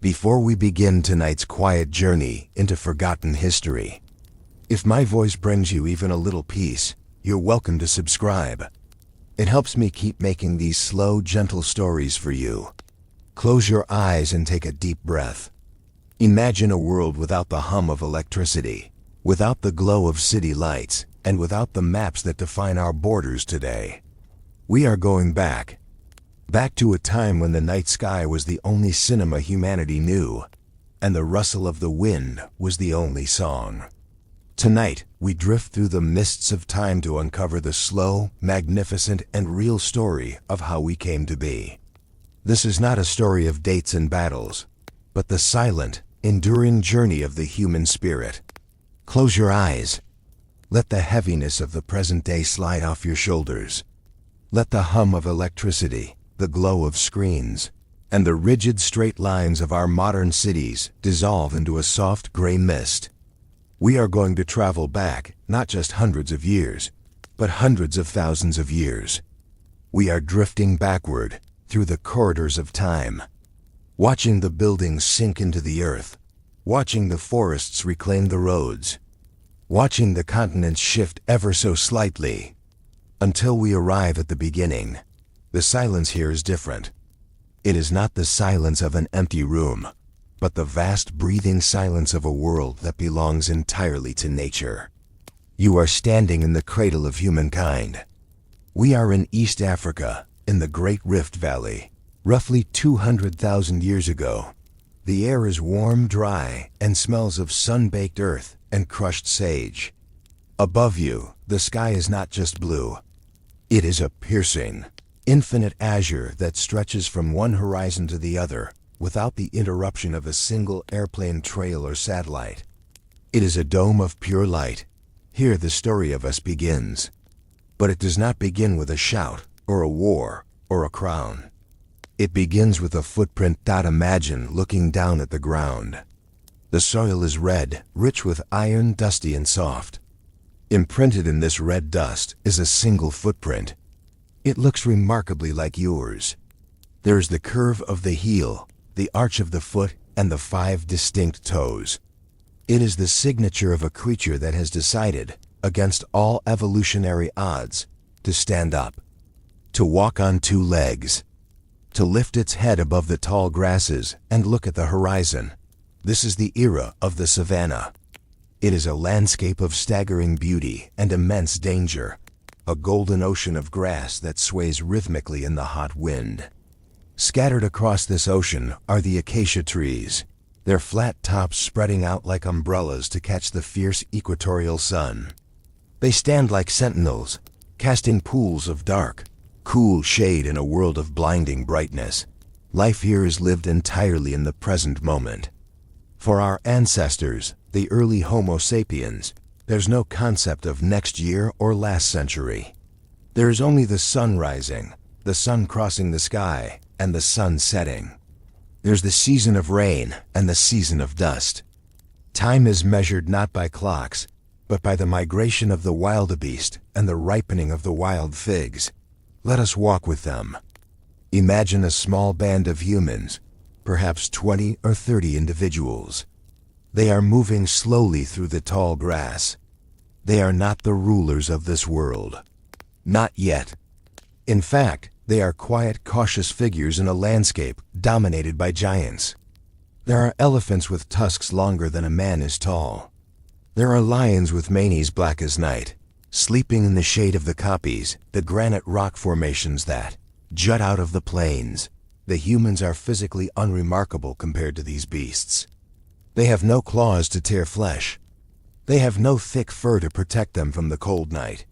Before we begin tonight's quiet journey into forgotten history, if my voice brings you even a little peace, you're welcome to subscribe. It helps me keep making these slow, gentle stories for you. Close your eyes and take a deep breath. Imagine a world without the hum of electricity, without the glow of city lights, and without the maps that define our borders today. We are going back to a time when the night sky was the only cinema humanity knew, and the rustle of the wind was the only song. Tonight, we drift through the mists of time to uncover the slow, magnificent, and real story of how we came to be. This is not a story of dates and battles, but the silent, enduring journey of the human spirit. Close your eyes. Let the heaviness of the present day slide off your shoulders. Let the hum of electricity, the glow of screens, and the rigid straight lines of our modern cities dissolve into a soft gray mist. We are going to travel back, not just hundreds of years, but hundreds of thousands of years. We are drifting backward through the corridors of time, watching the buildings sink into the earth, watching the forests reclaim the roads, watching the continents shift ever so slightly, until we arrive at the beginning. The silence here is different. It is not the silence of an empty room, but the vast breathing silence of a world that belongs entirely to nature. You are standing in the cradle of humankind. We are in East Africa, in the Great Rift Valley, roughly 200,000 years ago. The air is warm, dry, and smells of sun-baked earth and crushed sage. Above you, the sky is not just blue. It is a piercing, infinite azure that stretches from one horizon to the other without the interruption of a single airplane trail or satellite. It is a dome of pure light. Here the story of us begins. But it does not begin with a shout, or a war, or a crown. It begins with a footprint. Imagine looking down at the ground. The soil is red, rich with iron, dusty and soft. Imprinted in this red dust is a single footprint. It looks remarkably like yours. There is the curve of the heel, the arch of the foot, and the 5 distinct toes. It is the signature of a creature that has decided, against all evolutionary odds, to stand up, to walk on 2 legs, to lift its head above the tall grasses and look at the horizon. This is the era of the savanna. It is a landscape of staggering beauty and immense danger, a golden ocean of grass that sways rhythmically in the hot wind. Scattered across this ocean are the acacia trees, their flat tops spreading out like umbrellas to catch the fierce equatorial sun. They stand like sentinels, casting pools of dark, cool shade in a world of blinding brightness. Life here is lived entirely in the present moment. For our ancestors, the early Homo sapiens, there's no concept of next year or last century. There is only the sun rising, the sun crossing the sky, and the sun setting. There's the season of rain and the season of dust. Time is measured not by clocks, but by the migration of the wildebeest and the ripening of the wild figs. Let us walk with them. Imagine a small band of humans, perhaps 20 or 30 individuals. They are moving slowly through the tall grass. They are not the rulers of this world. Not yet. In fact, they are quiet, cautious figures in a landscape dominated by giants. There are elephants with tusks longer than a man is tall. There are lions with manes black as night, sleeping in the shade of the kopjes, the granite rock formations that jut out of the plains. The humans are physically unremarkable compared to these beasts. They have no claws to tear flesh. They have no thick fur to protect them from the cold night.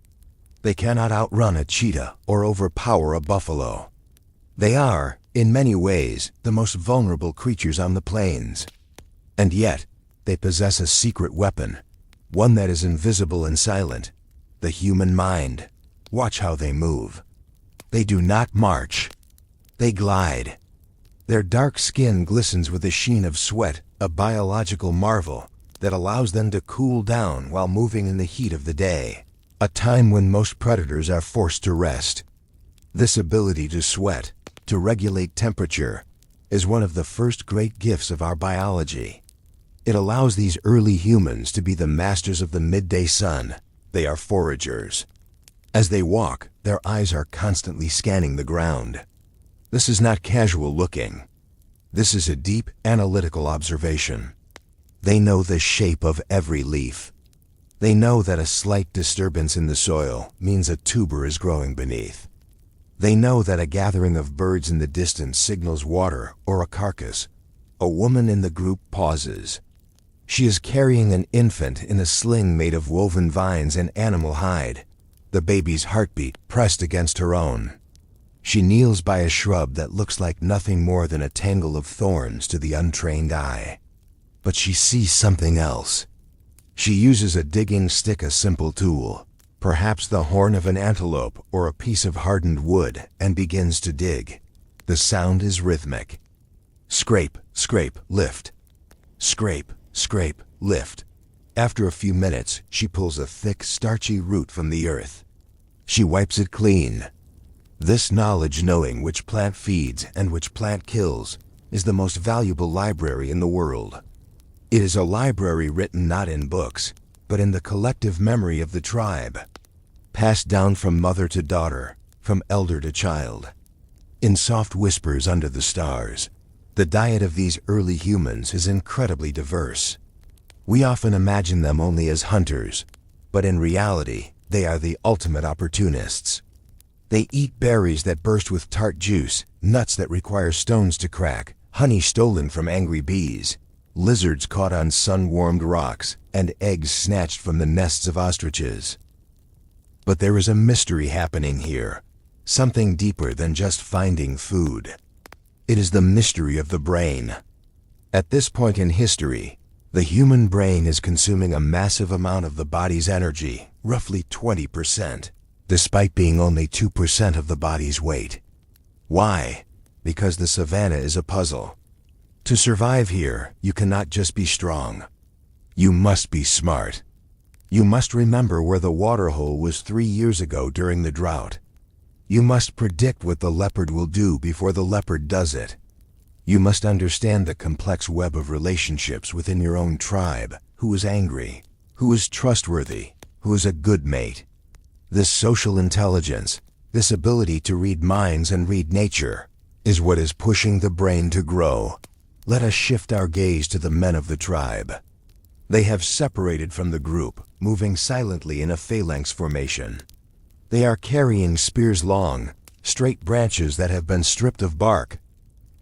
They cannot outrun a cheetah or overpower a buffalo. They are, in many ways, the most vulnerable creatures on the plains. And yet, they possess a secret weapon, one that is invisible and silent: the human mind. Watch how they move. They do not march. They glide. Their dark skin glistens with a sheen of sweat, a biological marvel that allows them to cool down while moving in the heat of the day, a time when most predators are forced to rest. This ability to sweat, to regulate temperature, is one of the first great gifts of our biology. It allows these early humans to be the masters of the midday sun. They are foragers. As they walk, their eyes are constantly scanning the ground. This is not casual looking. This is a deep, analytical observation. They know the shape of every leaf. They know that a slight disturbance in the soil means a tuber is growing beneath. They know that a gathering of birds in the distance signals water or a carcass. A woman in the group pauses. She is carrying an infant in a sling made of woven vines and animal hide, the baby's heartbeat pressed against her own. She kneels by a shrub that looks like nothing more than a tangle of thorns to the untrained eye. But she sees something else. She uses a digging stick, a simple tool, perhaps the horn of an antelope or a piece of hardened wood, and begins to dig. The sound is rhythmic. Scrape, scrape, lift. Scrape, scrape, lift. After a few minutes, she pulls a thick, starchy root from the earth. She wipes it clean. This knowledge, knowing which plant feeds and which plant kills, is the most valuable library in the world. It is a library written not in books, but in the collective memory of the tribe, passed down from mother to daughter, from elder to child. In soft whispers under the stars, the diet of these early humans is incredibly diverse. We often imagine them only as hunters, but in reality, they are the ultimate opportunists. They eat berries that burst with tart juice, nuts that require stones to crack, honey stolen from angry bees, lizards caught on sun-warmed rocks, and eggs snatched from the nests of ostriches. But there is a mystery happening here, something deeper than just finding food. It is the mystery of the brain. At this point in history, the human brain is consuming a massive amount of the body's energy, roughly 20%, despite being only 2% of the body's weight. Why? Because the savanna is a puzzle. To survive here, you cannot just be strong. You must be smart. You must remember where the water hole was 3 years ago during the drought. You must predict what the leopard will do before the leopard does it. You must understand the complex web of relationships within your own tribe. Who is angry? Who is trustworthy? Who is a good mate? This social intelligence, this ability to read minds and read nature, is what is pushing the brain to grow. Let us shift our gaze to the men of the tribe. They have separated from the group, moving silently in a phalanx formation. They are carrying spears, long, straight branches that have been stripped of bark,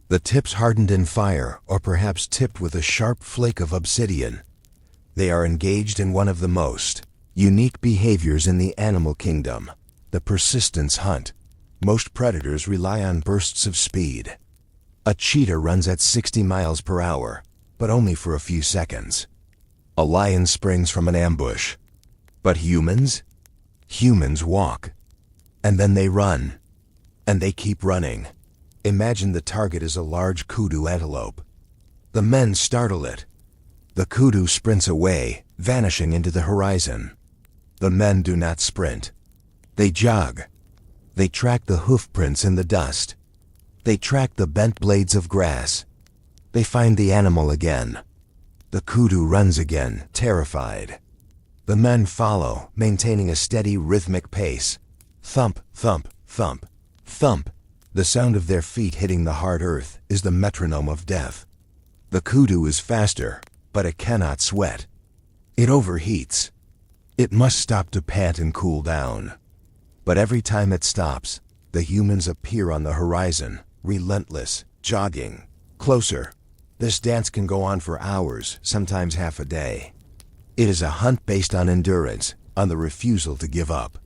the tips hardened in fire or perhaps tipped with a sharp flake of obsidian. They are engaged in one of the most unique behaviors in the animal kingdom, the persistence hunt. Most predators rely on bursts of speed. A cheetah runs at 60 miles per hour, but only for a few seconds. A lion springs from an ambush. But humans? Humans walk. And then they run. And they keep running. Imagine the target is a large kudu antelope. The men startle it. The kudu sprints away, vanishing into the horizon. The men do not sprint. They jog. They track the hoof prints in the dust. They track the bent blades of grass. They find the animal again. The kudu runs again, terrified. The men follow, maintaining a steady rhythmic pace. Thump, thump, thump, thump. The sound of their feet hitting the hard earth is the metronome of death. The kudu is faster, but it cannot sweat. It overheats. It must stop to pant and cool down. But every time it stops, the humans appear on the horizon, relentless, jogging, closer. This dance can go on for hours, sometimes half a day. It is a hunt based on endurance, on the refusal to give up.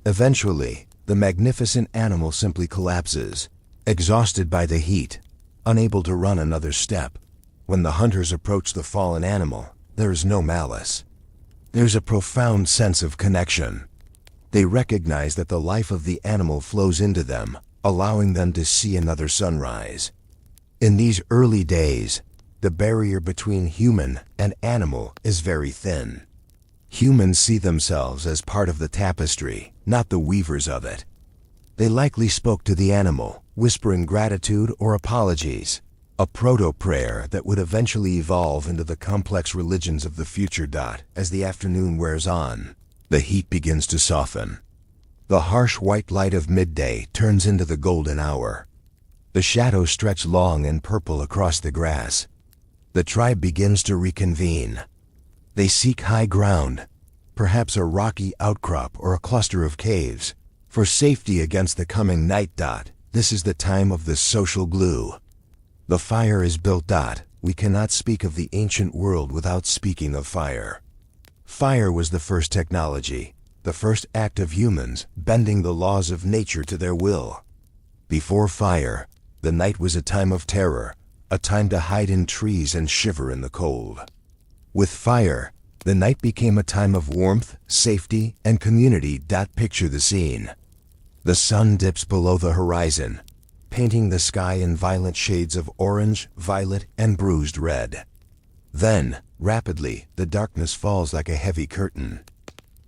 Eventually, the magnificent animal simply collapses, exhausted by the heat, unable to run another step. When the hunters approach the fallen animal, there is no malice. There's a profound sense of connection. They recognize that the life of the animal flows into them, allowing them to see another sunrise. In these early days, the barrier between human and animal is very thin. Humans see themselves as part of the tapestry, not the weavers of it. They likely spoke to the animal, whispering gratitude or apologies. a proto-prayer that would eventually evolve into the complex religions of the future. As the afternoon wears on, the heat begins to soften. The harsh white light of midday turns into the golden hour. The shadows stretch long and purple across the grass. The tribe begins to reconvene. They seek high ground, perhaps a rocky outcrop or a cluster of caves, for safety against the coming night. This is the time of the social glue. The fire is built. We cannot speak of the ancient world without speaking of fire. Fire was the first technology, the first act of humans bending the laws of nature to their will. Before fire, the night was a time of terror, a time to hide in trees and shiver in the cold. With fire, the night became a time of warmth, safety, and community. Picture the scene. The sun dips below the horizon, painting the sky in violent shades of orange, violet, and bruised red. Then, rapidly, the darkness falls like a heavy curtain.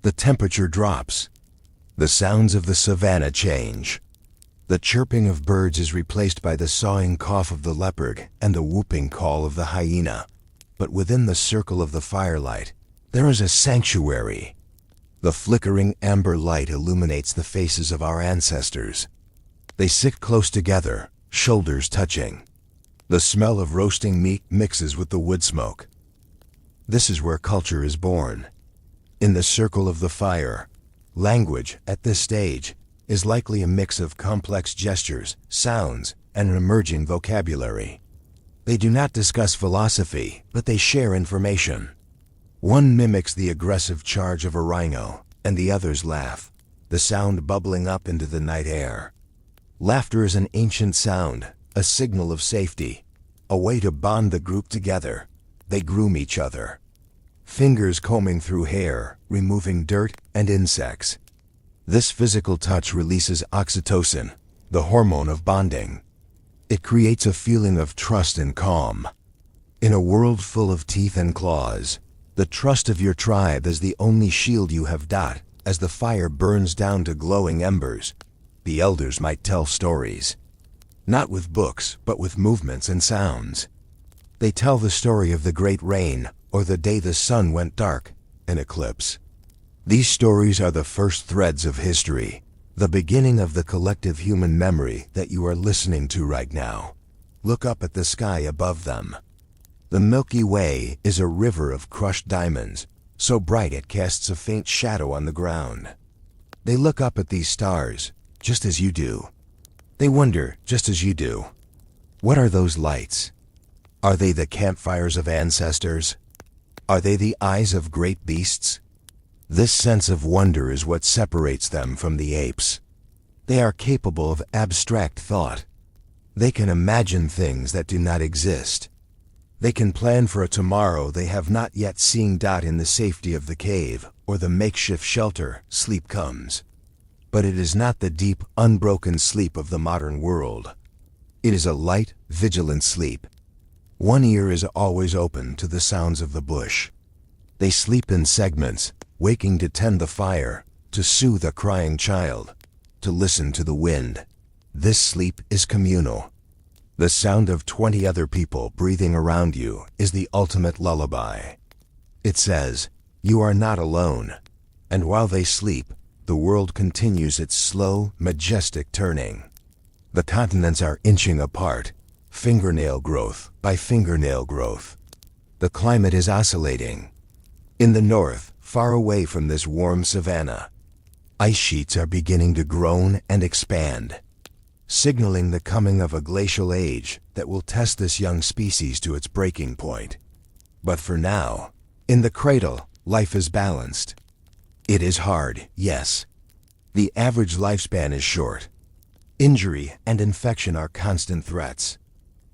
The temperature drops. The sounds of the savanna change. The chirping of birds is replaced by the sawing cough of the leopard and the whooping call of the hyena. But within the circle of the firelight, there is a sanctuary. The flickering amber light illuminates the faces of our ancestors. They sit close together, shoulders touching. The smell of roasting meat mixes with the wood smoke. This is where culture is born. In the circle of the fire, language, at this stage, is likely a mix of complex gestures, sounds, and an emerging vocabulary. They do not discuss philosophy, but they share information. One mimics the aggressive charge of a rhino, and the others laugh, the sound bubbling up into the night air. Laughter is an ancient sound, a signal of safety, a way to bond the group together. They groom each other. Fingers combing through hair, removing dirt and insects. This physical touch releases oxytocin, the hormone of bonding. It creates a feeling of trust and calm. In a world full of teeth and claws, the trust of your tribe is the only shield you have. As the fire burns down to glowing embers, the elders might tell stories. Not with books, but with movements and sounds. They tell the story of the great rain, or the day the sun went dark, an eclipse. These stories are the first threads of history, the beginning of the collective human memory that you are listening to right now. Look up at the sky above them. The Milky Way is a river of crushed diamonds, so bright it casts a faint shadow on the ground. They look up at these stars, just as you do. They wonder, just as you do. What are those lights? Are they the campfires of ancestors? Are they the eyes of great beasts? This sense of wonder is what separates them from the apes. They are capable of abstract thought. They can imagine things that do not exist. They can plan for a tomorrow they have not yet seen. In the safety of the cave, or the makeshift shelter, sleep comes. But it is not the deep, unbroken sleep of the modern world. It is a light, vigilant sleep. One ear is always open to the sounds of the bush. They sleep in segments, waking to tend the fire, to soothe a crying child, to listen to the wind. This sleep is communal. The sound of 20 other people breathing around you is the ultimate lullaby. It says, you are not alone. And while they sleep, the world continues its slow, majestic turning. The continents are inching apart, fingernail growth by fingernail growth. The climate is oscillating. In the north, far away from this warm savanna, ice sheets are beginning to groan and expand, signaling the coming of a glacial age that will test this young species to its breaking point. But for now, in the cradle, life is balanced. It is hard, yes. The average lifespan is short. Injury and infection are constant threats.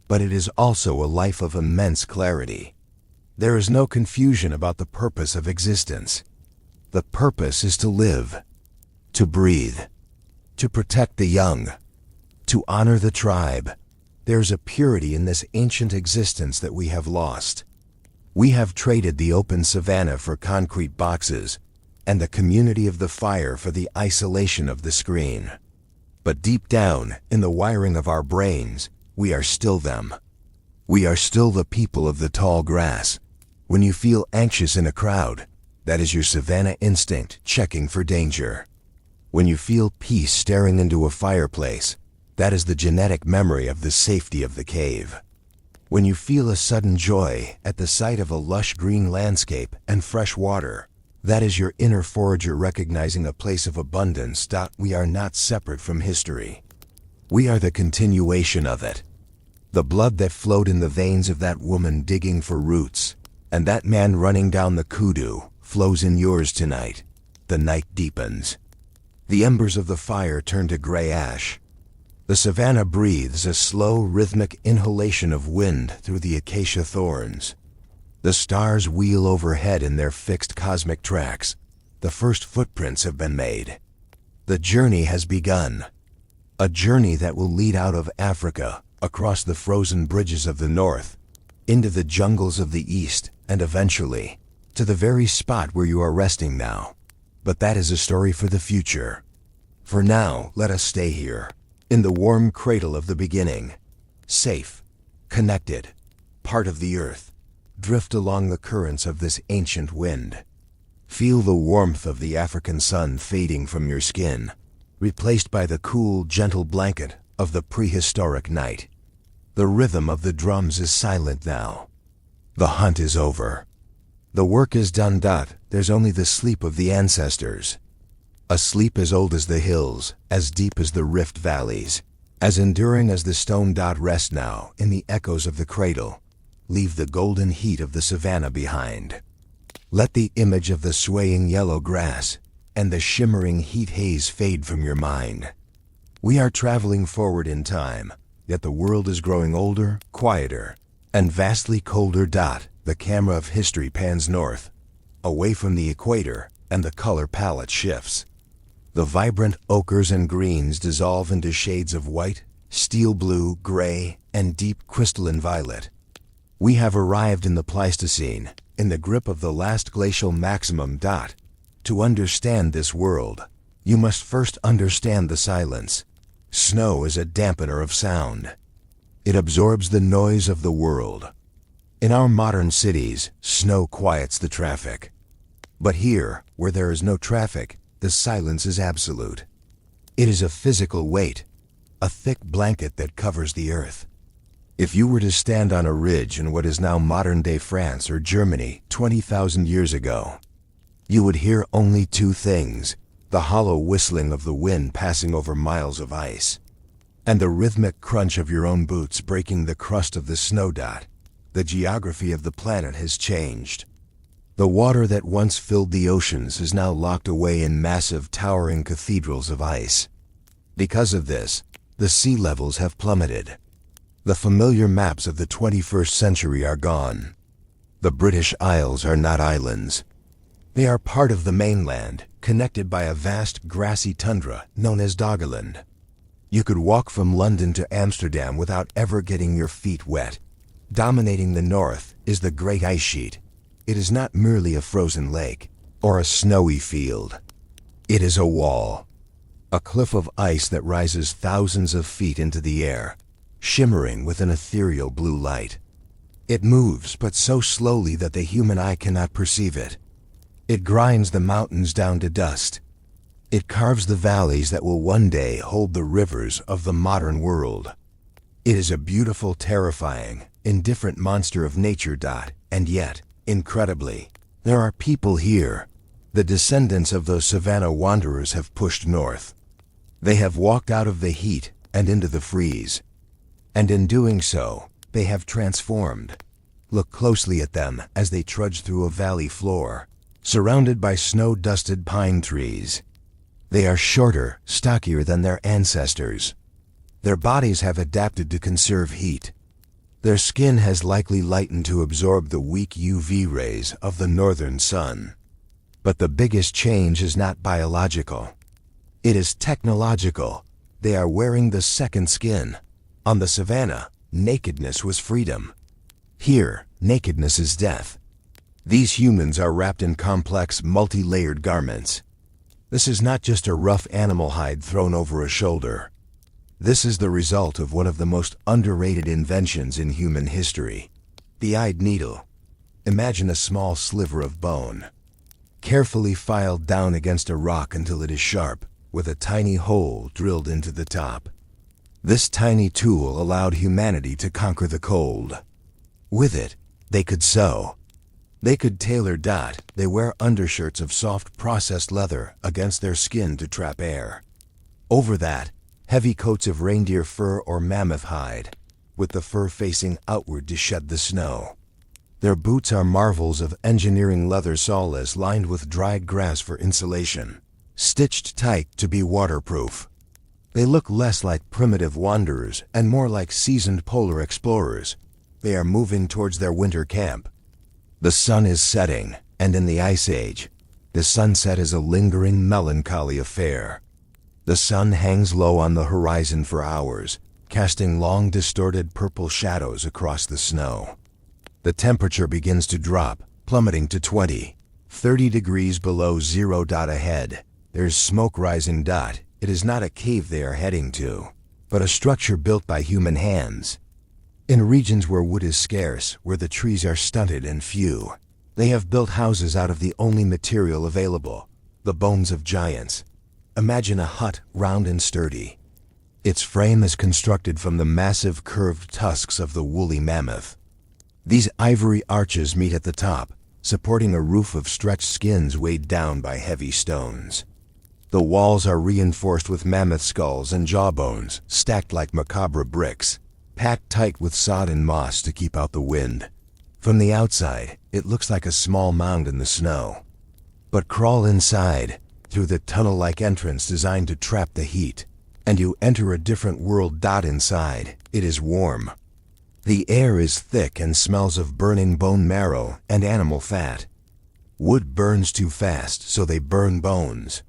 But it is also a life of immense clarity. There is no confusion about the purpose of existence. The purpose is to live, to breathe, to protect the young, to honor the tribe. There's a purity in this ancient existence that we have lost. We have traded the open savanna for concrete boxes, and the community of the fire for the isolation of the screen. But deep down, in the wiring of our brains, we are still them. We are still the people of the tall grass. When you feel anxious in a crowd, that is your savanna instinct checking for danger. When you feel peace staring into a fireplace, that is the genetic memory of the safety of the cave. When you feel a sudden joy at the sight of a lush green landscape and fresh water, that is your inner forager recognizing a place of abundance. We are not separate from history. We are the continuation of it. The blood that flowed in the veins of that woman digging for roots, and that man running down the kudu, flows in yours tonight. The night deepens. The embers of the fire turn to gray ash. The savanna breathes a slow, rhythmic inhalation of wind through the acacia thorns. The stars wheel overhead in their fixed cosmic tracks. The first footprints have been made. The journey has begun. A journey that will lead out of Africa, across the frozen bridges of the north, into the jungles of the east, and eventually, to the very spot where you are resting now. But that is a story for the future. For now, let us stay here, in the warm cradle of the beginning. Safe, connected, part of the earth. Drift along the currents of this ancient wind. Feel the warmth of the African sun fading from your skin, replaced by the cool, gentle blanket of the prehistoric night. The rhythm of the drums is silent now. The hunt is over. The work is done. There's only the sleep of the ancestors. A sleep as old as the hills, as deep as the rift valleys, as enduring as the stone. Rest now in the echoes of the cradle. Leave the golden heat of the savanna behind. Let the image of the swaying yellow grass and the shimmering heat haze fade from your mind. We are traveling forward in time, yet the world is growing older, quieter, and vastly colder. The camera of history pans north, away from the equator, and the color palette shifts. The vibrant ochres and greens dissolve into shades of white, steel blue, gray, and deep crystalline violet. We have arrived in the Pleistocene, in the grip of the last glacial maximum. To understand this world, you must first understand the silence. Snow is a dampener of sound. It absorbs the noise of the world. In our modern cities, snow quiets the traffic. But here, where there is no traffic, the silence is absolute. It is a physical weight, a thick blanket that covers the earth. If you were to stand on a ridge in what is now modern-day France or Germany 20,000 years ago, you would hear only two things: the hollow whistling of the wind passing over miles of ice, and the rhythmic crunch of your own boots breaking the crust of the snow. The geography of the planet has changed. The water that once filled the oceans is now locked away in massive, towering cathedrals of ice. Because of this, the sea levels have plummeted. The familiar maps of the 21st century are gone. The British Isles are not islands. They are part of the mainland, connected by a vast grassy tundra known as Doggerland. You could walk from London to Amsterdam without ever getting your feet wet. Dominating the north is the Great Ice Sheet. It is not merely a frozen lake or a snowy field. It is a wall, a cliff of ice that rises thousands of feet into the air, shimmering with an ethereal blue light. It moves, but so slowly that the human eye cannot perceive it. It grinds the mountains down to dust. It carves the valleys that will one day hold the rivers of the modern world. It is a beautiful, terrifying, indifferent monster of nature. And yet, incredibly, there are people here. The descendants of those savanna wanderers have pushed north. They have walked out of the heat and into the freeze. And in doing so, they have transformed. Look closely at them as they trudge through a valley floor, surrounded by snow-dusted pine trees. They are shorter, stockier than their ancestors. Their bodies have adapted to conserve heat. Their skin has likely lightened to absorb the weak UV rays of the northern sun. But the biggest change is not biological. It is technological. They are wearing the second skin. On the savanna, nakedness was freedom. Here, nakedness is death. These humans are wrapped in complex, multi-layered garments. This is not just a rough animal hide thrown over a shoulder. This is the result of one of the most underrated inventions in human history, the eyed needle. Imagine a small sliver of bone, carefully filed down against a rock until it is sharp, with a tiny hole drilled into the top. This tiny tool allowed humanity to conquer the cold. With it, they could sew. They could tailor. They wear undershirts of soft processed leather against their skin to trap air. Over that, heavy coats of reindeer fur or mammoth hide, with the fur facing outward to shed the snow. Their boots are marvels of engineering, leather soles lined with dried grass for insulation, stitched tight to be waterproof. They look less like primitive wanderers and more like seasoned polar explorers. They are moving towards their winter camp. The sun is setting, and in the Ice Age, the sunset is a lingering, melancholy affair. The sun hangs low on the horizon for hours, casting long, distorted purple shadows across the snow. The temperature begins to drop, plummeting to 20-30 degrees below zero. Ahead, there's smoke rising. It is not a cave they are heading to, but a structure built by human hands. In regions where wood is scarce, where the trees are stunted and few, they have built houses out of the only material available, the bones of giants. Imagine a hut, round and sturdy. Its frame is constructed from the massive curved tusks of the woolly mammoth. These ivory arches meet at the top, supporting a roof of stretched skins weighed down by heavy stones. The walls are reinforced with mammoth skulls and jawbones, stacked like macabre bricks, packed tight with sod and moss to keep out the wind. From the outside, it looks like a small mound in the snow. But crawl inside, through the tunnel-like entrance designed to trap the heat, and you enter a different world. Inside, it is warm. The air is thick and smells of burning bone marrow and animal fat. Wood burns too fast, so they burn bones.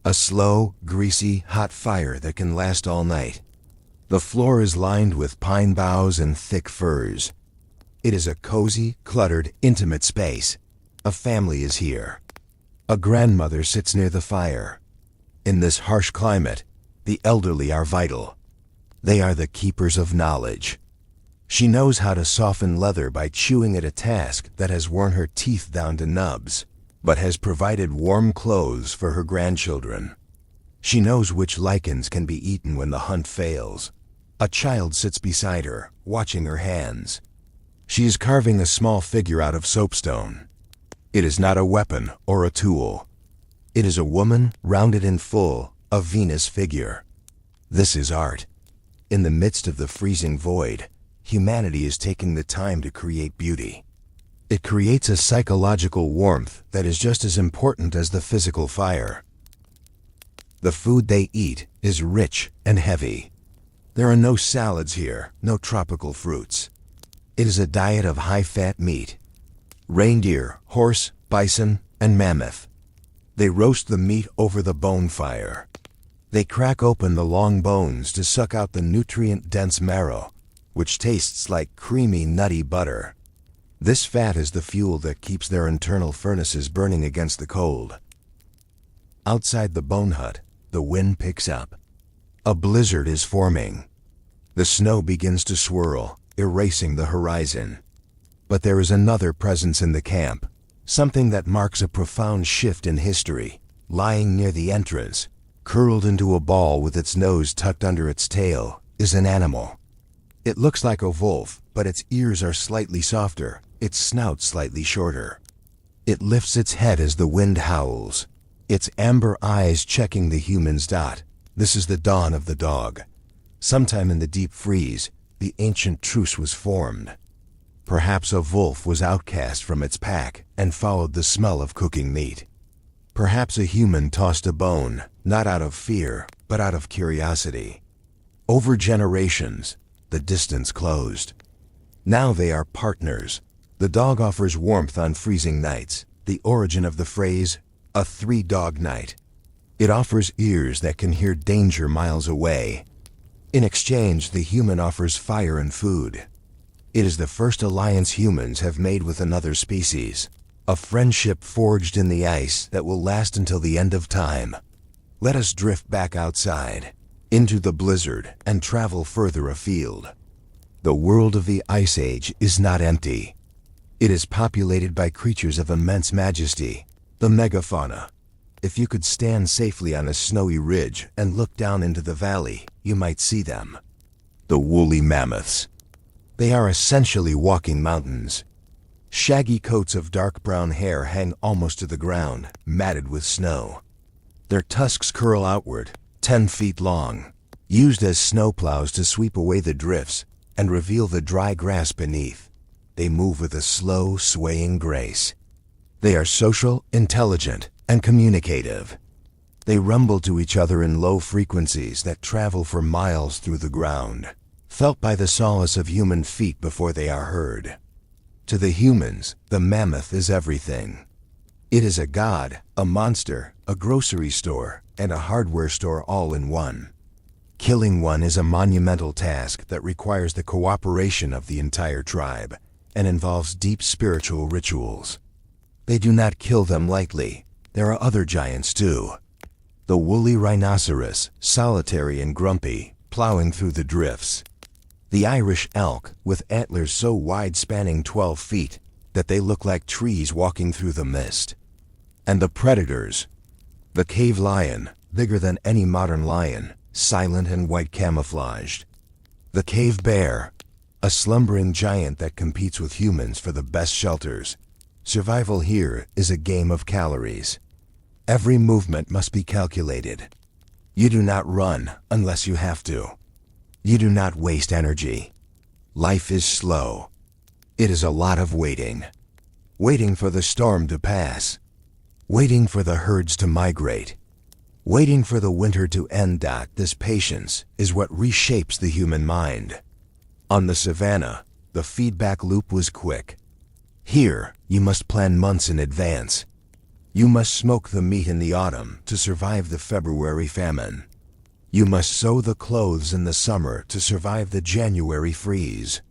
A slow, greasy, hot fire that can last all night. The floor is lined with pine boughs and thick furs. It is a cozy, cluttered, intimate space. A family is here. A grandmother sits near the fire. In this harsh climate, the elderly are vital. They are the keepers of knowledge. She knows how to soften leather by chewing at a task that has worn her teeth down to nubs, but has provided warm clothes for her grandchildren. She knows which lichens can be eaten when the hunt fails. A child sits beside her, watching her hands. She is carving a small figure out of soapstone. It is not a weapon or a tool. It is a woman, rounded and full, a Venus figure. This is art. In the midst of the freezing void, humanity is taking the time to create beauty. It creates a psychological warmth that is just as important as the physical fire. The food they eat is rich and heavy. There are no salads here, no tropical fruits. It is a diet of high-fat meat. Reindeer, horse, bison, and mammoth. They roast the meat over the bone fire. They crack open the long bones to suck out the nutrient-dense marrow, which tastes like creamy, nutty butter. This fat is the fuel that keeps their internal furnaces burning against the cold. Outside the bone hut, the wind picks up. A blizzard is forming. The snow begins to swirl, erasing the horizon. But there is another presence in the camp, something that marks a profound shift in history. Lying near the entrance, curled into a ball with its nose tucked under its tail, is an animal. It looks like a wolf, but its ears are slightly softer, its snout slightly shorter. It lifts its head as the wind howls, its amber eyes checking the human's. This is the dawn of the dog. Sometime in the deep freeze, the ancient truce was formed. Perhaps a wolf was outcast from its pack and followed the smell of cooking meat. Perhaps a human tossed a bone, not out of fear, but out of curiosity. Over generations, the distance closed. Now they are partners. The dog offers warmth on freezing nights, the origin of the phrase, a three-dog night. It offers ears that can hear danger miles away. In exchange, the human offers fire and food. It is the first alliance humans have made with another species, a friendship forged in the ice that will last until the end of time. Let us drift back outside. into the blizzard and travel further afield. The world of the Ice Age is not empty. It is populated by creatures of immense majesty, the megafauna. If you could stand safely on a snowy ridge and look down into the valley, you might see them. The woolly mammoths. They are essentially walking mountains. Shaggy coats of dark brown hair hang almost to the ground, matted with snow. Their tusks curl outward, 10 feet long, used as snowplows to sweep away the drifts and reveal the dry grass beneath. They move with a slow, swaying grace. They are social, intelligent, and communicative. They rumble to each other in low frequencies that travel for miles through the ground, felt by the solace of human feet before they are heard. To the humans, the mammoth is everything. It is a god, a monster, a grocery store, and a hardware store all in one. Killing one is a monumental task that requires the cooperation of the entire tribe and involves deep spiritual rituals. They do not kill them lightly. There are other giants too. The woolly rhinoceros, solitary and grumpy, plowing through the drifts. The Irish elk, with antlers so wide spanning 12 feet that they look like trees walking through the mist. And the predators. The cave lion, bigger than any modern lion, silent and white camouflaged. The cave bear, a slumbering giant that competes with humans for the best shelters. Survival here is a game of calories. Every movement must be calculated. You do not run unless you have to. You do not waste energy. Life is slow. It is a lot of waiting. Waiting for the storm to pass. Waiting for the herds to migrate. Waiting for the winter to end. This patience is what reshapes the human mind. On the savanna, the feedback loop was quick. Here, you must plan months in advance. You must smoke the meat in the autumn to survive the February famine. You must sew the clothes in the summer to survive the January freeze.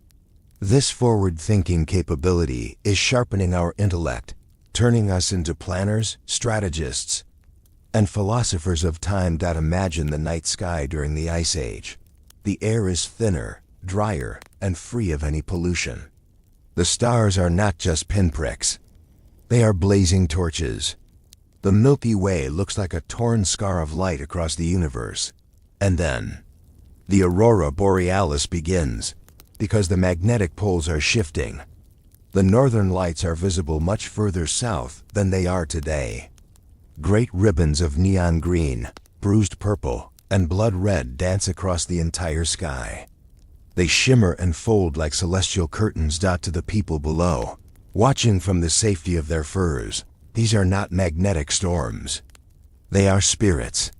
This forward-thinking capability is sharpening our intellect, turning us into planners, strategists, and philosophers of time. Imagine the night sky during the Ice Age. The air is thinner, drier, and free of any pollution. The stars are not just pinpricks. They are blazing torches. The Milky Way looks like a torn scar of light across the universe. And then, the aurora borealis begins, because the magnetic poles are shifting. The northern lights are visible much further south than they are today. Great ribbons of neon green, bruised purple, and blood red dance across the entire sky. They shimmer and fold like celestial curtains. To the people below, watching from the safety of their furs, these are not magnetic storms. They are spirits.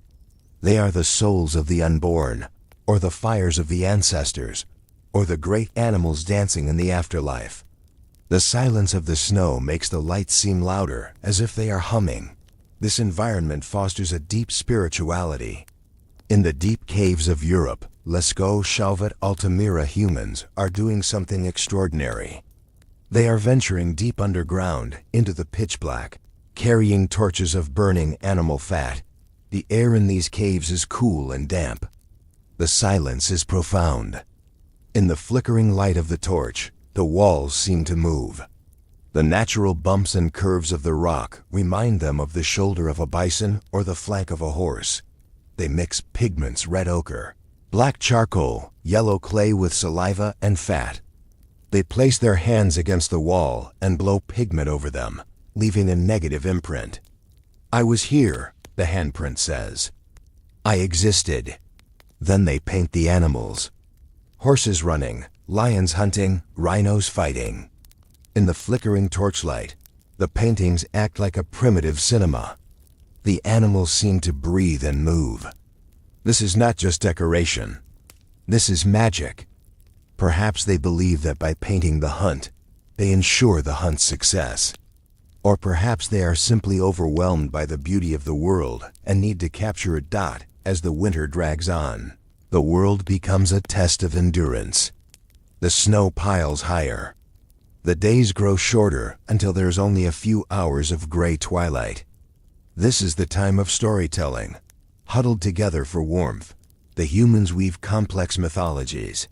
They are the souls of the unborn, or the fires of the ancestors, or the great animals dancing in the afterlife. The silence of the snow makes the lights seem louder, as if they are humming. This environment fosters a deep spirituality. In the deep caves of Europe, Lascaux, Chauvet, Altamira humans are doing something extraordinary. They are venturing deep underground into the pitch black, carrying torches of burning animal fat. The air in these caves is cool and damp. The silence is profound. In the flickering light of the torch, the walls seem to move. The natural bumps and curves of the rock remind them of the shoulder of a bison or the flank of a horse. They mix pigments: red ochre, black charcoal, yellow clay with saliva and fat. They place their hands against the wall and blow pigment over them, leaving a negative imprint. "I was here," the handprint says. "I existed." Then they paint the animals. Horses running, lions hunting, rhinos fighting. In the flickering torchlight, the paintings act like a primitive cinema. The animals seem to breathe and move. This is not just decoration. This is magic. Perhaps they believe that by painting the hunt, they ensure the hunt's success. Or perhaps they are simply overwhelmed by the beauty of the world and need to capture it. As the winter drags on, the world becomes a test of endurance. The snow piles higher. The days grow shorter until there's only a few hours of gray twilight. This is the time of storytelling, huddled together for warmth, The humans weave complex mythologies.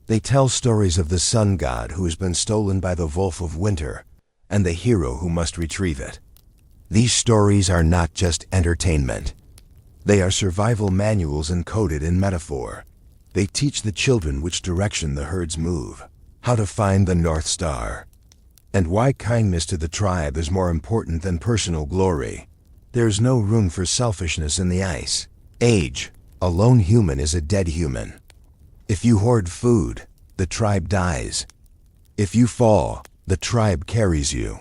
They tell stories of the sun god who has been stolen by the wolf of winter, and the hero who must retrieve it. These stories are not just entertainment. They are survival manuals encoded in metaphor. They teach the children which direction the herds move, how to find the North Star, and why kindness to the tribe is more important than personal glory. There's no room for selfishness in the ice age. A lone human is a dead human. If you hoard food, the tribe dies. If you fall, the tribe carries you.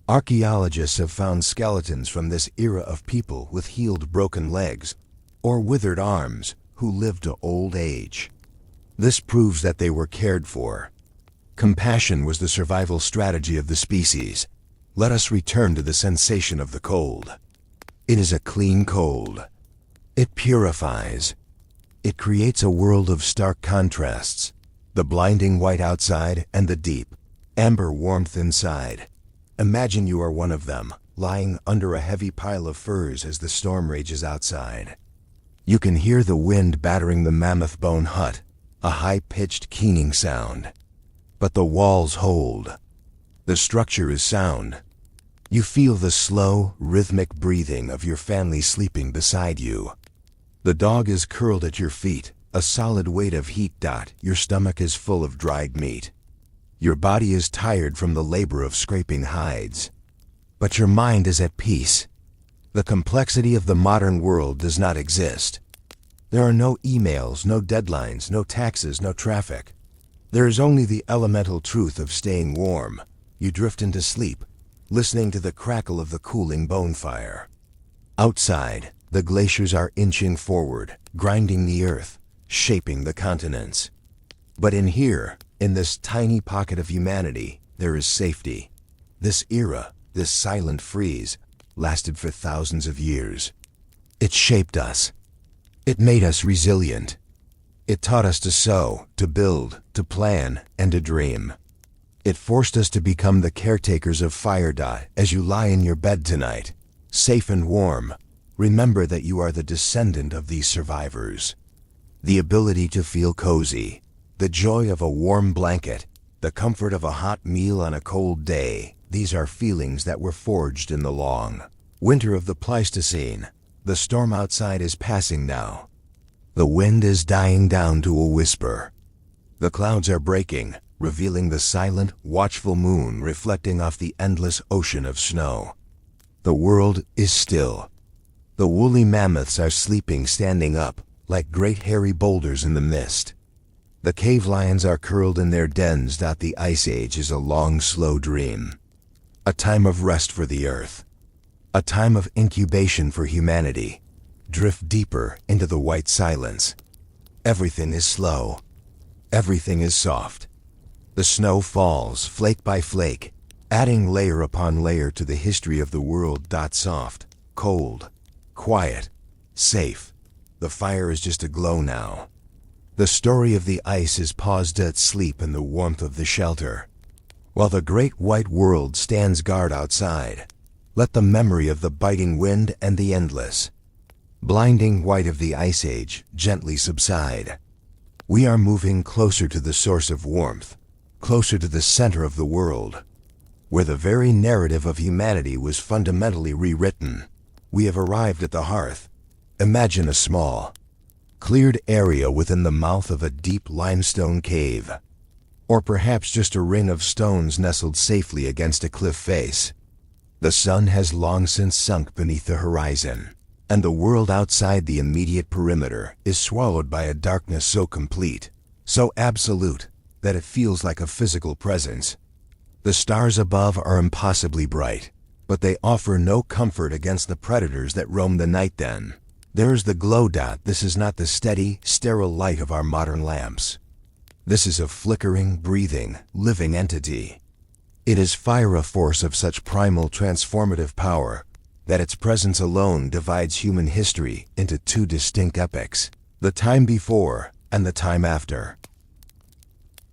Archaeologists have found skeletons from this era of people with healed broken legs or withered arms who lived to old age. This proves that they were cared for. Compassion was the survival strategy of the species. Let us return to the sensation of the cold. It is a clean cold. It purifies. It creates a world of stark contrasts. The blinding white outside and the deep, amber warmth inside. Imagine you are one of them, lying under a heavy pile of furs as the storm rages outside. You can hear the wind battering the mammoth bone hut, a high-pitched keening sound. But the walls hold. The structure is sound. You feel the slow, rhythmic breathing of your family sleeping beside you. The dog is curled at your feet, a solid weight of heat. Your stomach is full of dried meat. Your body is tired from the labor of scraping hides. But your mind is at peace. The complexity of the modern world does not exist. There are no emails, no deadlines, no taxes, no traffic. There is only the elemental truth of staying warm. You drift into sleep, listening to the crackle of the cooling bonfire. Outside, the glaciers are inching forward, grinding the earth, shaping the continents. But in here, in this tiny pocket of humanity, there is safety. This era, this silent freeze, lasted for thousands of years. It shaped us. It made us resilient. It taught us to sow, to build, to plan, and to dream. It forced us to become the caretakers of fire. As you lie in your bed tonight, safe and warm, remember that you are the descendant of these survivors. The ability to feel cozy, the joy of a warm blanket, the comfort of a hot meal on a cold day, these are feelings that were forged in the long winter of the Pleistocene. The storm outside is passing now. The wind is dying down to a whisper. The clouds are breaking, revealing the silent, watchful moon reflecting off the endless ocean of snow. The world is still. The woolly mammoths are sleeping standing up, like great hairy boulders in the mist. The cave lions are curled in their dens. The ice age is a long, slow dream. A time of rest for the earth. A time of incubation for humanity. Drift deeper into the white silence. Everything is slow. Everything is soft. The snow falls, flake by flake, adding layer upon layer to the history of the world. Soft, cold, quiet, safe. The fire is just a glow now. The story of the ice is paused at sleep in the warmth of the shelter. While the great white world stands guard outside, let the memory of the biting wind and the endless, blinding white of the ice age gently subside. We are moving closer to the source of warmth, closer to the center of the world, where the very narrative of humanity was fundamentally rewritten. We have arrived at the hearth. Imagine a small, cleared area within the mouth of a deep limestone cave, or perhaps just a ring of stones nestled safely against a cliff face. The sun has long since sunk beneath the horizon, and the world outside the immediate perimeter is swallowed by a darkness so complete, so absolute, that it feels like a physical presence. The stars above are impossibly bright, but they offer no comfort against the predators that roam the night then. There is the glow. This is not the steady, sterile light of our modern lamps. This is a flickering, breathing, living entity. It is fire, a force of such primal transformative power that its presence alone divides human history into two distinct epochs, the time before and the time after.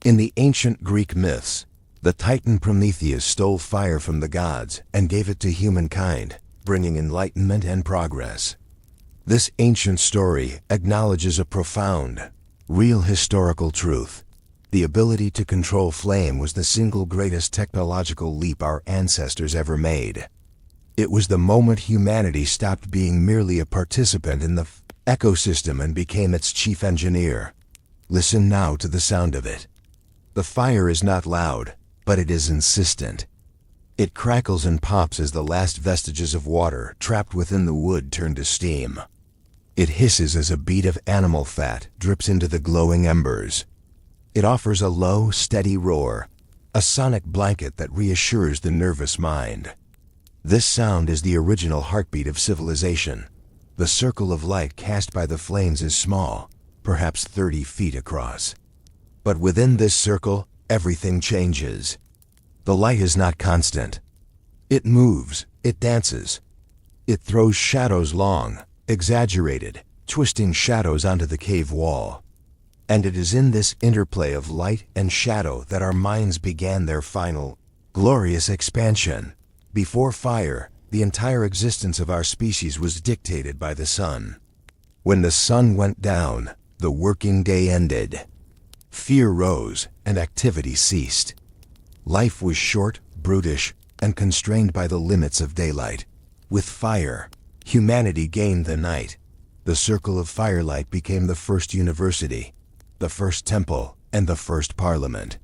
In the ancient Greek myths, the Titan Prometheus stole fire from the gods and gave it to humankind, bringing enlightenment and progress. This ancient story acknowledges a profound, real historical truth. The ability to control flame was the single greatest technological leap our ancestors ever made. It was the moment humanity stopped being merely a participant in the ecosystem and became its chief engineer. Listen now to the sound of it. The fire is not loud, but it is insistent. It crackles and pops as the last vestiges of water trapped within the wood turn to steam. It hisses as a bead of animal fat drips into the glowing embers. It offers a low, steady roar, a sonic blanket that reassures the nervous mind. This sound is the original heartbeat of civilization. The circle of light cast by the flames is small, perhaps 30 feet across. But within this circle, everything changes. The light is not constant. It moves, it dances. It throws shadows long, exaggerated, twisting shadows onto the cave wall. And it is in this interplay of light and shadow that our minds began their final, glorious expansion. Before fire, the entire existence of our species was dictated by the sun. When the sun went down, the working day ended. Fear rose, and activity ceased. Life was short, brutish, and constrained by the limits of daylight. With fire, humanity gained the night. The circle of firelight became the first university, the first temple, and the first parliament.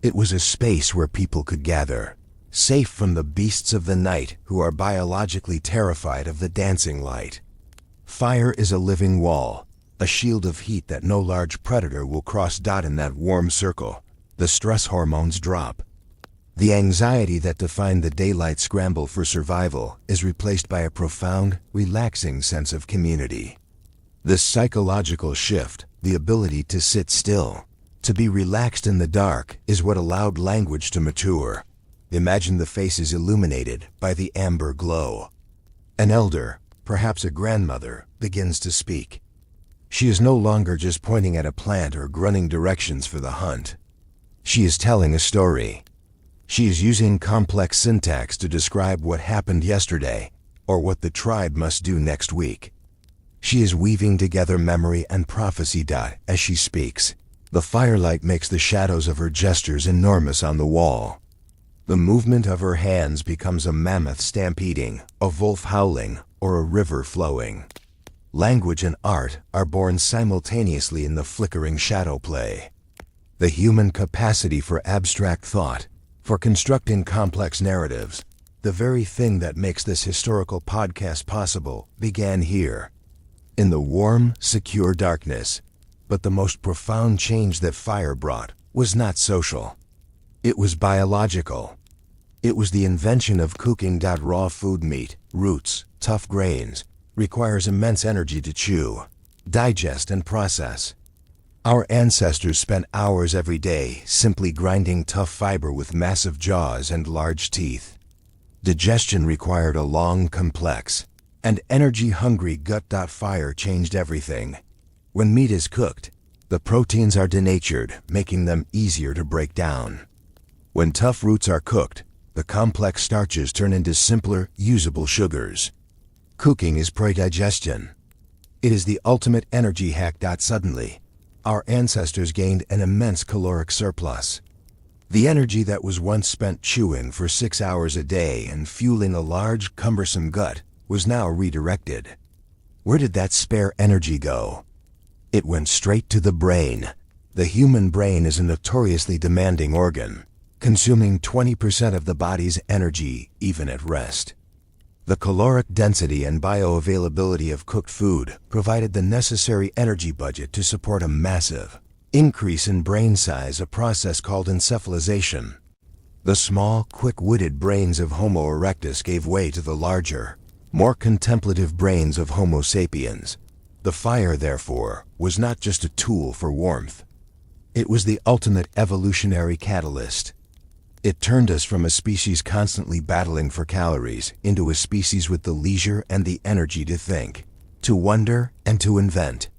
It was a space where people could gather, safe from the beasts of the night who are biologically terrified of the dancing light. Fire is a living wall, a shield of heat that no large predator will cross. In that warm circle, the stress hormones drop. The anxiety that defined the daylight scramble for survival is replaced by a profound, relaxing sense of community. This psychological shift, the ability to sit still, to be relaxed in the dark, is what allowed language to mature. Imagine the faces illuminated by the amber glow. An elder, perhaps a grandmother, begins to speak. She is no longer just pointing at a plant or grunting directions for the hunt. She is telling a story. She is using complex syntax to describe what happened yesterday, or what the tribe must do next week. She is weaving together memory and prophecy. As she speaks, the firelight makes the shadows of her gestures enormous on the wall. The movement of her hands becomes a mammoth stampeding, a wolf howling, or a river flowing. Language and art are born simultaneously in the flickering shadow play. The human capacity for abstract thought, for constructing complex narratives, the very thing that makes this historical podcast possible, began here, in the warm, secure darkness. But the most profound change that fire brought was not social. It was biological. It was the invention of cooking. Raw food, meat, roots, tough grains, requires immense energy to chew, digest, and process. Our ancestors spent hours every day simply grinding tough fiber with massive jaws and large teeth. Digestion required a long, complex, and energy-hungry gut. Fire changed everything. When meat is cooked, the proteins are denatured, making them easier to break down. When tough roots are cooked, the complex starches turn into simpler, usable sugars. Cooking is pre-digestion. It is the ultimate energy hack. Suddenly, our ancestors gained an immense caloric surplus. The energy that was once spent chewing for 6 hours a day and fueling a large, cumbersome gut was now redirected. Where did that spare energy go? It went straight to the brain. The human brain is a notoriously demanding organ, consuming 20% of the body's energy even at rest. The caloric density and bioavailability of cooked food provided the necessary energy budget to support a massive increase in brain size, a process called encephalization. The small, quick-witted brains of Homo erectus gave way to the larger, more contemplative brains of Homo sapiens. The fire, therefore, was not just a tool for warmth. It was the ultimate evolutionary catalyst. It turned us from a species constantly battling for calories into a species with the leisure and the energy to think, to wonder, and to invent.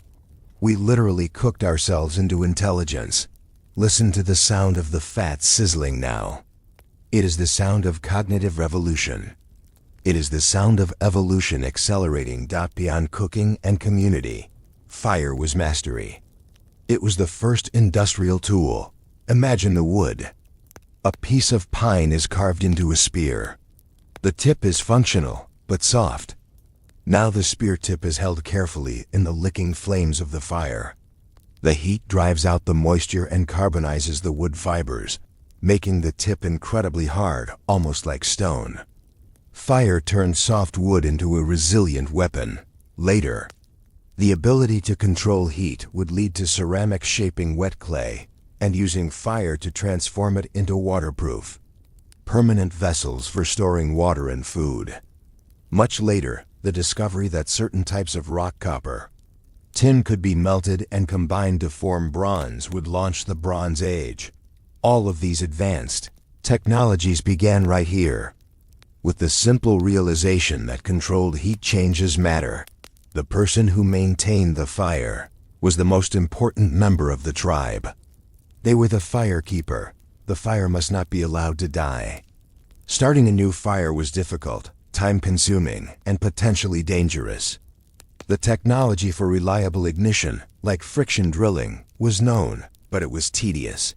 We literally cooked ourselves into intelligence. Listen to the sound of the fat sizzling now. It is the sound of cognitive revolution. It is the sound of evolution accelerating. Beyond cooking and community, fire was mastery. It was the first industrial tool. Imagine the wood. A piece of pine is carved into a spear. The tip is functional, but soft. Now the spear tip is held carefully in the licking flames of the fire. The heat drives out the moisture and carbonizes the wood fibers, making the tip incredibly hard, almost like stone. Fire turned soft wood into a resilient weapon. Later, the ability to control heat would lead to ceramic shaping wet clay and using fire to transform it into waterproof, permanent vessels for storing water and food. Much later, the discovery that certain types of rock copper, tin could be melted and combined to form bronze would launch the Bronze Age. All of these advanced technologies began right here, with the simple realization that controlled heat changes matter. The person who maintained the fire was the most important member of the tribe. They were the firekeeper. The fire must not be allowed to die. Starting a new fire was difficult, time-consuming, and potentially dangerous. The technology for reliable ignition, like friction drilling, was known, but it was tedious.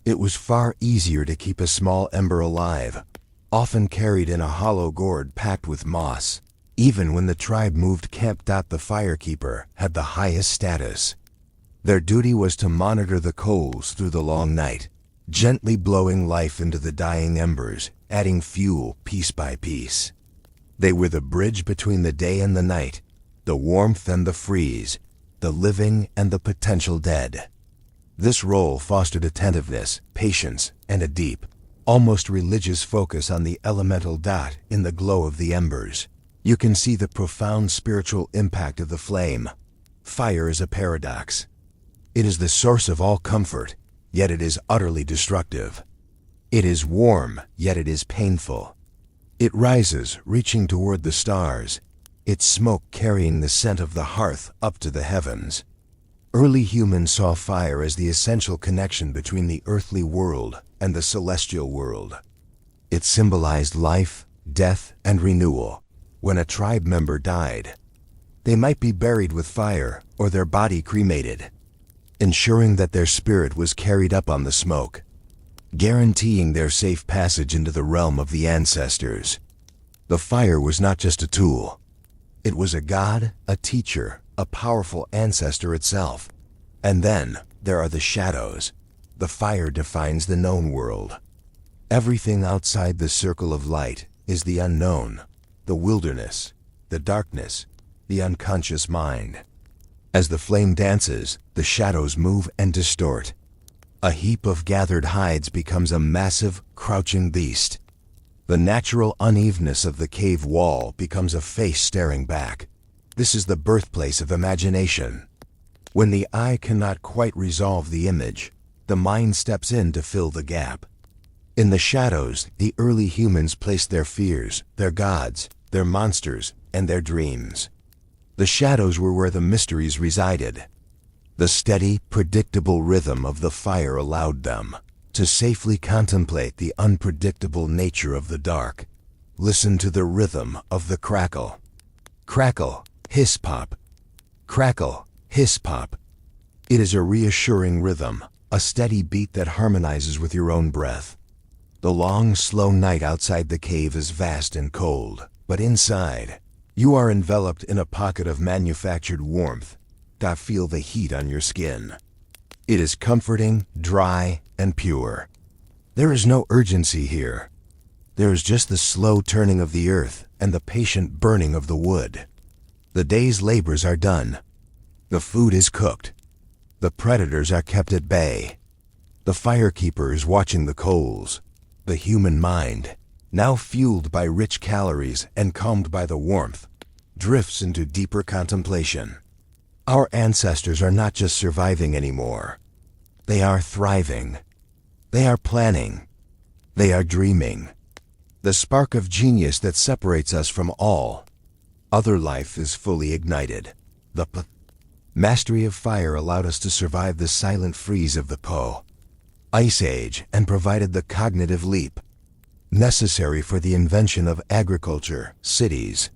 It was far easier to keep a small ember alive, often carried in a hollow gourd packed with moss. Even when the tribe moved camp, the firekeeper had the highest status. Their duty was to monitor the coals through the long night, gently blowing life into the dying embers, adding fuel piece by piece. They were the bridge between the day and the night, the warmth and the freeze, the living and the potential dead. This role fostered attentiveness, patience, and a deep, almost religious focus on the elemental dot in the glow of the embers. You can see the profound spiritual impact of the flame. Fire is a paradox. It is the source of all comfort, yet it is utterly destructive. It is warm, yet it is painful. It rises, reaching toward the stars, its smoke carrying the scent of the hearth up to the heavens. Early humans saw fire as the essential connection between the earthly world and the celestial world. It symbolized life, death, and renewal. When a tribe member died, they might be buried with fire or their body cremated, ensuring that their spirit was carried up on the smoke, guaranteeing their safe passage into the realm of the ancestors. The fire was not just a tool. It was a god, a teacher, a powerful ancestor itself. And then there are the shadows. The fire defines the known world. Everything outside the circle of light is the unknown, the wilderness, the darkness, the unconscious mind. As the flame dances, the shadows move and distort. A heap of gathered hides becomes a massive, crouching beast. The natural unevenness of the cave wall becomes a face staring back. This is the birthplace of imagination. When the eye cannot quite resolve the image, the mind steps in to fill the gap. In the shadows, the early humans placed their fears, their gods, their monsters, and their dreams. The shadows were where the mysteries resided. The steady, predictable rhythm of the fire allowed them to safely contemplate the unpredictable nature of the dark. Listen to the rhythm of the crackle. Crackle, hiss pop. Crackle, hiss pop. It is a reassuring rhythm, a steady beat that harmonizes with your own breath. The long, slow night outside the cave is vast and cold, but inside, you are enveloped in a pocket of manufactured warmth. Feel the heat on your skin. It is comforting, dry, and pure. There is no urgency here. There is just the slow turning of the earth and the patient burning of the wood. The day's labors are done. The food is cooked. The predators are kept at bay. The firekeeper is watching the coals. The human mind, now fueled by rich calories and calmed by the warmth, drifts into deeper contemplation. Our ancestors are not just surviving anymore. They are thriving. They are planning. They are dreaming. The spark of genius that separates us from all other life is fully ignited. The mastery of fire allowed us to survive the silent freeze of the Ice Age and provided the cognitive leap. necessary for the invention of agriculture, cities,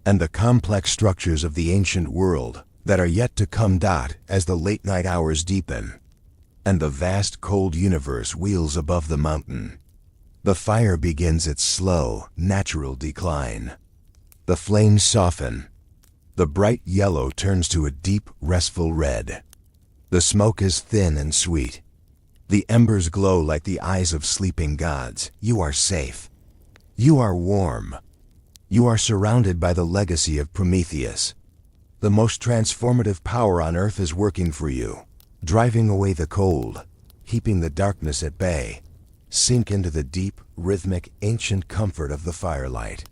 and the complex structures of the ancient world that are yet to come. As the late night hours deepen, and the vast cold universe wheels above the mountain, the fire begins its slow, natural decline. The flames soften. The bright yellow turns to a deep, restful red. The smoke is thin and sweet. The embers glow like the eyes of sleeping gods. You are safe. You are warm. You are surrounded by the legacy of Prometheus. The most transformative power on earth is working for you, driving away the cold, keeping the darkness at bay. Sink into the deep, rhythmic, ancient comfort of the firelight.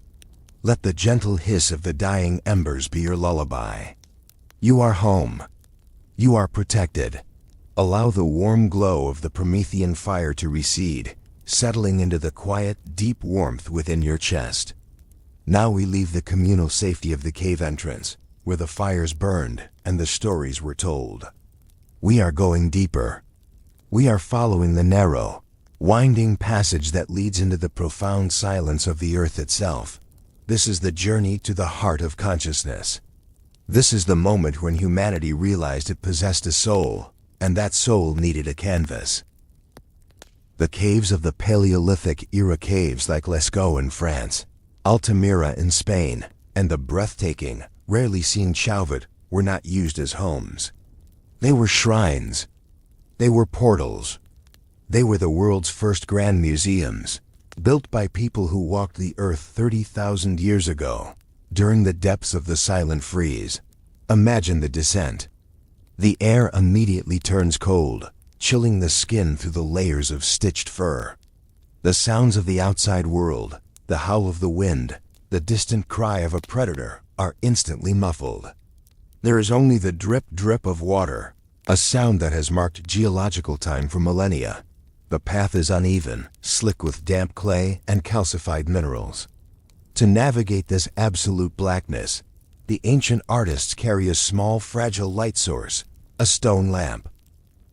Let the gentle hiss of the dying embers be your lullaby. You are home. You are protected. Allow the warm glow of the Promethean fire to recede, settling into the quiet, deep warmth within your chest. Now we leave the communal safety of the cave entrance, where the fires burned and the stories were told. We are going deeper. We are following the narrow, winding passage that leads into the profound silence of the earth itself. This is the journey to the heart of consciousness. This is the moment when humanity realized it possessed a soul, and that soul needed a canvas. The caves of the Paleolithic era, caves like Lascaux in France, Altamira in Spain, and the breathtaking, rarely seen Chauvet, were not used as homes. They were shrines. They were portals. They were the world's first grand museums, built by people who walked the earth 30,000 years ago, during the depths of the silent freeze. Imagine the descent. The air immediately turns cold, chilling the skin through the layers of stitched fur. The sounds of the outside world, the howl of the wind, the distant cry of a predator, are instantly muffled. There is only the drip-drip of water, a sound that has marked geological time for millennia. The path is uneven, slick with damp clay and calcified minerals. To navigate this absolute blackness, the ancient artists carry a small, fragile light source, a stone lamp.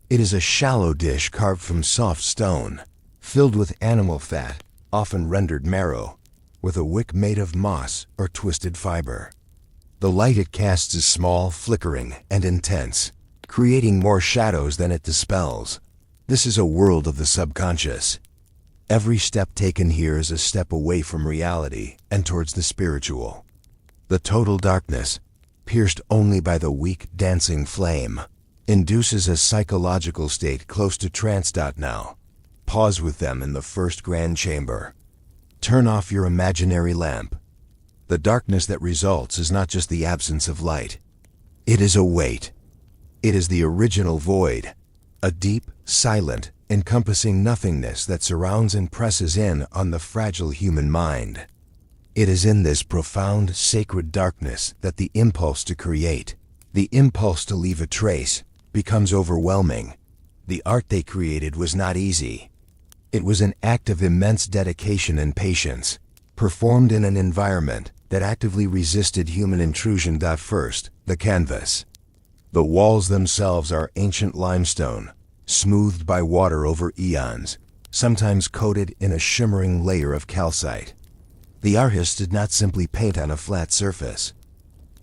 It is a shallow dish carved from soft stone, filled with animal fat, often rendered marrow, with a wick made of moss or twisted fiber. The light it casts is small, flickering, and intense, creating more shadows than it dispels. This is a world of the subconscious. Every step taken here is a step away from reality and towards the spiritual. The total darkness, pierced only by the weak, dancing flame, induces a psychological state close to trance. Now, pause with them in the first grand chamber. Turn off your imaginary lamp. The darkness that results is not just the absence of light. It is a weight. It is the original void, a deep, silent, encompassing nothingness that surrounds and presses in on the fragile human mind. It is in this profound, sacred darkness that the impulse to create, the impulse to leave a trace, becomes overwhelming. The art they created was not easy. It was an act of immense dedication and patience, performed in an environment that actively resisted human intrusion. First, the canvas. The walls themselves are ancient limestone, smoothed by water over eons, sometimes coated in a shimmering layer of calcite. The artists did not simply paint on a flat surface.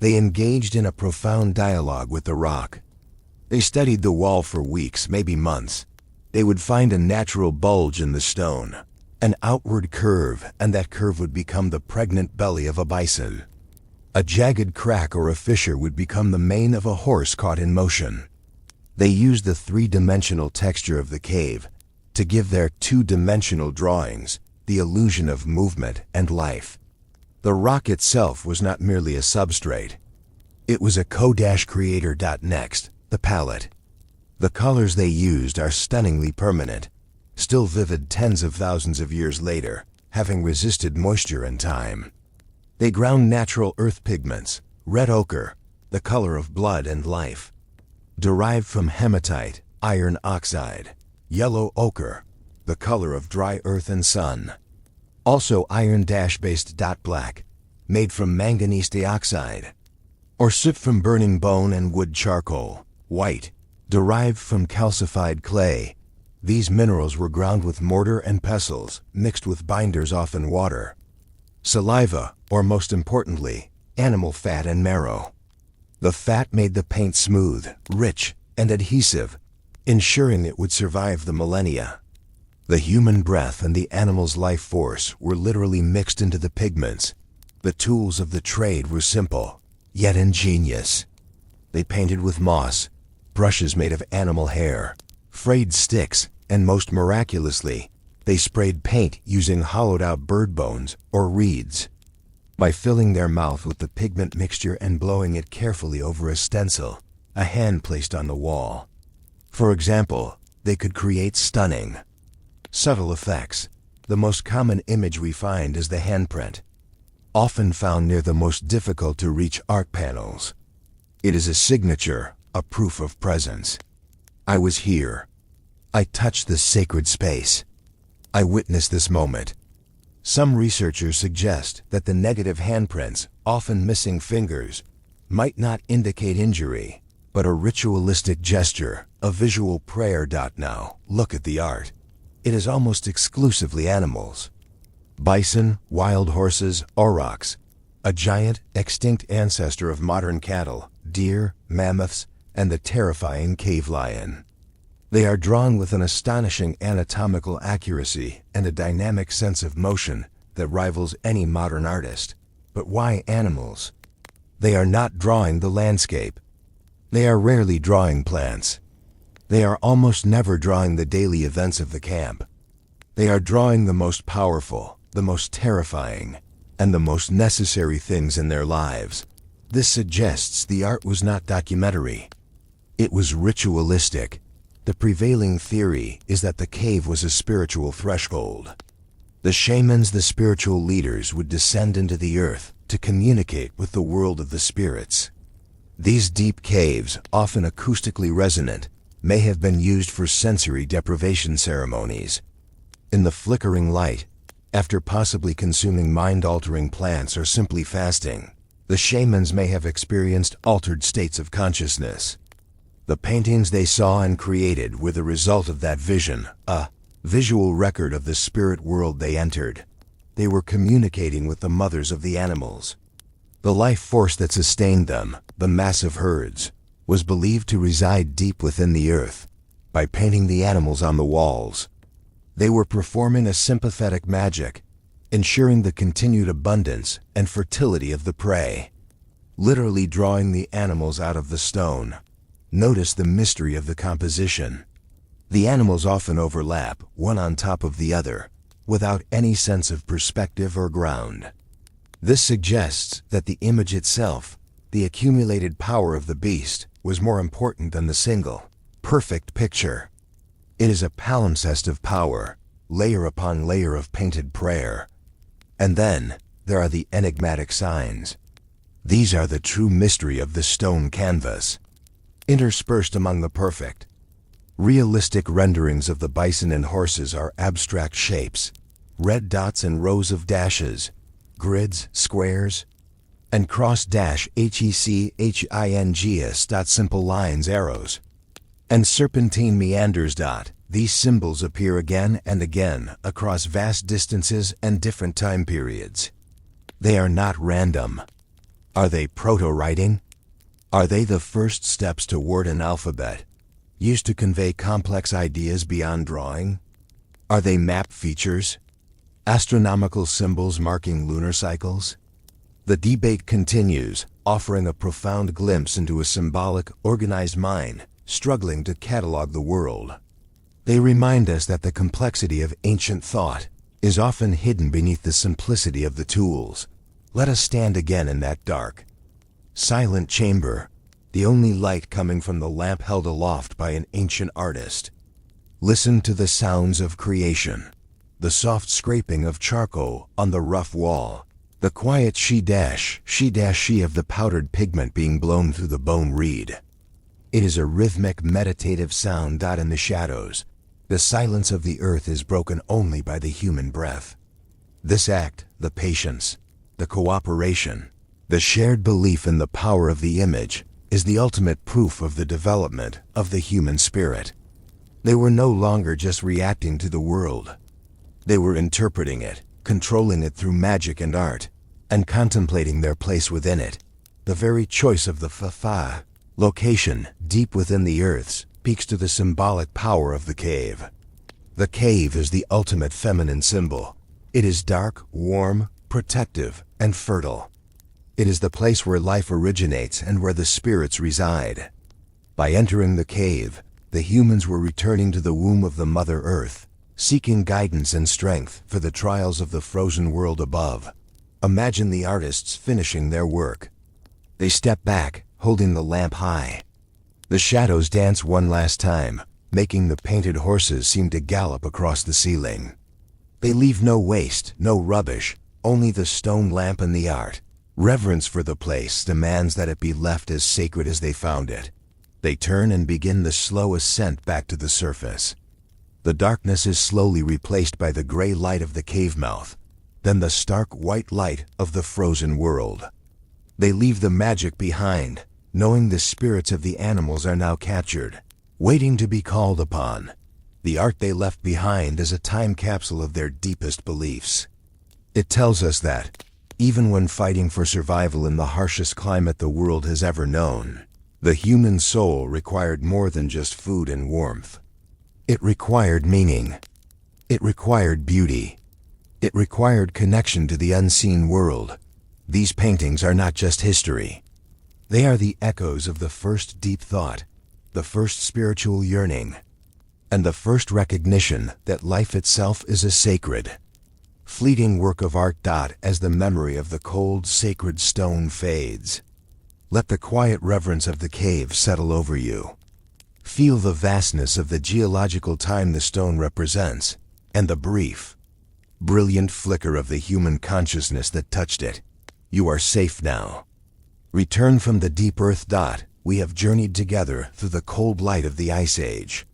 They engaged in a profound dialogue with the rock. They studied the wall for weeks, maybe months. They would find a natural bulge in the stone, an outward curve, and that curve would become the pregnant belly of a bison. A jagged crack or a fissure would become the mane of a horse caught in motion. They used the three-dimensional texture of the cave to give their two-dimensional drawings the illusion of movement and life. The rock itself was not merely a substrate. It was a co-creator. Next, the palette. The colors they used are stunningly permanent, still vivid tens of thousands of years later, having resisted moisture and time. They ground natural earth pigments, red ochre, the color of blood and life, derived from hematite, iron oxide, yellow ochre, the color of dry earth and sun. Also iron-based. Black, made from manganese dioxide, or soot from burning bone and wood charcoal. White, derived from calcified clay. These minerals were ground with mortar and pestles, mixed with binders, often water, saliva, or most importantly, animal fat and marrow. The fat made the paint smooth, rich, and adhesive, ensuring it would survive the millennia. The human breath and the animal's life force were literally mixed into the pigments. The tools of the trade were simple, yet ingenious. They painted with moss, brushes made of animal hair, frayed sticks, and most miraculously, they sprayed paint using hollowed-out bird bones or reeds. By filling their mouth with the pigment mixture and blowing it carefully over a stencil, a hand placed on the wall. For example, they could create stunning, subtle effects. The most common image we find is the handprint, often found near the most difficult-to-reach art panels. It is a signature, a proof of presence. I was here. I touched this sacred space. I witnessed this moment. Some researchers suggest that the negative handprints, often missing fingers, might not indicate injury, but a ritualistic gesture, a visual prayer. Now, look at the art. It is almost exclusively animals. Bison, wild horses, aurochs, a giant, extinct ancestor of modern cattle, deer, mammoths, and the terrifying cave lion. They are drawn with an astonishing anatomical accuracy and a dynamic sense of motion that rivals any modern artist. But why animals? They are not drawing the landscape. They are rarely drawing plants. They are almost never drawing the daily events of the camp. They are drawing the most powerful, the most terrifying, and the most necessary things in their lives. This suggests the art was not documentary. It was ritualistic. The prevailing theory is that the cave was a spiritual threshold. The shamans, the spiritual leaders, would descend into the earth to communicate with the world of the spirits. These deep caves, often acoustically resonant, may have been used for sensory deprivation ceremonies. In the flickering light, after possibly consuming mind-altering plants or simply fasting, the shamans may have experienced altered states of consciousness. The paintings they saw and created were the result of that vision, a visual record of the spirit world they entered. They were communicating with the mothers of the animals. The life force that sustained them, the massive herds, was believed to reside deep within the earth. By painting the animals on the walls, they were performing a sympathetic magic, ensuring the continued abundance and fertility of the prey. Literally drawing the animals out of the stone. Notice the mystery of the composition. The animals often overlap, one on top of the other, without any sense of perspective or ground. This suggests that the image itself, the accumulated power of the beast, was more important than the single, perfect picture. It is a palimpsest of power, layer upon layer of painted prayer. And then, there are the enigmatic signs. These are the true mystery of the stone canvas. Interspersed among the perfect, realistic renderings of the bison and horses are abstract shapes, red dots and rows of dashes, grids, squares, and cross-HECHINGS. Simple lines, arrows, and serpentine meanders. These symbols appear again and again across vast distances and different time periods. They are not random. Are they proto-writing? Are they the first steps toward an alphabet, used to convey complex ideas beyond drawing? Are they map features, astronomical symbols marking lunar cycles? The debate continues, offering a profound glimpse into a symbolic, organized mind, struggling to catalog the world. They remind us that the complexity of ancient thought is often hidden beneath the simplicity of the tools. Let us stand again in that dark, silent chamber, the only light coming from the lamp held aloft by an ancient artist. Listen to the sounds of creation, the soft scraping of charcoal on the rough wall, the quiet she of the powdered pigment being blown through the bone reed. It is a rhythmic, meditative sound. In the shadows, the silence of the earth is broken only by the human breath. This act, the patience, the cooperation, the shared belief in the power of the image, is the ultimate proof of the development of the human spirit. They were no longer just reacting to the world. They were interpreting it, controlling it through magic and art, and contemplating their place within it. The very choice of the Fafa location, deep within the earth, speaks to the symbolic power of the cave. The cave is the ultimate feminine symbol. It is dark, warm, protective, and fertile. It is the place where life originates and where the spirits reside. By entering the cave, the humans were returning to the womb of the Mother Earth, seeking guidance and strength for the trials of the frozen world above. Imagine the artists finishing their work. They step back, holding the lamp high. The shadows dance one last time, making the painted horses seem to gallop across the ceiling. They leave no waste, no rubbish, only the stone lamp and the art. Reverence for the place demands that it be left as sacred as they found it. They turn and begin the slow ascent back to the surface. The darkness is slowly replaced by the gray light of the cave mouth, then the stark white light of the frozen world. They leave the magic behind, knowing the spirits of the animals are now captured, waiting to be called upon. The art they left behind is a time capsule of their deepest beliefs. It tells us that, even when fighting for survival in the harshest climate the world has ever known, the human soul required more than just food and warmth. It required meaning. It required beauty. It required connection to the unseen world. These paintings are not just history. They are the echoes of the first deep thought, the first spiritual yearning, and the first recognition that life itself is a sacred, fleeting work of art. As the memory of the cold, sacred stone fades, let the quiet reverence of the cave settle over you. Feel the vastness of the geological time the stone represents, and the brief, brilliant flicker of the human consciousness that touched it. You are safe now. Return from the deep earth. We have journeyed together through the cold light of the Ice Age,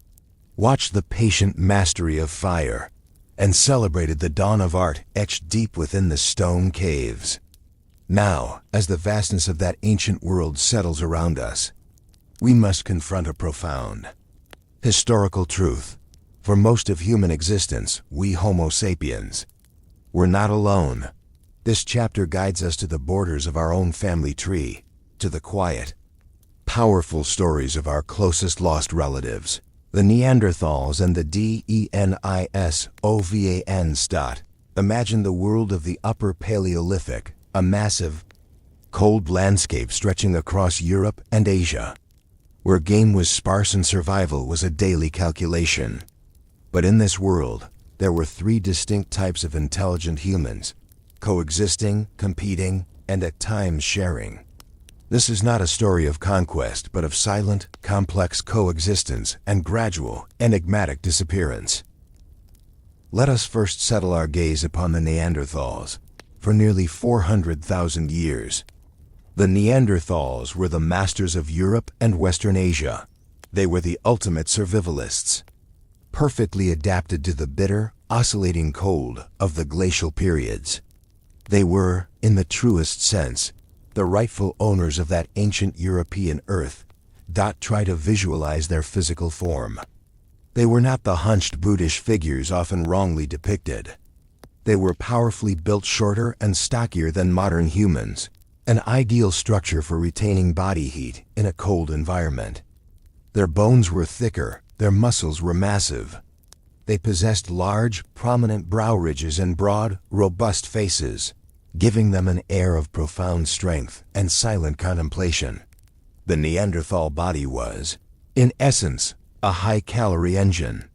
watched the patient mastery of fire, and celebrated the dawn of art etched deep within the stone caves. Now, as the vastness of that ancient world settles around us, we must confront a profound historical truth. For most of human existence, we Homo sapiens were not alone. This chapter guides us to the borders of our own family tree, to the quiet, powerful stories of our closest lost relatives, the Neanderthals and the Denisovans. Imagine the world of the Upper Paleolithic, a massive, cold landscape stretching across Europe and Asia, where game was sparse and survival was a daily calculation. But in this world, there were three distinct types of intelligent humans, coexisting, competing, and at times sharing. This is not a story of conquest, but of silent, complex coexistence and gradual, enigmatic disappearance. Let us first settle our gaze upon the Neanderthals. For nearly 400,000 years, the Neanderthals were the masters of Europe and Western Asia. They were the ultimate survivalists, perfectly adapted to the bitter, oscillating cold of the glacial periods. They were, in the truest sense, the rightful owners of that ancient European earth. Try to visualize their physical form. They were not the hunched, brutish figures often wrongly depicted. They were powerfully built, shorter and stockier than modern humans, an ideal structure for retaining body heat in a cold environment. Their bones were thicker, their muscles were massive. They possessed large, prominent brow ridges and broad, robust faces, giving them an air of profound strength and silent contemplation. The Neanderthal body was, in essence, a high-calorie engine,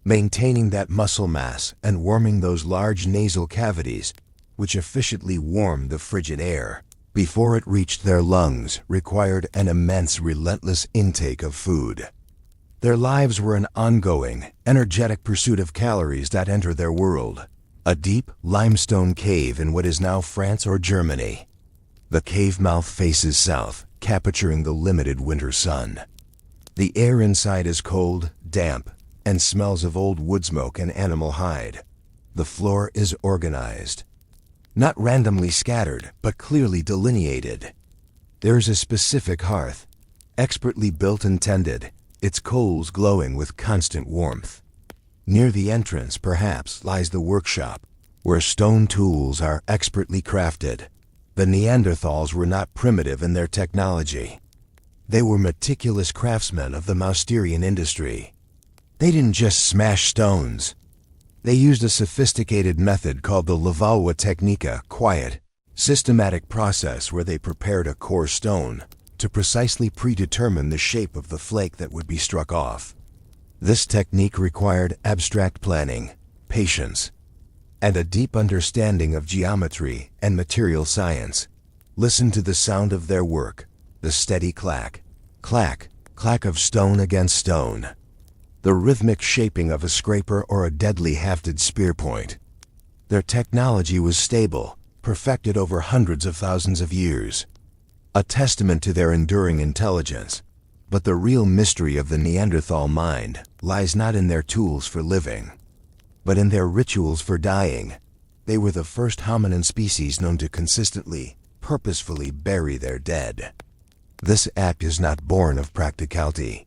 maintaining that muscle mass and warming those large nasal cavities, which efficiently warmed the frigid air before it reached their lungs, required an immense, relentless intake of food. Their lives were an ongoing, energetic pursuit of calories that enter their world, a deep, limestone cave in what is now France or Germany. The cave mouth faces south, capturing the limited winter sun. The air inside is cold, damp, and smells of old wood smoke and animal hide. The floor is organized, not randomly scattered, but clearly delineated. There is a specific hearth, expertly built and tended, its coals glowing with constant warmth. Near the entrance, perhaps, lies the workshop, where stone tools are expertly crafted. The Neanderthals were not primitive in their technology. They were meticulous craftsmen of the Mousterian industry. They didn't just smash stones. They used a sophisticated method called the Levallois technique, a quiet, systematic process where they prepared a coarse stone to precisely predetermine the shape of the flake that would be struck off. This technique required abstract planning, patience, and a deep understanding of geometry and material science. Listen to the sound of their work, the steady clack, clack, clack of stone against stone. The rhythmic shaping of a scraper or a deadly hafted spear point. Their technology was stable, perfected over hundreds of thousands of years. A testament to their enduring intelligence. But the real mystery of the Neanderthal mind lies not in their tools for living, but in their rituals for dying. They were the first hominin species known to consistently, purposefully bury their dead. This act is not born of practicality.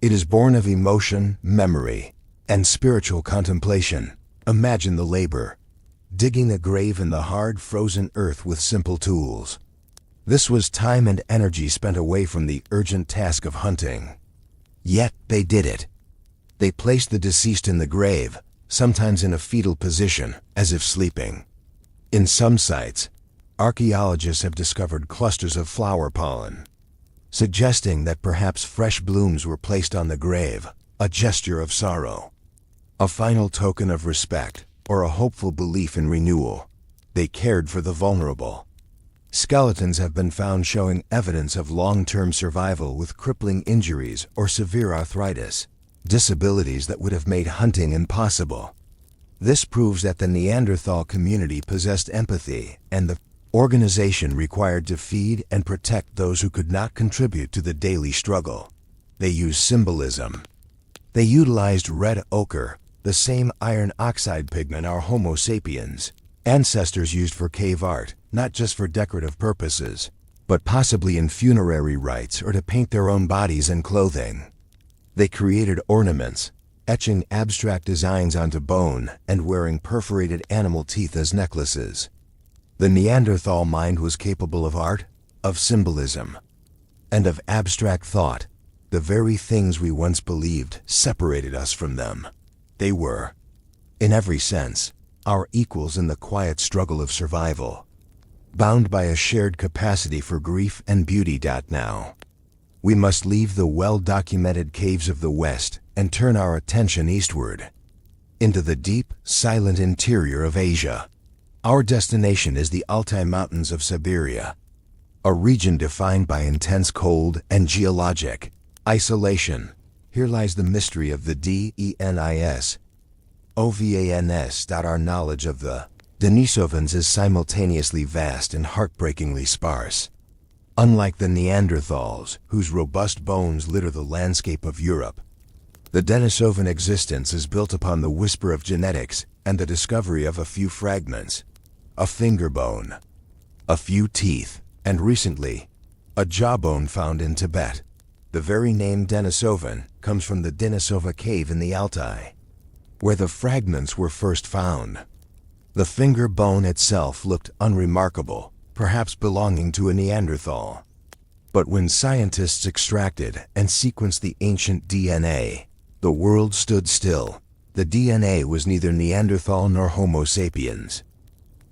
It is born of emotion, memory, and spiritual contemplation. Imagine the labor, digging a grave in the hard, frozen earth with simple tools. This was time and energy spent away from the urgent task of hunting. Yet they did it. They placed the deceased in the grave, sometimes in a fetal position, as if sleeping. In some sites, archaeologists have discovered clusters of flower pollen, suggesting that perhaps fresh blooms were placed on the grave, a gesture of sorrow, a final token of respect, or a hopeful belief in renewal. They cared for the vulnerable. Skeletons have been found showing evidence of long-term survival with crippling injuries or severe arthritis, disabilities that would have made hunting impossible. This proves that the Neanderthal community possessed empathy and the organization required to feed and protect those who could not contribute to the daily struggle. They used symbolism. They utilized red ochre, the same iron oxide pigment our Homo sapiens ancestors used for cave art, not just for decorative purposes, but possibly in funerary rites or to paint their own bodies and clothing. They created ornaments, etching abstract designs onto bone and wearing perforated animal teeth as necklaces. The Neanderthal mind was capable of art, of symbolism, and of abstract thought. The very things we once believed separated us from them. They were, in every sense, our equals in the quiet struggle of survival, bound by a shared capacity for grief and beauty. Now, we must leave the well-documented caves of the West and turn our attention eastward, into the deep, silent interior of Asia. Our destination is the Altai Mountains of Siberia, a region defined by intense cold and geologic isolation. Here lies the mystery of the Denisovans. Our knowledge of the Denisovans is simultaneously vast and heartbreakingly sparse. Unlike the Neanderthals, whose robust bones litter the landscape of Europe, the Denisovan existence is built upon the whisper of genetics and the discovery of a few fragments, a finger bone, a few teeth, and recently, a jawbone found in Tibet. The very name Denisovan comes from the Denisova cave in the Altai, where the fragments were first found. The finger bone itself looked unremarkable, perhaps belonging to a Neanderthal. But when scientists extracted and sequenced the ancient DNA, the world stood still. The DNA was neither Neanderthal nor Homo sapiens.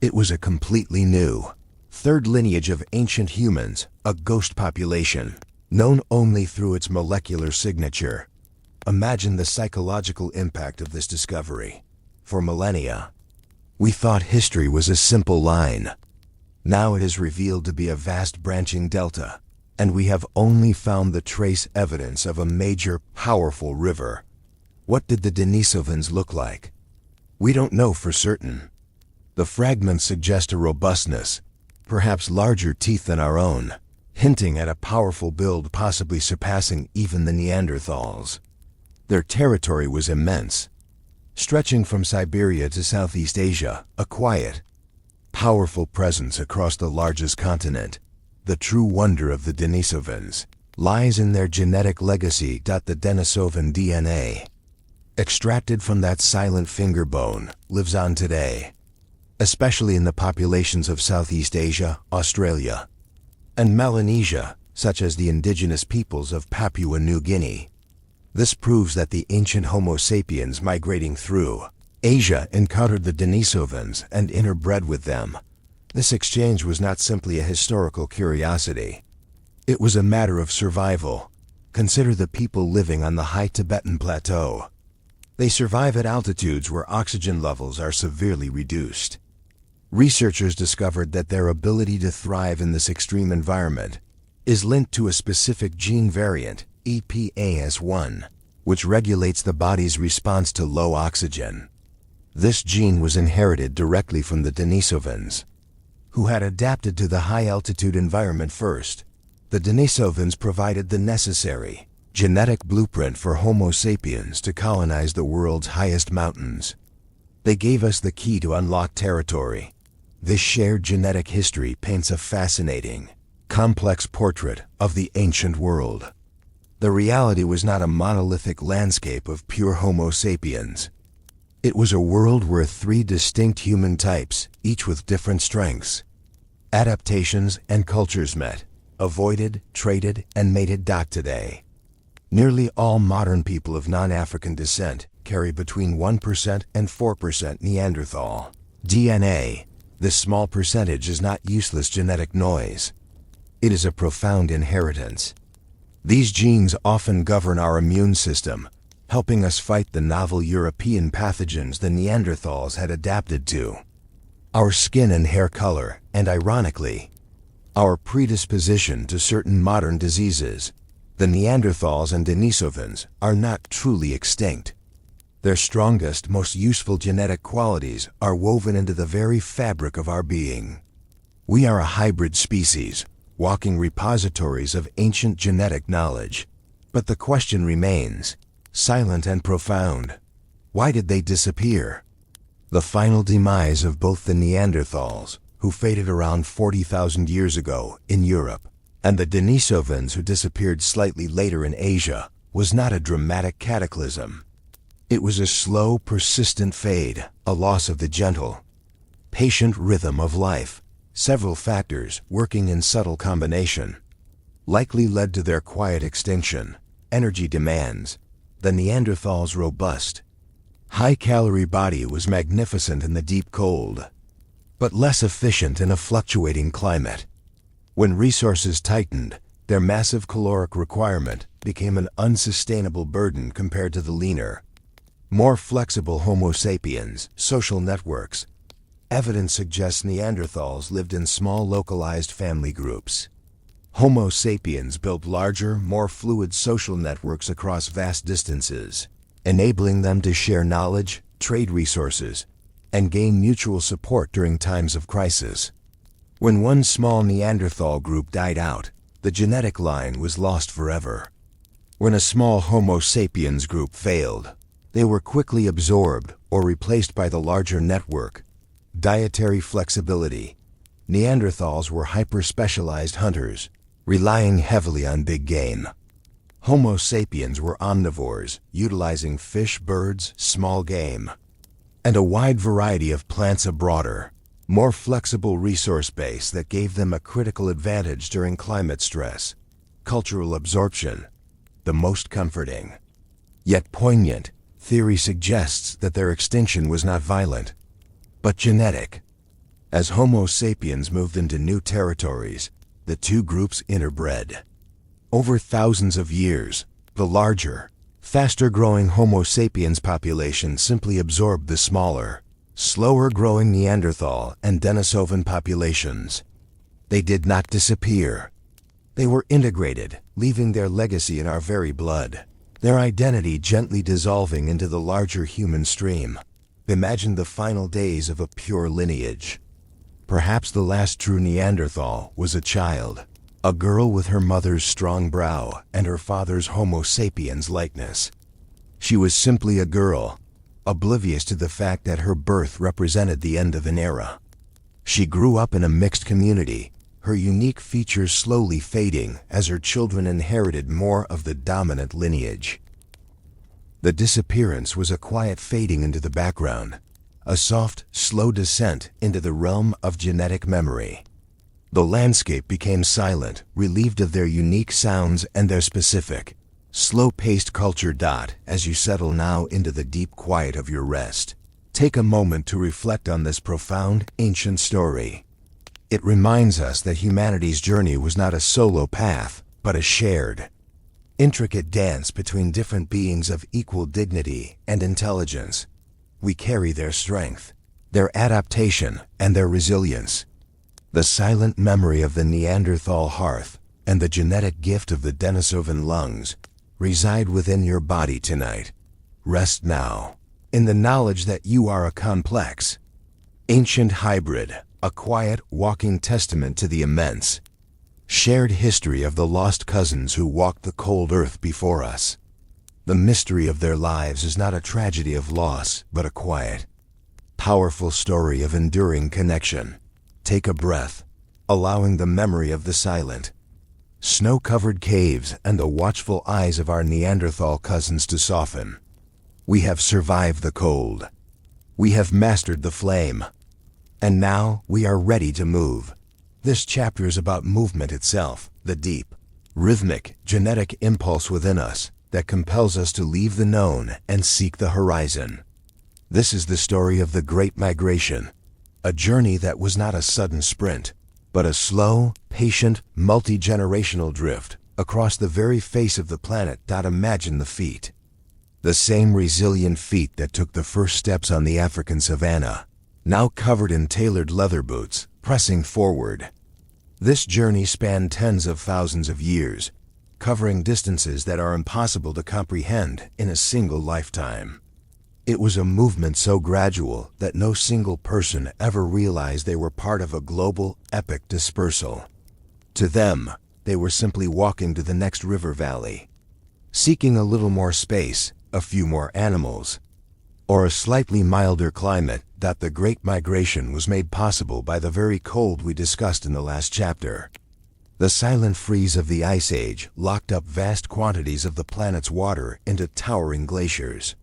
It was a completely new, third lineage of ancient humans, a ghost population, known only through its molecular signature. Imagine the psychological impact of this discovery. For millennia, we thought history was a simple line. Now it is revealed to be a vast branching delta, and we have only found the trace evidence of a major, powerful river. What did the Denisovans look like? We don't know for certain. The fragments suggest a robustness, perhaps larger teeth than our own, hinting at a powerful build possibly surpassing even the Neanderthals. Their territory was immense, stretching from Siberia to Southeast Asia, a quiet, powerful presence across the largest continent, the true wonder of the Denisovans. lies in their genetic legacy. The Denisovan DNA, extracted from that silent finger bone, lives on today, especially in the populations of Southeast Asia, Australia, and Melanesia, such as the indigenous peoples of Papua New Guinea. This proves that the ancient Homo sapiens migrating through Asia encountered the Denisovans and interbred with them. This exchange was not simply a historical curiosity. It was a matter of survival. Consider the people living on the high Tibetan plateau. They survive at altitudes where oxygen levels are severely reduced. Researchers discovered that their ability to thrive in this extreme environment is linked to a specific gene variant, EPAS1, which regulates the body's response to low oxygen. This gene was inherited directly from the Denisovans, who had adapted to the high-altitude environment first. The Denisovans provided the necessary genetic blueprint for Homo sapiens to colonize the world's highest mountains. They gave us the key to unlock territory. This shared genetic history paints a fascinating, complex portrait of the ancient world. The reality was not a monolithic landscape of pure Homo sapiens. It was a world where three distinct human types, each with different strengths, adaptations, and cultures met, avoided, traded, and mated. Today, nearly all modern people of non-African descent carry between 1% and 4% Neanderthal DNA. This small percentage is not useless genetic noise. It is a profound inheritance. These genes often govern our immune system, helping us fight the novel European pathogens the Neanderthals had adapted to. Our skin and hair color, and ironically, our predisposition to certain modern diseases. The Neanderthals and Denisovans are not truly extinct. Their strongest, most useful genetic qualities are woven into the very fabric of our being. We are a hybrid species, walking repositories of ancient genetic knowledge. But the question remains, silent and profound. Why did they disappear? The final demise of both the Neanderthals, who faded around 40,000 years ago in Europe, and the Denisovans, who disappeared slightly later in Asia, was not a dramatic cataclysm. It was a slow, persistent fade, a loss of the gentle, patient rhythm of life. Several factors, working in subtle combination, likely led to their quiet extinction. Energy demands. The Neanderthals' robust, high-calorie body was magnificent in the deep cold, but less efficient in a fluctuating climate. When resources tightened, their massive caloric requirement became an unsustainable burden compared to the leaner, more flexible Homo sapiens. Social networks. Evidence suggests Neanderthals lived in small localized family groups. Homo sapiens built larger, more fluid social networks across vast distances, enabling them to share knowledge, trade resources, and gain mutual support during times of crisis. When one small Neanderthal group died out, the genetic line was lost forever. When a small Homo sapiens group failed, they were quickly absorbed or replaced by the larger network. Dietary flexibility. Neanderthals were hyper-specialized hunters, relying heavily on big game. Homo sapiens were omnivores, utilizing fish, birds, small game, and a wide variety of plants. A broader, more flexible resource base that gave them a critical advantage during climate stress. Cultural absorption. The most comforting, yet poignant, theory suggests that their extinction was not violent, but genetic. As Homo sapiens moved into new territories, the two groups interbred. Over thousands of years, the larger, faster-growing Homo sapiens population simply absorbed the smaller, slower-growing Neanderthal and Denisovan populations. They did not disappear. They were integrated, leaving their legacy in our very blood, their identity gently dissolving into the larger human stream. Imagine the final days of a pure lineage. Perhaps the last true Neanderthal was a child, a girl with her mother's strong brow and her father's Homo sapiens likeness. She was simply a girl, oblivious to the fact that her birth represented the end of an era. She grew up in a mixed community, her unique features slowly fading as her children inherited more of the dominant lineage. The disappearance was a quiet fading into the background, a soft, slow descent into the realm of genetic memory. The landscape became silent, relieved of their unique sounds and their specific, slow-paced culture. As you settle now into the deep quiet of your rest, take a moment to reflect on this profound, ancient story. It reminds us that humanity's journey was not a solo path, but a shared, intricate dance between different beings of equal dignity and intelligence. We carry their strength, their adaptation, and their resilience. The silent memory of the Neanderthal hearth and the genetic gift of the Denisovan lungs reside within your body tonight. Rest now, in the knowledge that you are a complex, ancient hybrid, a quiet, walking testament to the immense, shared history of the lost cousins who walked the cold earth before us. The mystery of their lives is not a tragedy of loss, but a quiet, powerful story of enduring connection. Take a breath, allowing the memory of the silent, snow-covered caves and the watchful eyes of our Neanderthal cousins to soften. We have survived the cold. We have mastered the flame. And now we are ready to move. This chapter is about movement itself, the deep, rhythmic, genetic impulse within us that compels us to leave the known and seek the horizon. This is the story of the Great Migration, a journey that was not a sudden sprint, but a slow, patient, multi-generational drift across the very face of the planet. Imagine the feet. The same resilient feet that took the first steps on the African savanna, now covered in tailored leather boots, pressing forward. This journey spanned tens of thousands of years, covering distances that are impossible to comprehend in a single lifetime. It was a movement so gradual that no single person ever realized they were part of a global, epic dispersal. To them, they were simply walking to the next river valley, seeking a little more space, a few more animals, or a slightly milder climate. The Great Migration was made possible by the very cold we discussed in the last chapter. The silent freeze of the Ice Age locked up vast quantities of the planet's water into towering glaciers.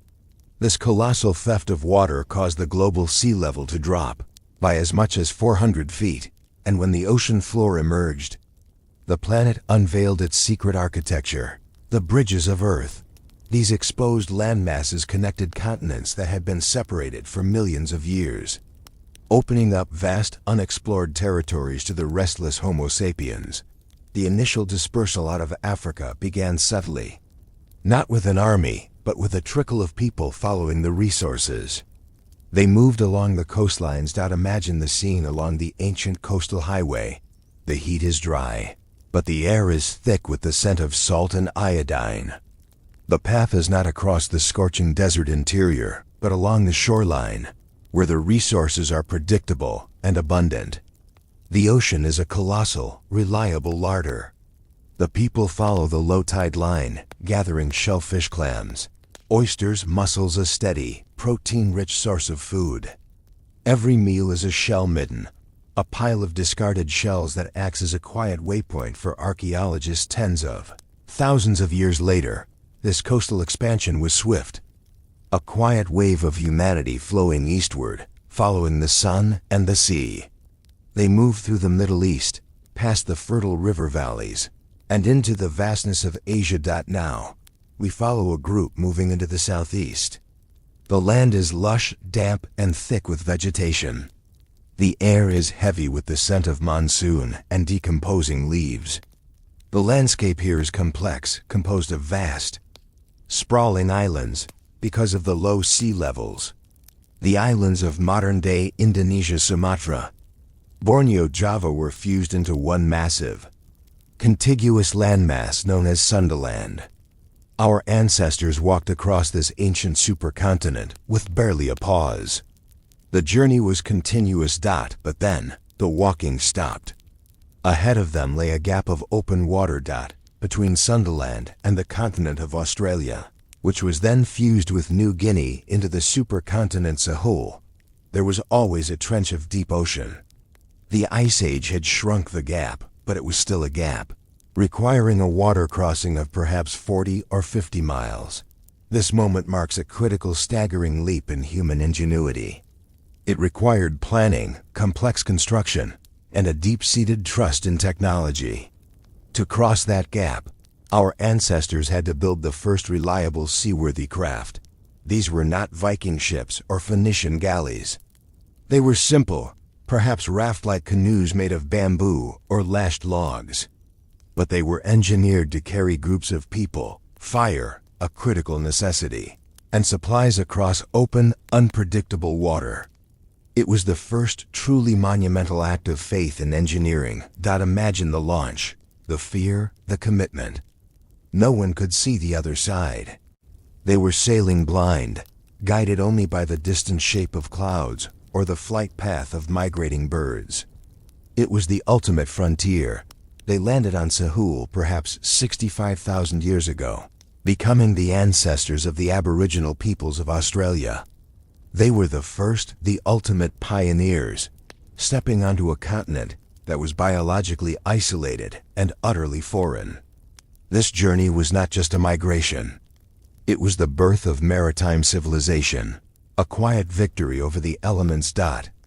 This colossal theft of water caused the global sea level to drop by as much as 400 feet, and when the ocean floor emerged, the planet unveiled its secret architecture, the bridges of Earth. These exposed landmasses connected continents that had been separated for millions of years, opening up vast, unexplored territories to the restless Homo sapiens. The initial dispersal out of Africa began subtly, not with an army, but with a trickle of people following the resources. They moved along the coastlines. Imagine the scene along the ancient coastal highway. The heat is dry, but the air is thick with the scent of salt and iodine. The path is not across the scorching desert interior, but along the shoreline, where the resources are predictable and abundant. The ocean is a colossal, reliable larder. The people follow the low tide line, gathering shellfish, clams, oysters, mussels, a steady, protein-rich source of food. Every meal is a shell midden, a pile of discarded shells that acts as a quiet waypoint for archaeologists. Tens of thousands of years later, this coastal expansion was swift, a quiet wave of humanity flowing eastward, following the sun and the sea. They moved through the Middle East, past the fertile river valleys, and into the vastness of Asia. Now, we follow a group moving into the southeast. The land is lush, damp, and thick with vegetation. The air is heavy with the scent of monsoon and decomposing leaves. The landscape here is complex, composed of vast, sprawling islands because of the low sea levels. The islands of modern-day Indonesia, Sumatra, Borneo, Java were fused into one massive, contiguous landmass known as Sundaland. Our ancestors walked across this ancient supercontinent with barely a pause. The journey was continuous. But then, the walking stopped. Ahead of them lay a gap of open water. Between Sundaland and the continent of Australia, which was then fused with New Guinea into the supercontinent Sahul. There was always a trench of deep ocean. The Ice Age had shrunk the gap, but it was still a gap, requiring a water crossing of perhaps 40 or 50 miles. This moment marks a critical, staggering leap in human ingenuity. It required planning, complex construction, and a deep-seated trust in technology. To cross that gap, our ancestors had to build the first reliable seaworthy craft. These were not Viking ships or Phoenician galleys. They were simple, perhaps raft-like canoes made of bamboo or lashed logs. But they were engineered to carry groups of people, fire, a critical necessity, and supplies across open, unpredictable water. It was the first truly monumental act of faith in engineering. Imagine the launch, the fear, the commitment. No one could see the other side. They were sailing blind, guided only by the distant shape of clouds or the flight path of migrating birds. It was the ultimate frontier. They landed on Sahul perhaps 65,000 years ago, becoming the ancestors of the Aboriginal peoples of Australia. They were the first, the ultimate pioneers, stepping onto a continent that was biologically isolated and utterly foreign. This journey was not just a migration. It was the birth of maritime civilization, a quiet victory over the elements.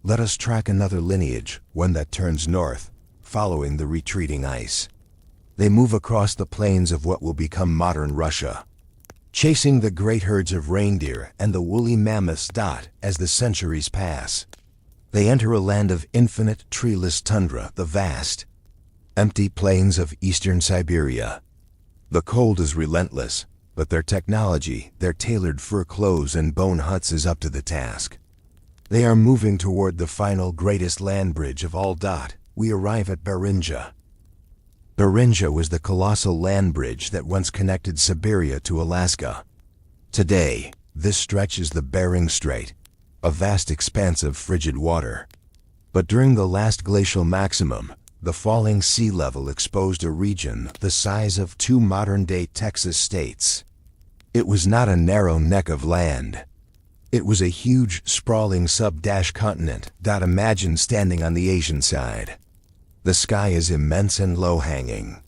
Let us track another lineage, one that turns north, following the retreating ice. They move across the plains of what will become modern Russia, chasing the great herds of reindeer and the woolly mammoths. As the centuries pass, they enter a land of infinite treeless tundra, the vast, empty plains of eastern Siberia. The cold is relentless, but their technology, their tailored fur clothes and bone huts is up to the task. They are moving toward the final greatest land bridge of all. We arrive at Beringia. Beringia was the colossal land bridge that once connected Siberia to Alaska. Today, this stretch is the Bering Strait, a vast expanse of frigid water. But during the last glacial maximum, the falling sea level exposed a region the size of 2 modern-day Texas states. It was not a narrow neck of land. It was a huge, sprawling subcontinent. Imagine standing on the Asian side. The sky is immense and low-hanging.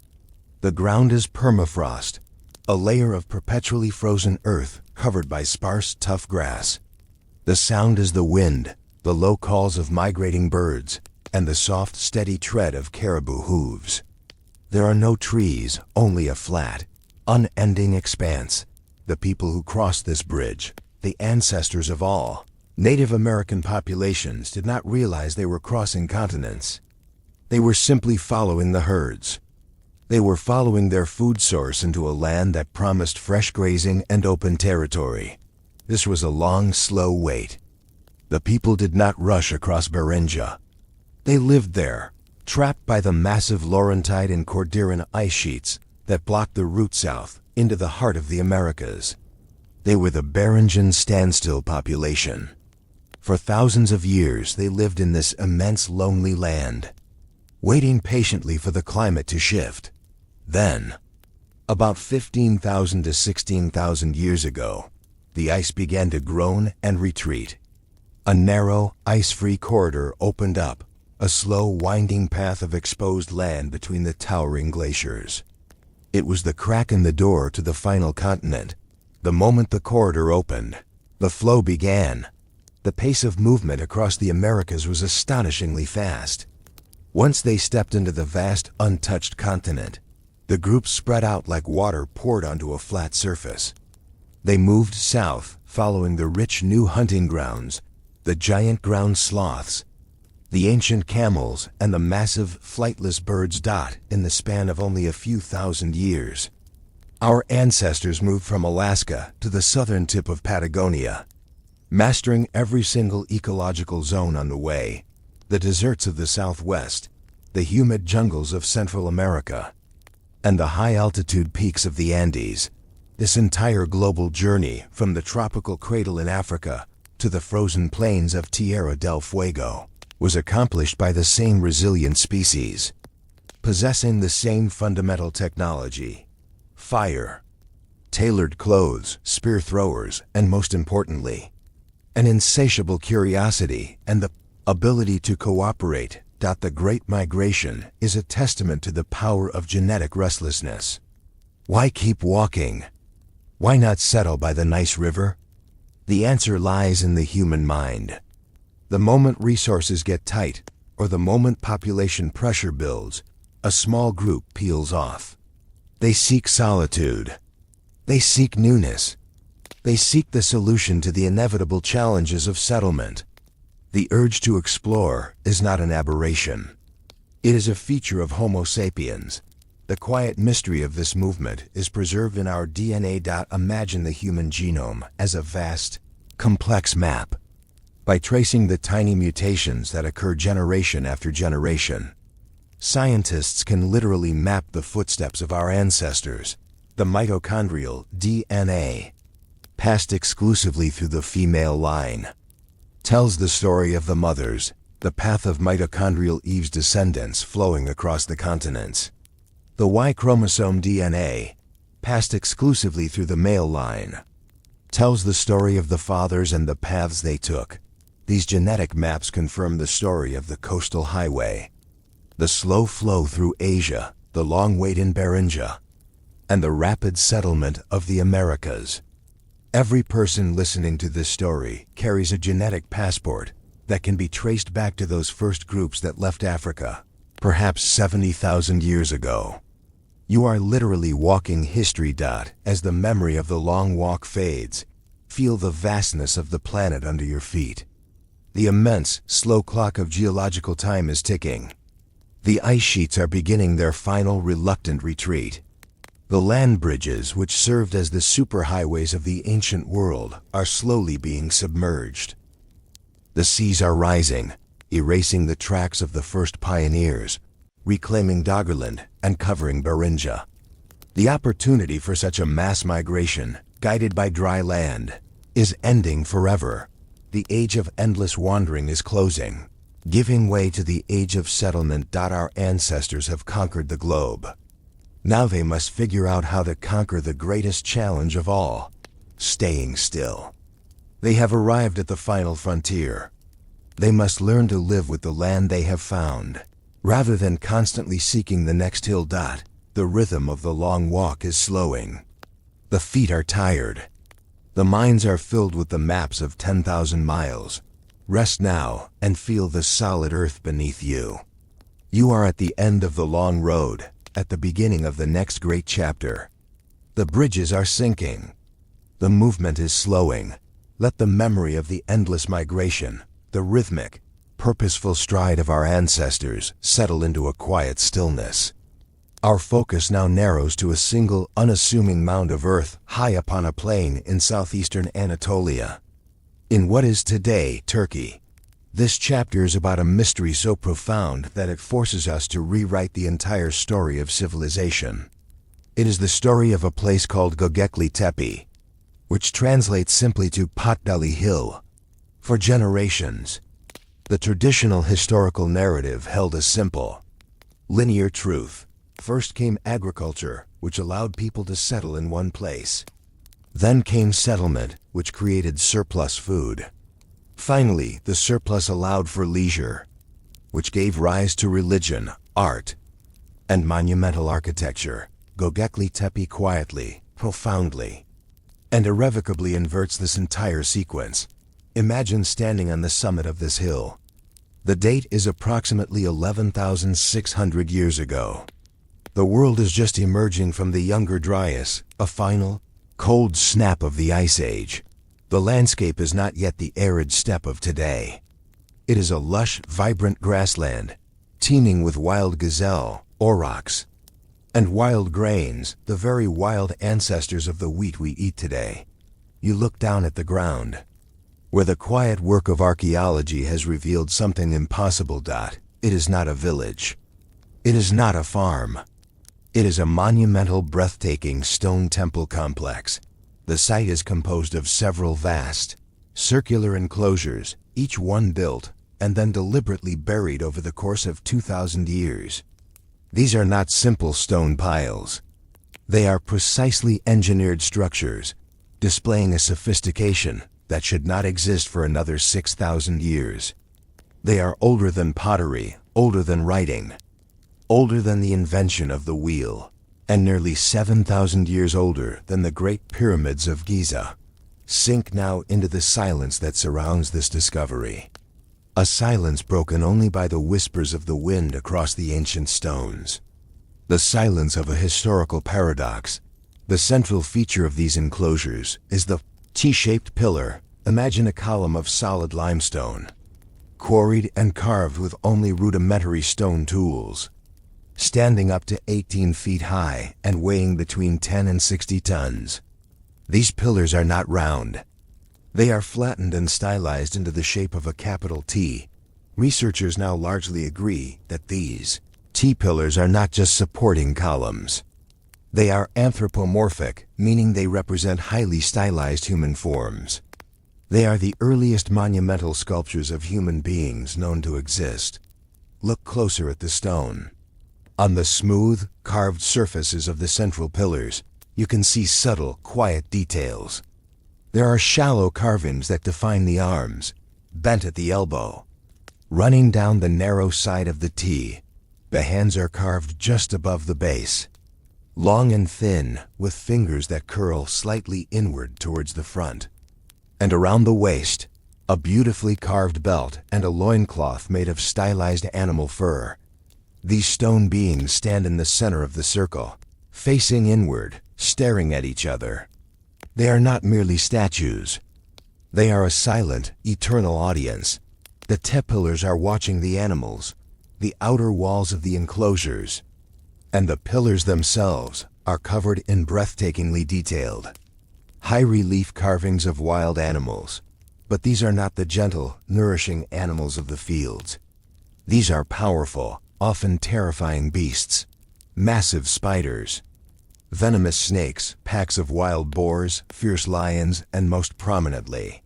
The ground is permafrost, a layer of perpetually frozen earth covered by sparse, tough grass. The sound is the wind, the low calls of migrating birds, and the soft, steady tread of caribou hooves. There are no trees, only a flat, unending expanse. The people who crossed this bridge, the ancestors of all Native American populations, did not realize they were crossing continents. They were simply following the herds. They were following their food source into a land that promised fresh grazing and open territory. This was a long, slow wait. The people did not rush across Beringia. They lived there, trapped by the massive Laurentide and Cordilleran ice sheets that blocked the route south into the heart of the Americas. They were the Beringian standstill population. For thousands of years they lived in this immense lonely land, waiting patiently for the climate to shift. Then, about 15,000 to 16,000 years ago, the ice began to groan and retreat. A narrow, ice-free corridor opened up, a slow, winding path of exposed land between the towering glaciers. It was the crack in the door to the final continent. The moment the corridor opened, the flow began. The pace of movement across the Americas was astonishingly fast. Once they stepped into the vast, untouched continent, the group spread out like water poured onto a flat surface. They moved south, following the rich new hunting grounds, the giant ground sloths, the ancient camels, and the massive, flightless birds. In the span of only a few thousand years, our ancestors moved from Alaska to the southern tip of Patagonia, mastering every single ecological zone on the way: the deserts of the Southwest, the humid jungles of Central America, and the high-altitude peaks of the Andes. This entire global journey, from the tropical cradle in Africa to the frozen plains of Tierra del Fuego, was accomplished by the same resilient species, possessing the same fundamental technology: fire, tailored clothes, spear throwers, and most importantly, an insatiable curiosity and the ability to cooperate, The Great Migration is a testament to the power of genetic restlessness. Why keep walking? Why not settle by the nice river? The answer lies in the human mind. The moment resources get tight, or the moment population pressure builds, a small group peels off. They seek solitude. They seek newness. They seek the solution to the inevitable challenges of settlement. The urge to explore is not an aberration. It is a feature of Homo sapiens. The quiet mystery of this movement is preserved in our DNA. Imagine the human genome as a vast, complex map. By tracing the tiny mutations that occur generation after generation, scientists can literally map the footsteps of our ancestors. The mitochondrial DNA, passed exclusively through the female line, tells the story of the mothers, the path of mitochondrial Eve's descendants flowing across the continents. The Y chromosome DNA, passed exclusively through the male line, tells the story of the fathers and the paths they took. These genetic maps confirm the story of the coastal highway, the slow flow through Asia, the long wait in Beringia, and the rapid settlement of the Americas. Every person listening to this story carries a genetic passport that can be traced back to those first groups that left Africa, perhaps 70,000 years ago. You are literally walking history. As the memory of the long walk fades, feel the vastness of the planet under your feet. The immense, slow clock of geological time is ticking. The ice sheets are beginning their final reluctant retreat. The land bridges which served as the superhighways of the ancient world are slowly being submerged. The seas are rising, erasing the tracks of the first pioneers, reclaiming Doggerland and covering Beringia. The opportunity for such a mass migration, guided by dry land, is ending forever. The age of endless wandering is closing, giving way to the age of settlement. Our ancestors have conquered the globe. Now they must figure out how to conquer the greatest challenge of all, staying still. They have arrived at the final frontier. They must learn to live with the land they have found, rather than constantly seeking the next hill. The rhythm of the long walk is slowing. The feet are tired. The minds are filled with the maps of 10,000 miles. Rest now and feel the solid earth beneath you. You are at the end of the long road, at the beginning of the next great chapter. The bridges are sinking. The movement is slowing. Let the memory of the endless migration, the rhythmic, purposeful stride of our ancestors settle into a quiet stillness. Our focus now narrows to a single, unassuming mound of earth high upon a plain in southeastern Anatolia, in what is today Turkey. This chapter is about a mystery so profound that it forces us to rewrite the entire story of civilization. It is the story of a place called Göbekli Tepe, which translates simply to Potbelly Hill. For generations, the traditional historical narrative held a simple, linear truth. First came agriculture, which allowed people to settle in one place. Then came settlement, which created surplus food. Finally, the surplus allowed for leisure, which gave rise to religion, art, and monumental architecture. Göbekli Tepe quietly, profoundly, and irrevocably inverts this entire sequence. Imagine standing on the summit of this hill. The date is approximately 11,600 years ago. The world is just emerging from the Younger Dryas, a final, cold snap of the Ice Age. The landscape is not yet the arid steppe of today. It is a lush, vibrant grassland, teeming with wild gazelle, aurochs, and wild grains, the very wild ancestors of the wheat we eat today. You look down at the ground, where the quiet work of archaeology has revealed something impossible. It is not a village. It is not a farm. It is a monumental, breathtaking stone temple complex. The site is composed of several vast, circular enclosures, each one built and then deliberately buried over the course of 2,000 years. These are not simple stone piles. They are precisely engineered structures, displaying a sophistication that should not exist for another 6,000 years. They are older than pottery, older than writing, older than the invention of the wheel, and nearly 7,000 years older than the Great Pyramids of Giza, sink now into the silence that surrounds this discovery. A silence broken only by the whispers of the wind across the ancient stones. The silence of a historical paradox. The central feature of these enclosures is the T-shaped pillar. Imagine a column of solid limestone, quarried and carved with only rudimentary stone tools, standing up to 18 feet high and weighing between 10 and 60 tons. These pillars are not round. They are flattened and stylized into the shape of a capital T. Researchers now largely agree that these T-pillars are not just supporting columns. They are anthropomorphic, meaning they represent highly stylized human forms. They are the earliest monumental sculptures of human beings known to exist. Look closer at the stone. On the smooth, carved surfaces of the central pillars, you can see subtle, quiet details. There are shallow carvings that define the arms, bent at the elbow. Running down the narrow side of the T, the hands are carved just above the base. Long and thin, with fingers that curl slightly inward towards the front. And around the waist, a beautifully carved belt and a loincloth made of stylized animal fur. These stone beings stand in the center of the circle, facing inward, staring at each other. They are not merely statues. They are a silent, eternal audience. The T-pillars are watching the animals, the outer walls of the enclosures, and the pillars themselves are covered in breathtakingly detailed, high-relief carvings of wild animals. But these are not the gentle, nourishing animals of the fields. These are powerful, often terrifying beasts, massive spiders, venomous snakes, packs of wild boars, fierce lions, and most prominently,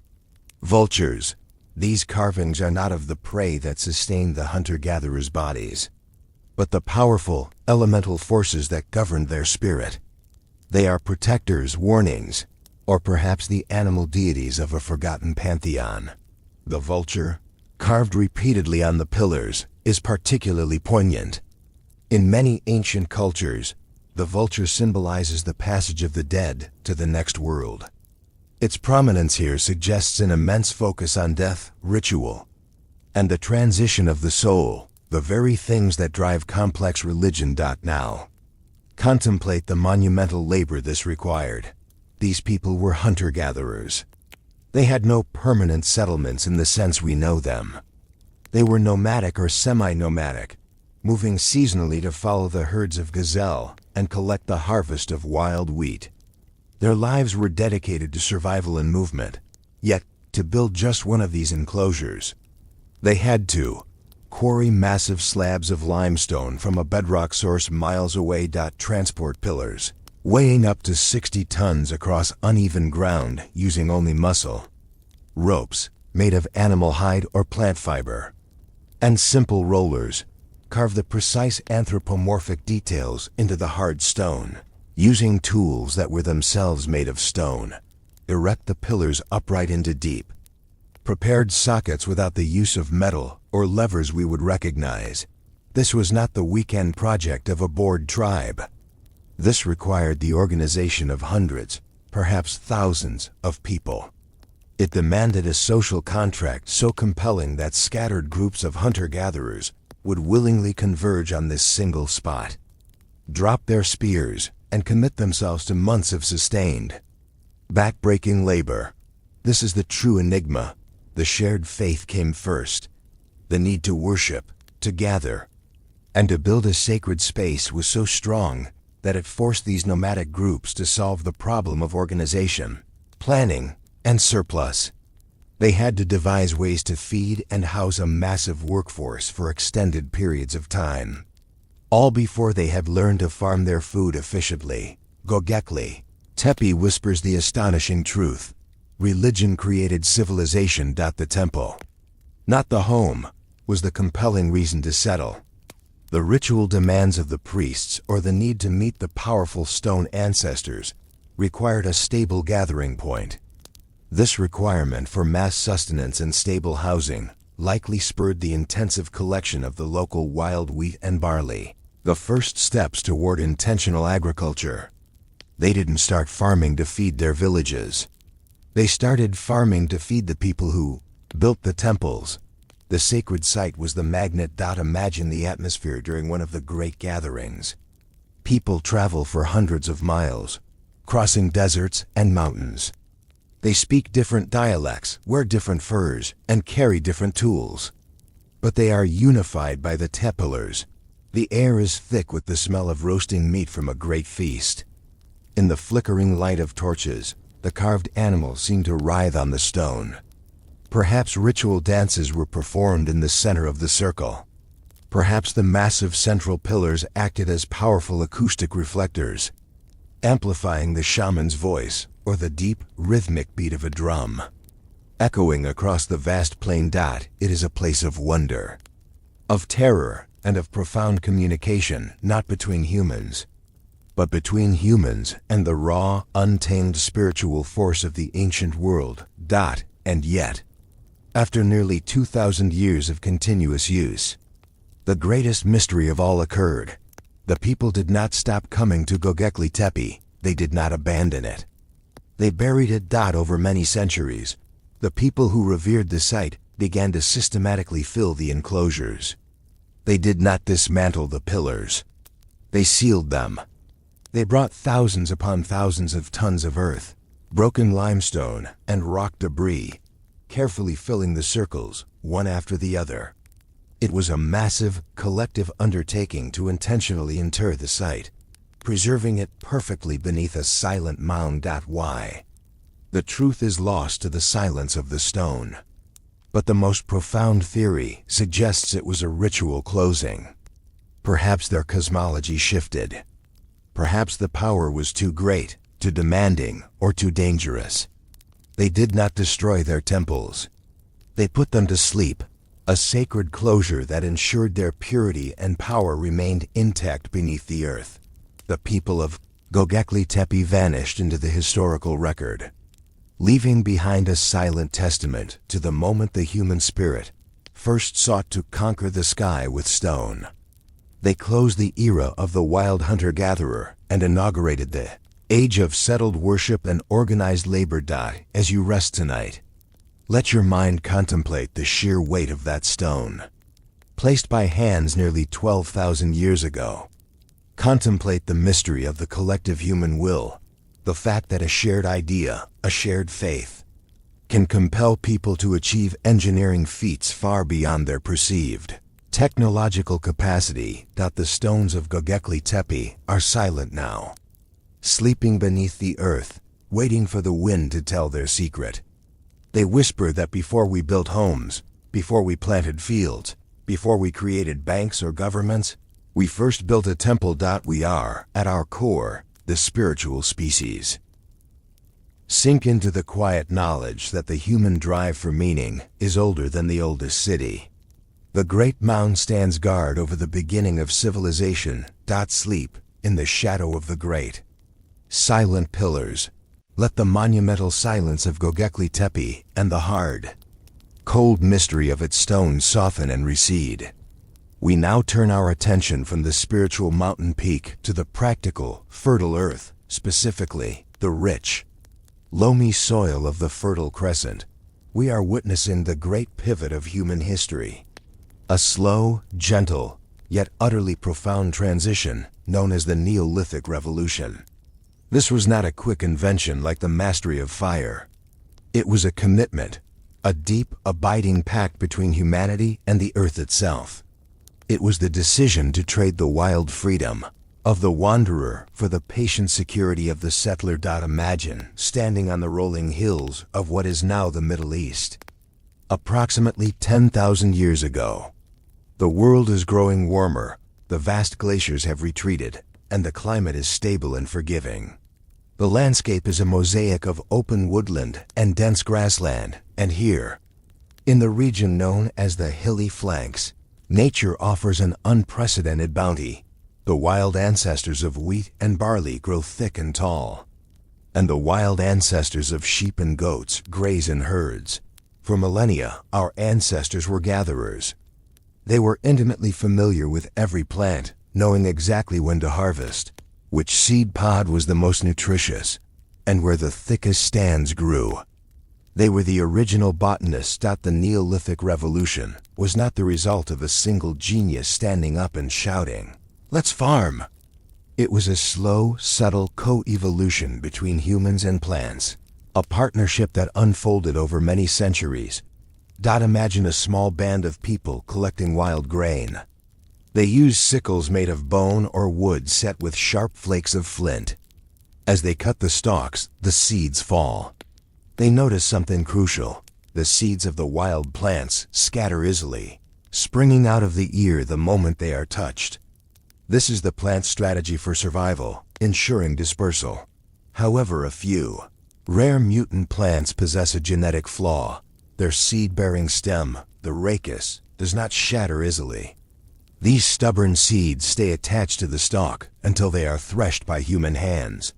vultures. These carvings are not of the prey that sustained the hunter-gatherers' bodies, but the powerful, elemental forces that governed their spirit. They are protectors, warnings, or perhaps the animal deities of a forgotten pantheon. The vulture, carved repeatedly on the pillars, is particularly poignant. In many ancient cultures, the vulture symbolizes the passage of the dead to the next world. Its prominence here suggests an immense focus on death, ritual, and the transition of the soul, the very things that drive complex religion. Now, contemplate the monumental labor this required. These people were hunter-gatherers. They had no permanent settlements in the sense we know them. They were nomadic or semi-nomadic, moving seasonally to follow the herds of gazelle and collect the harvest of wild wheat. Their lives were dedicated to survival and movement. Yet, to build just one of these enclosures, they had to quarry massive slabs of limestone from a bedrock source miles away. Transport pillars, weighing up to 60 tons across uneven ground using only muscle. Ropes, made of animal hide or plant fiber. And simple rollers, carve the precise anthropomorphic details into the hard stone. Using tools that were themselves made of stone, erect the pillars upright into deep, prepared sockets without the use of metal or levers we would recognize. This was not the weekend project of a bored tribe. This required the organization of hundreds, perhaps thousands, of people. It demanded a social contract so compelling that scattered groups of hunter-gatherers would willingly converge on this single spot, drop their spears, and commit themselves to months of sustained, back-breaking labor. This is the true enigma. The shared faith came first. The need to worship, to gather, and to build a sacred space was so strong that it forced these nomadic groups to solve the problem of organization, planning, and surplus. They had to devise ways to feed and house a massive workforce for extended periods of time, all before they had learned to farm their food efficiently. Göbekli Tepe whispers the astonishing truth. Religion created civilization. The temple, not the home, was the compelling reason to settle. The ritual demands of the priests or the need to meet the powerful stone ancestors required a stable gathering point. This requirement for mass sustenance and stable housing likely spurred the intensive collection of the local wild wheat and barley, the first steps toward intentional agriculture. They didn't start farming to feed their villages. They started farming to feed the people who built the temples. The sacred site was the magnet. Imagine the atmosphere during one of the great gatherings. People travel for hundreds of miles, crossing deserts and mountains. They speak different dialects, wear different furs, and carry different tools. But they are unified by the tepillars. The air is thick with the smell of roasting meat from a great feast. In the flickering light of torches, the carved animals seem to writhe on the stone. Perhaps ritual dances were performed in the center of the circle. Perhaps the massive central pillars acted as powerful acoustic reflectors, amplifying the shaman's voice or the deep, rhythmic beat of a drum. Echoing across the vast plain. It is a place of wonder, of terror, and of profound communication, not between humans, but between humans and the raw, untamed spiritual force of the ancient world. And yet, after nearly 2,000 years of continuous use, the greatest mystery of all occurred. The people did not stop coming to Göbekli Tepe. They did not abandon it. They buried it. Over many centuries, the people who revered the site began to systematically fill the enclosures. They did not dismantle the pillars. They sealed them. They brought thousands upon thousands of tons of earth, broken limestone, and rock debris, carefully filling the circles, one after the other. It was a massive, collective undertaking to intentionally inter the site, preserving it perfectly beneath a silent mound. Why? The truth is lost to the silence of the stone. But the most profound theory suggests it was a ritual closing. Perhaps their cosmology shifted. Perhaps the power was too great, too demanding, or too dangerous. They did not destroy their temples. They put them to sleep, a sacred closure that ensured their purity and power remained intact beneath the earth. The people of Göbekli Tepe vanished into the historical record, leaving behind a silent testament to the moment the human spirit first sought to conquer the sky with stone. They closed the era of the wild hunter-gatherer and inaugurated the age of settled worship and organized labor. As you rest tonight, let your mind contemplate the sheer weight of that stone, placed by hands nearly 12,000 years ago. Contemplate the mystery of the collective human will, the fact that a shared idea, a shared faith, can compel people to achieve engineering feats far beyond their perceived technological capacity. The stones of Göbekli Tepe are silent now, sleeping beneath the earth, waiting for the wind to tell their secret. They whisper that before we built homes, before we planted fields, before we created banks or governments, we first built a temple. We are, at our core, the spiritual species. Sink into the quiet knowledge that the human drive for meaning is older than the oldest city. The great mound stands guard over the beginning of civilization. Sleep in the shadow of the great, silent pillars. Let the monumental silence of Göbekli Tepe and the hard, cold mystery of its stones soften and recede. We now turn our attention from the spiritual mountain peak to the practical, fertile earth, specifically, the rich, loamy soil of the Fertile Crescent. We are witnessing the great pivot of human history. A slow, gentle, yet utterly profound transition known as the Neolithic Revolution. This was not a quick invention like the mastery of fire. It was a commitment, a deep, abiding pact between humanity and the earth itself. It was the decision to trade the wild freedom of the wanderer for the patient security of the settler. Imagine standing on the rolling hills of what is now the Middle East. Approximately 10,000 years ago. The world is growing warmer, the vast glaciers have retreated, and the climate is stable and forgiving. The landscape is a mosaic of open woodland and dense grassland, and here, in the region known as the hilly flanks, nature offers an unprecedented bounty. The wild ancestors of wheat and barley grow thick and tall, and the wild ancestors of sheep and goats graze in herds. For millennia, our ancestors were gatherers. They were intimately familiar with every plant, knowing exactly when to harvest, which seed pod was the most nutritious, and where the thickest stands grew. They were the original botanists. The Neolithic revolution was not the result of a single genius standing up and shouting, "Let's farm!" It was a slow, subtle co-evolution between humans and plants, a partnership that unfolded over many centuries. Imagine a small band of people collecting wild grain. They used sickles made of bone or wood set with sharp flakes of flint. As they cut the stalks, the seeds fall. They notice something crucial. The seeds of the wild plants scatter easily, springing out of the ear the moment they are touched. This is the plant's strategy for survival, ensuring dispersal. However, a few rare mutant plants possess a genetic flaw. Their seed-bearing stem, the rachis, does not shatter easily. These stubborn seeds stay attached to the stalk until they are threshed by human hands.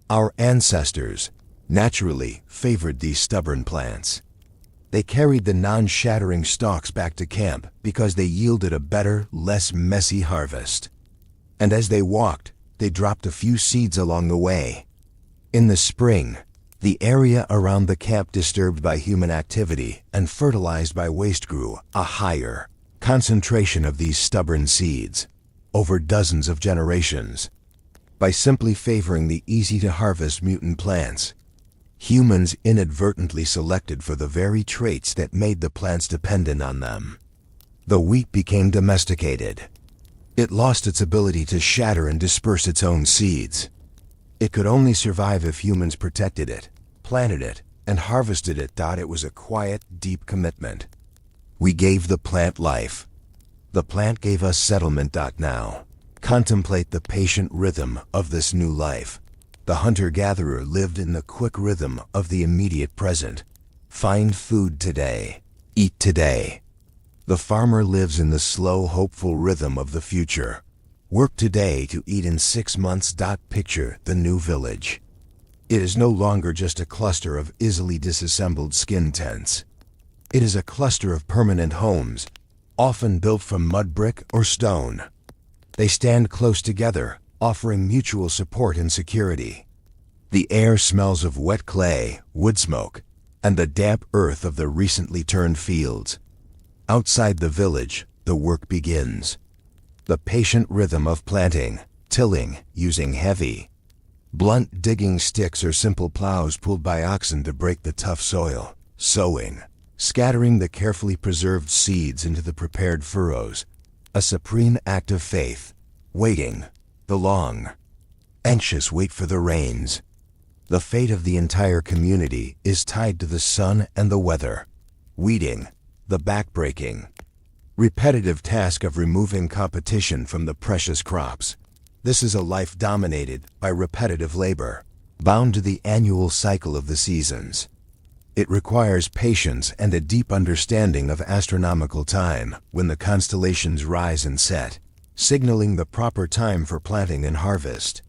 Our ancestors naturally favored these stubborn plants. They carried the non-shattering stalks back to camp because they yielded a better, less messy harvest. And as they walked, they dropped a few seeds along the way. In the spring, the area around the camp disturbed by human activity and fertilized by waste grew a higher concentration of these stubborn seeds over dozens of generations. By simply favoring the easy-to-harvest mutant plants, humans inadvertently selected for the very traits that made the plants dependent on them. The wheat became domesticated. It lost its ability to shatter and disperse its own seeds. It could only survive if humans protected it, planted it, and harvested it. It was a quiet, deep commitment. We gave the plant life. The plant gave us settlement. Now, contemplate the patient rhythm of this new life. The hunter-gatherer lived in the quick rhythm of the immediate present. Find food today. Eat today. The farmer lives in the slow, hopeful rhythm of the future. Work today to eat in 6 months. Picture the new village. It is no longer just a cluster of easily disassembled skin tents. It is a cluster of permanent homes, often built from mud brick or stone. They stand close together, offering mutual support and security. The air smells of wet clay, wood smoke, and the damp earth of the recently turned fields. Outside the village, the work begins. The patient rhythm of planting, tilling, using heavy, blunt digging sticks or simple plows pulled by oxen to break the tough soil. Sowing, scattering the carefully preserved seeds into the prepared furrows. A supreme act of faith. Waiting, the long, anxious wait for the rains. The fate of the entire community is tied to the sun and the weather. Weeding, the backbreaking, repetitive task of removing competition from the precious crops. This is a life dominated by repetitive labor, bound to the annual cycle of the seasons. It requires patience and a deep understanding of astronomical time when the constellations rise and set, signaling the proper time for planting and harvest.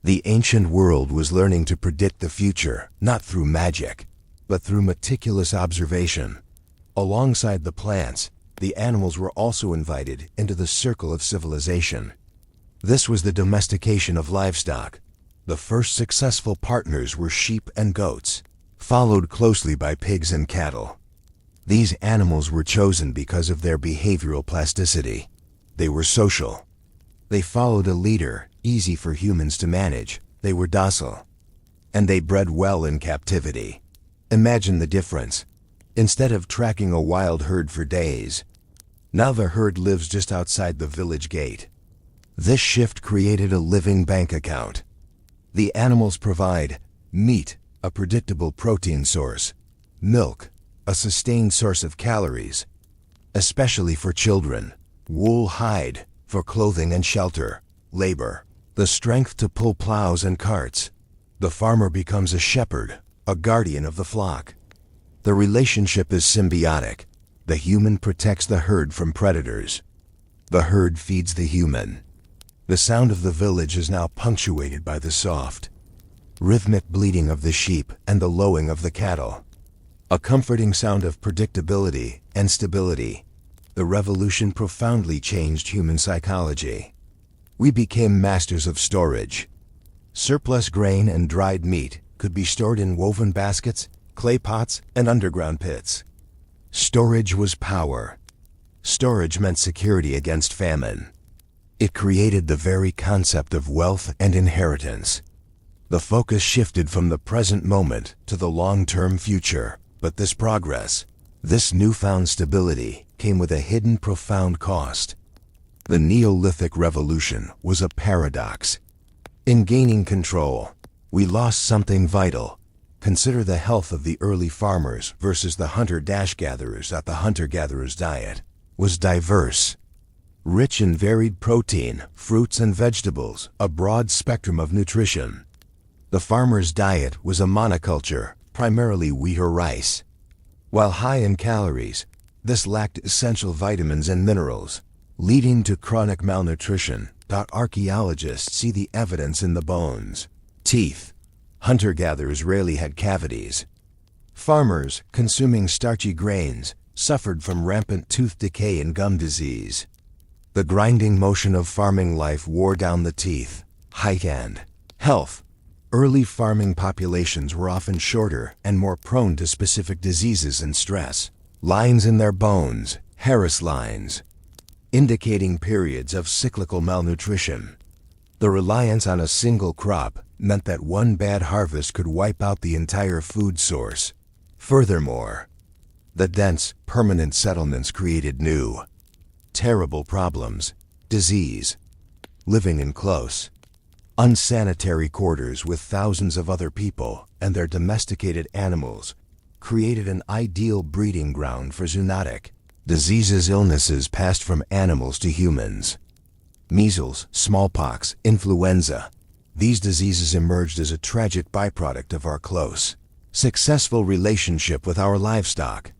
The ancient world was learning to predict the future, not through magic, but through meticulous observation. Alongside the plants, the animals were also invited into the circle of civilization. This was the domestication of livestock. The first successful partners were sheep and goats, followed closely by pigs and cattle. These animals were chosen because of their behavioral plasticity. They were social. They followed a leader, easy for humans to manage. They were docile. And they bred well in captivity. Imagine the difference. Instead of tracking a wild herd for days, now the herd lives just outside the village gate. This shift created a living bank account. The animals provide meat, a predictable protein source, milk, a sustained source of calories, especially for children, wool, hide, for clothing and shelter, labor, the strength to pull plows and carts. The farmer becomes a shepherd, a guardian of the flock. The relationship is symbiotic. The human protects the herd from predators. The herd feeds the human. The sound of the village is now punctuated by the soft, rhythmic bleating of the sheep and the lowing of the cattle. A comforting sound of predictability and stability. The revolution profoundly changed human psychology. We became masters of storage. Surplus grain and dried meat could be stored in woven baskets, clay pots, and underground pits. Storage was power. Storage meant security against famine. It created the very concept of wealth and inheritance. The focus shifted from the present moment to the long-term future. But this progress, this newfound stability, came with a hidden profound cost. The Neolithic revolution was a paradox. In gaining control, we lost something vital. Consider the health of the early farmers versus the hunter-gatherers. The hunter-gatherers' diet was diverse, rich in varied protein, fruits and vegetables, a broad spectrum of nutrition. The farmer's diet was a monoculture, primarily wheat or rice. While high in calories, this lacked essential vitamins and minerals, leading to chronic malnutrition. Archaeologists see the evidence in the bones, teeth. Hunter-gatherers rarely had cavities. Farmers, consuming starchy grains, suffered from rampant tooth decay and gum disease. The grinding motion of farming life wore down the teeth, height and health. Early farming populations were often shorter and more prone to specific diseases and stress. Lines in their bones, Harris lines, indicating periods of cyclical malnutrition. The reliance on a single crop meant that one bad harvest could wipe out the entire food source. Furthermore, the dense, permanent settlements created new, terrible problems: disease, living in close, unsanitary quarters with thousands of other people and their domesticated animals created an ideal breeding ground for zoonotic diseases. Illnesses passed from animals to humans. Measles, smallpox, influenza. These diseases emerged as a tragic byproduct of our close, successful relationship with our livestock.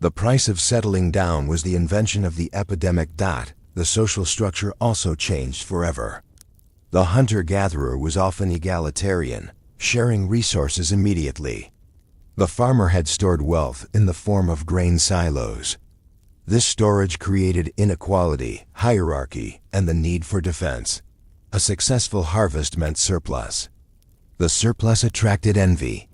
The price of settling down was the invention of the epidemic. The social structure also changed forever. The hunter-gatherer was often egalitarian, sharing resources immediately. The farmer had stored wealth in the form of grain silos. This storage created inequality, hierarchy, and the need for defense. A successful harvest meant surplus. The surplus attracted envy.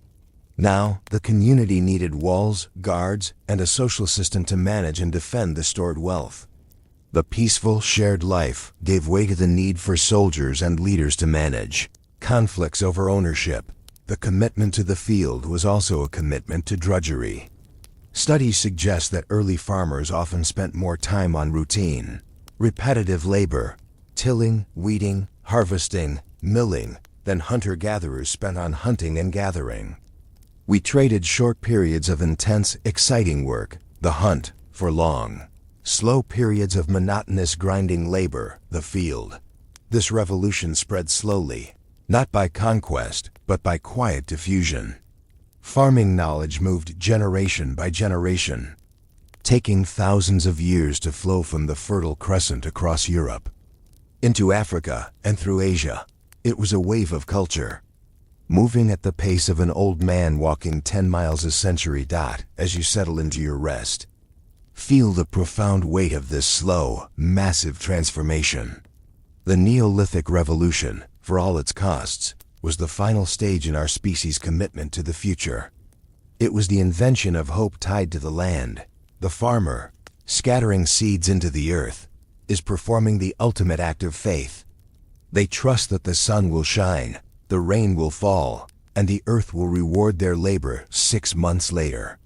Now, the community needed walls, guards, and a social system to manage and defend the stored wealth. The peaceful, shared life gave way to the need for soldiers and leaders to manage conflicts over ownership. The commitment to the field was also a commitment to drudgery. Studies suggest that early farmers often spent more time on routine, repetitive labor, tilling, weeding, harvesting, milling, than hunter-gatherers spent on hunting and gathering. We traded short periods of intense, exciting work, the hunt, for long, slow periods of monotonous grinding labor, the field. This revolution spread slowly, not by conquest, but by quiet diffusion. Farming knowledge moved generation by generation, taking thousands of years to flow from the Fertile Crescent across Europe into Africa and through Asia. It was a wave of culture, moving at the pace of an old man walking 10 miles a century. As you settle into your rest, feel the profound weight of this slow, massive transformation. The Neolithic revolution, for all its costs, was the final stage in our species' commitment to the future. It was the invention of hope tied to the land. The farmer, scattering seeds into the earth, is performing the ultimate act of faith. They trust that the sun will shine, the rain will fall, and the earth will reward their labor 6 months later.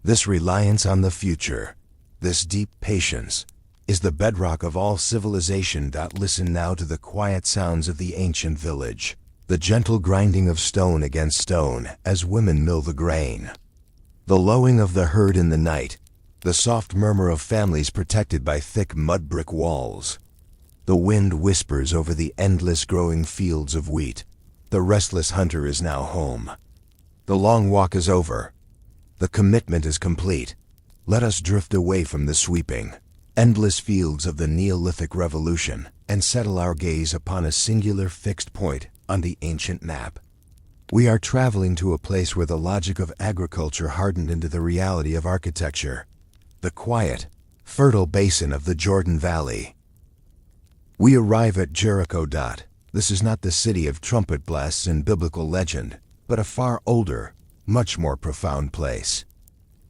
This reliance on the future, this deep patience, is the bedrock of all civilization. Listen now to the quiet sounds of the ancient village, the gentle grinding of stone against stone as women mill the grain, the lowing of the herd in the night, the soft murmur of families protected by thick mud brick walls. The wind whispers over the endless growing fields of wheat. The restless hunter is now home. The long walk is over. The commitment is complete. Let us drift away from the sweeping, endless fields of the Neolithic revolution and settle our gaze upon a singular fixed point on the ancient map. We are traveling to a place where the logic of agriculture hardened into the reality of architecture. The quiet, fertile basin of the Jordan Valley. We arrive at Jericho. This is not the city of trumpet blasts and biblical legend, but a far older, much more profound place.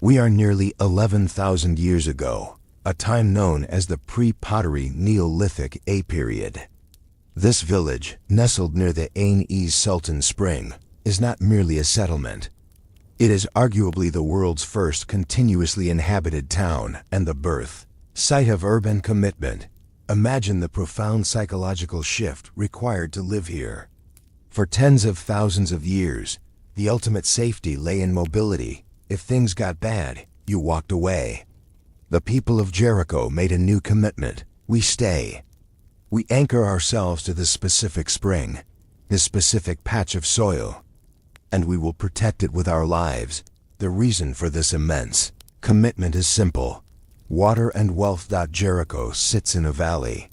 We are nearly 11,000 years ago, a time known as the pre-pottery Neolithic A period. This village, nestled near the Ain-e Sultan Spring, is not merely a settlement. It is arguably the world's first continuously inhabited town and the birth site of urban commitment. Imagine the profound psychological shift required to live here. For tens of thousands of years, the ultimate safety lay in mobility. If things got bad, you walked away. The people of Jericho made a new commitment. We stay. We anchor ourselves to this specific spring, this specific patch of soil, and we will protect it with our lives. The reason for this immense commitment is simple. Water and wealth. Jericho sits in a valley,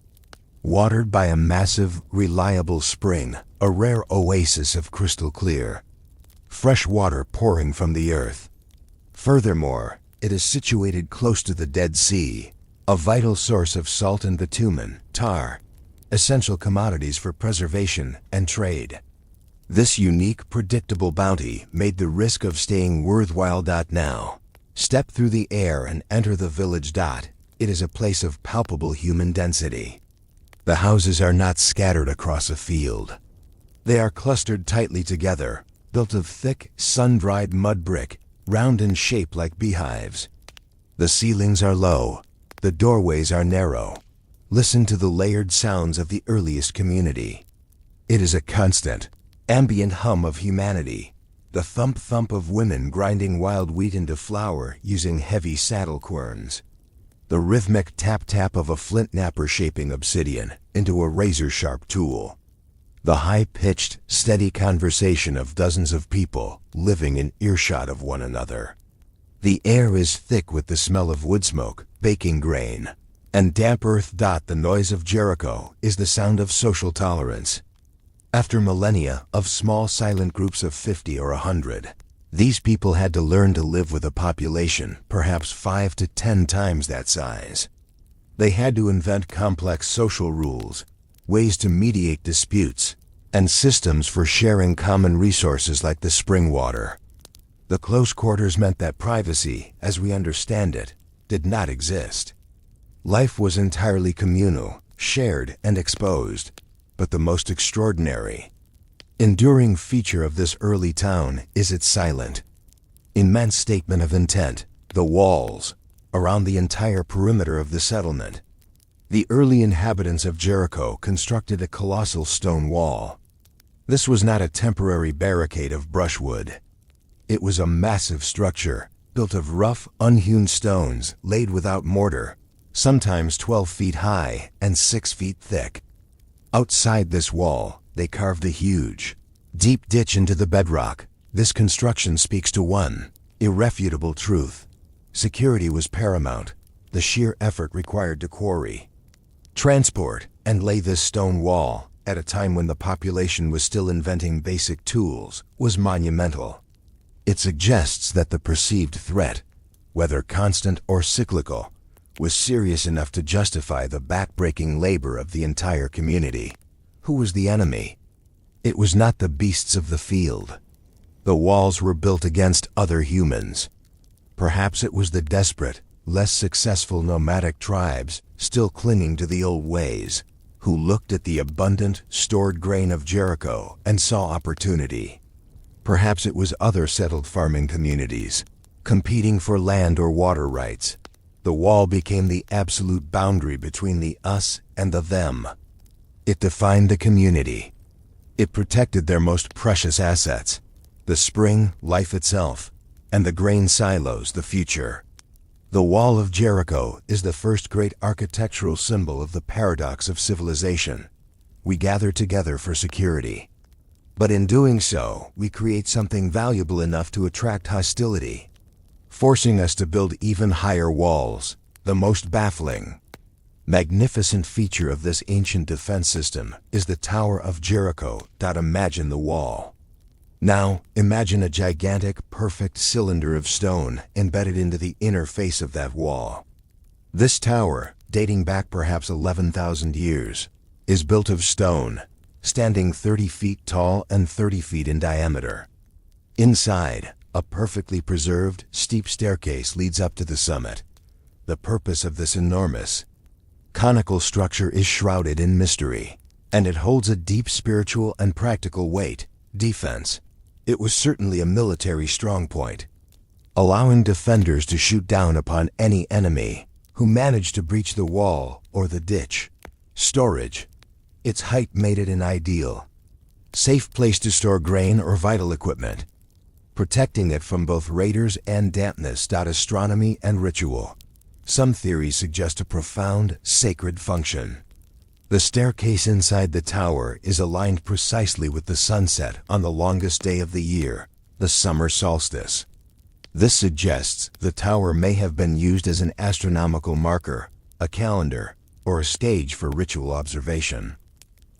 watered by a massive, reliable spring, a rare oasis of crystal clear, fresh water pouring from the earth. Furthermore, it is situated close to the Dead Sea, a vital source of salt and bitumen, tar, essential commodities for preservation and trade. This unique, predictable bounty made the risk of staying worthwhile. Now, step through the air and enter the village. It is a place of palpable human density. The houses are not scattered across a field. They are clustered tightly together, built of thick, sun-dried mud brick, round in shape like beehives. The ceilings are low, the doorways are narrow. Listen to the layered sounds of the earliest community. It is a constant, ambient hum of humanity, the thump-thump of women grinding wild wheat into flour using heavy saddle querns, the rhythmic tap-tap of a flint knapper shaping obsidian into a razor-sharp tool, the high-pitched, steady conversation of dozens of people living in earshot of one another. The air is thick with the smell of wood smoke, baking grain, and damp earth. The noise of Jericho is the sound of social tolerance. After millennia of small silent groups of 50 or 100, these people had to learn to live with a population perhaps 5 to 10 times that size. They had to invent complex social rules, ways to mediate disputes, and systems for sharing common resources like the spring water. The close quarters meant that privacy, as we understand it, did not exist. Life was entirely communal, shared, and exposed. But the most extraordinary, enduring feature of this early town is its silent, immense statement of intent, the walls, around the entire perimeter of the settlement. The early inhabitants of Jericho constructed a colossal stone wall. This was not a temporary barricade of brushwood. It was a massive structure, built of rough, unhewn stones laid without mortar, sometimes 12 feet high and 6 feet thick. Outside this wall, they carved a huge, deep ditch into the bedrock. This construction speaks to one irrefutable truth. Security was paramount. The sheer effort required to quarry, transport, and lay this stone wall, at a time when the population was still inventing basic tools, was monumental. It suggests that the perceived threat, whether constant or cyclical, was serious enough to justify the back-breaking labor of the entire community. Who was the enemy? It was not the beasts of the field. The walls were built against other humans. Perhaps it was the desperate, less successful nomadic tribes, still clinging to the old ways, who looked at the abundant, stored grain of Jericho and saw opportunity. Perhaps it was other settled farming communities, competing for land or water rights. The wall became the absolute boundary between the us and the them. It defined the community. It protected their most precious assets, the spring, life itself, and the grain silos, the future. The Wall of Jericho is the first great architectural symbol of the paradox of civilization. We gather together for security. But in doing so, we create something valuable enough to attract hostility, forcing us to build even higher walls. The most baffling, magnificent feature of this ancient defense system is the Tower of Jericho. Imagine the wall. Now, imagine a gigantic, perfect cylinder of stone embedded into the inner face of that wall. This tower, dating back perhaps 11,000 years, is built of stone, standing 30 feet tall and 30 feet in diameter. Inside, a perfectly preserved, steep staircase leads up to the summit. The purpose of this enormous, conical structure is shrouded in mystery, and it holds a deep spiritual and practical weight: defense. It was certainly a military strongpoint, allowing defenders to shoot down upon any enemy who managed to breach the wall or the ditch. Storage. Its height made it an ideal, safe place to store grain or vital equipment, protecting it from both raiders and dampness. Astronomy and ritual. Some theories suggest a profound, sacred function. The staircase inside the tower is aligned precisely with the sunset on the longest day of the year, the summer solstice. This suggests the tower may have been used as an astronomical marker, a calendar, or a stage for ritual observation.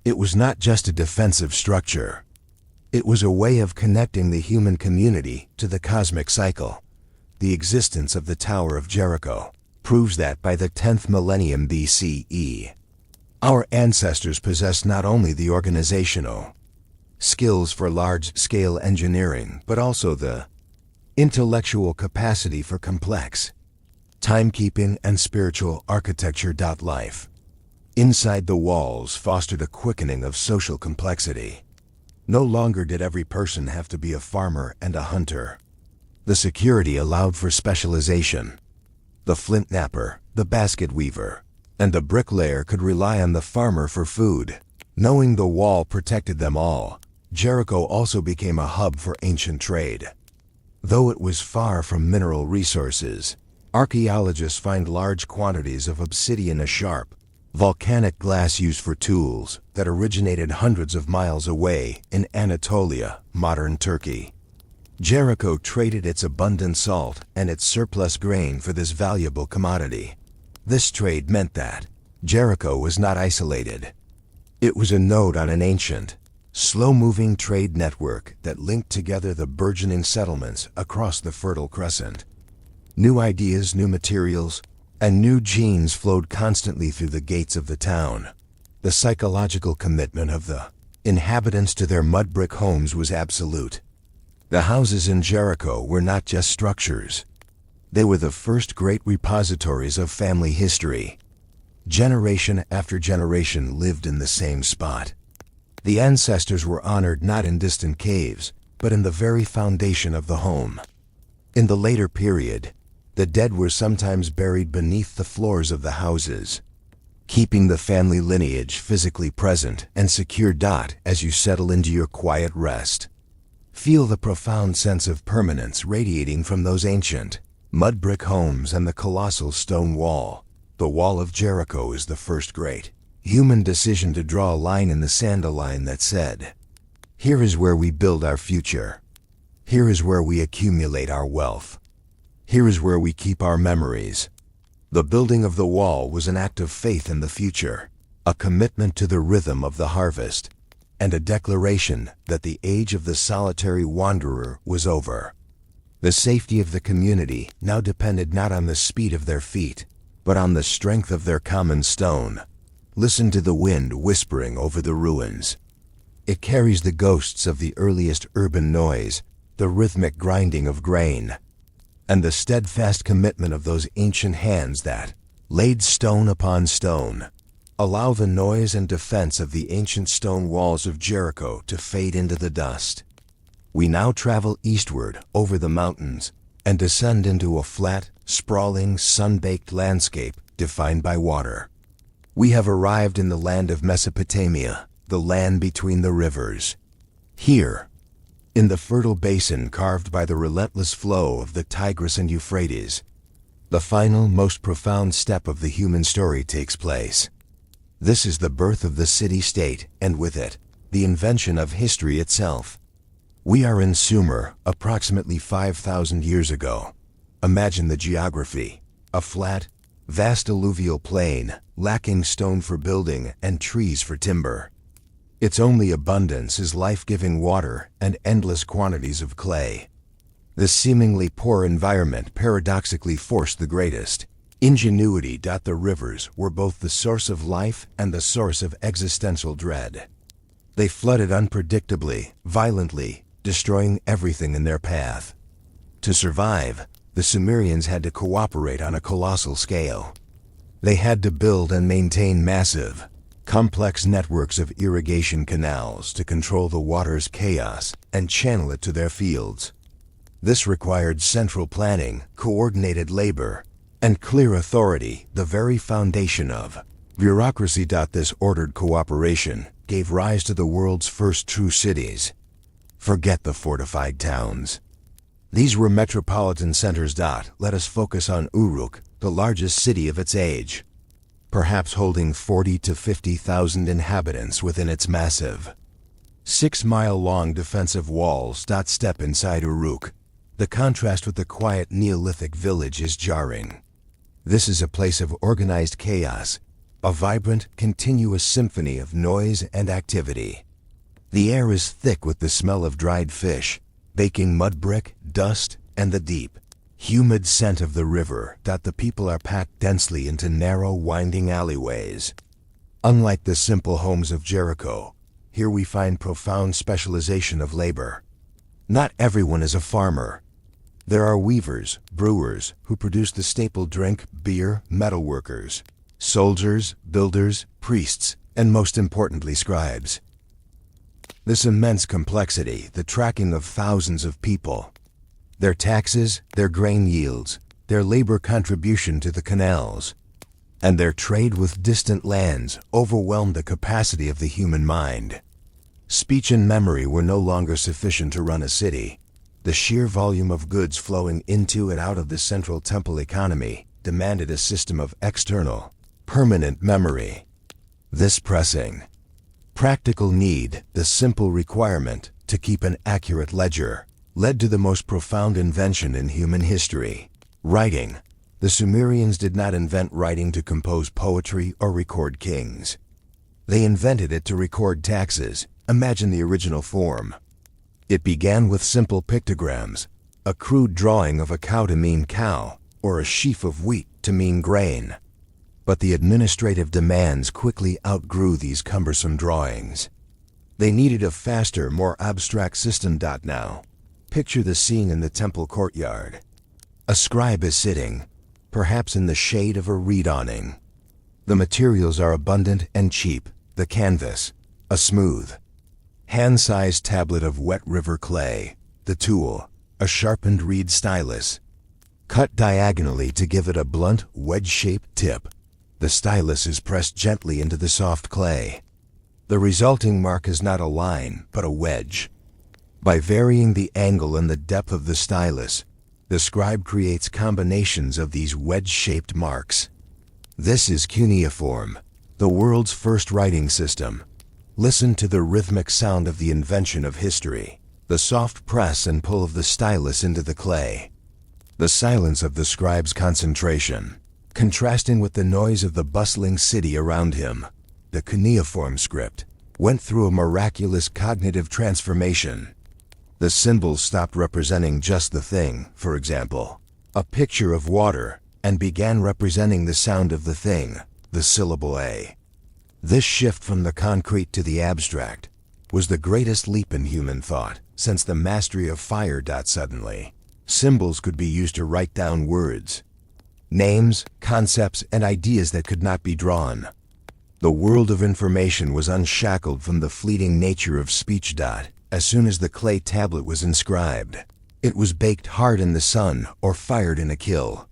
It was not just a defensive structure. It was a way of connecting the human community to the cosmic cycle. The existence of the Tower of Jericho proves that by the 10th millennium BCE, our ancestors possessed not only the organizational skills for large-scale engineering, but also the intellectual capacity for complex timekeeping and spiritual architecture. Life inside the walls fostered a quickening of social complexity. No longer did every person have to be a farmer and a hunter. The security allowed for specialization. The flint knapper, the basket weaver, and the bricklayer could rely on the farmer for food. Knowing the wall protected them all, Jericho also became a hub for ancient trade. Though it was far from mineral resources, archaeologists find large quantities of obsidian, a sharp, volcanic glass used for tools, that originated hundreds of miles away in Anatolia, modern Turkey. Jericho traded its abundant salt and its surplus grain for this valuable commodity. This trade meant that Jericho was not isolated. It was a node on an ancient, slow-moving trade network that linked together the burgeoning settlements across the Fertile Crescent. New ideas, new materials, and new genes flowed constantly through the gates of the town. The psychological commitment of the inhabitants to their mud brick homes was absolute. The houses in Jericho were not just structures. They were the first great repositories of family history. Generation after generation lived in the same spot. The ancestors were honored not in distant caves, but in the very foundation of the home. In the later period, the dead were sometimes buried beneath the floors of the houses, keeping the family lineage physically present and secure. As you settle into your quiet rest, feel the profound sense of permanence radiating from those ancient mud brick homes and the colossal stone wall. The Wall of Jericho is the first great human decision to draw a line in the sand, a line that said, "Here is where we build our future. Here is where we accumulate our wealth. Here is where we keep our memories." The building of the wall was an act of faith in the future, a commitment to the rhythm of the harvest, and a declaration that the age of the solitary wanderer was over. The safety of the community now depended not on the speed of their feet, but on the strength of their common stone. Listen to the wind whispering over the ruins. It carries the ghosts of the earliest urban noise, the rhythmic grinding of grain, and the steadfast commitment of those ancient hands that laid stone upon stone. Allow the noise and defense of the ancient stone walls of Jericho to fade into the dust. We now travel eastward over the mountains and descend into a flat, sprawling, sun-baked landscape defined by water. We have arrived in the land of Mesopotamia, the land between the rivers. Here, in the fertile basin carved by the relentless flow of the Tigris and Euphrates, the final, most profound step of the human story takes place. This is the birth of the city-state, and with it, the invention of history itself. We are in Sumer, approximately 5,000 years ago. Imagine the geography: a flat, vast alluvial plain, lacking stone for building and trees for timber. Its only abundance is life-giving water and endless quantities of clay. This seemingly poor environment paradoxically forced the greatest ingenuity. The rivers were both the source of life and the source of existential dread. They flooded unpredictably, violently, destroying everything in their path. To survive, the Sumerians had to cooperate on a colossal scale. They had to build and maintain massive, complex networks of irrigation canals to control the water's chaos and channel it to their fields. This required central planning, coordinated labor, and clear authority, the very foundation of bureaucracy. This ordered cooperation gave rise to the world's first true cities. Forget the fortified towns. These were metropolitan centers. Let us focus on Uruk, the largest city of its age, perhaps holding 40 to 50,000 inhabitants within its massive 6-mile-long defensive walls. Step inside Uruk. The contrast with the quiet Neolithic village is jarring. This is a place of organized chaos, a vibrant, continuous symphony of noise and activity. The air is thick with the smell of dried fish, baking mud brick, dust, and the deep, humid scent of the river. The people are packed densely into narrow, winding alleyways. Unlike the simple homes of Jericho, here we find profound specialization of labor. Not everyone is a farmer. There are weavers, brewers, who produce the staple drink, beer, metalworkers, soldiers, builders, priests, and most importantly, scribes. This immense complexity, the tracking of thousands of people, their taxes, their grain yields, their labor contribution to the canals, and their trade with distant lands overwhelmed the capacity of the human mind. Speech and memory were no longer sufficient to run a city. The sheer volume of goods flowing into and out of the central temple economy demanded a system of external, permanent memory. This pressing, practical need, the simple requirement to keep an accurate ledger, led to the most profound invention in human history: writing. The Sumerians did not invent writing to compose poetry or record kings. They invented it to record taxes. Imagine the original form. It began with simple pictograms, a crude drawing of a cow to mean cow, or a sheaf of wheat to mean grain. But the administrative demands quickly outgrew these cumbersome drawings. They needed a faster, more abstract system. Now, picture the scene in the temple courtyard. A scribe is sitting, perhaps in the shade of a reed awning. The materials are abundant and cheap. The canvas, a smooth, hand-sized tablet of wet river clay. The tool, a sharpened reed stylus, cut diagonally to give it a blunt, wedge-shaped tip. The stylus is pressed gently into the soft clay. The resulting mark is not a line, but a wedge. By varying the angle and the depth of the stylus, the scribe creates combinations of these wedge-shaped marks. This is cuneiform, the world's first writing system. Listen to the rhythmic sound of the invention of history, the soft press and pull of the stylus into the clay, the silence of the scribe's concentration, contrasting with the noise of the bustling city around him. The cuneiform script went through a miraculous cognitive transformation. The symbols stopped representing just the thing, for example, a picture of water, and began representing the sound of the thing, the syllable A. This shift from the concrete to the abstract was the greatest leap in human thought since the mastery of fire. Suddenly, symbols could be used to write down words, names, concepts, and ideas that could not be drawn. The world of information was unshackled from the fleeting nature of speech. As soon as the clay tablet was inscribed, it was baked hard in the sun or fired in a kiln.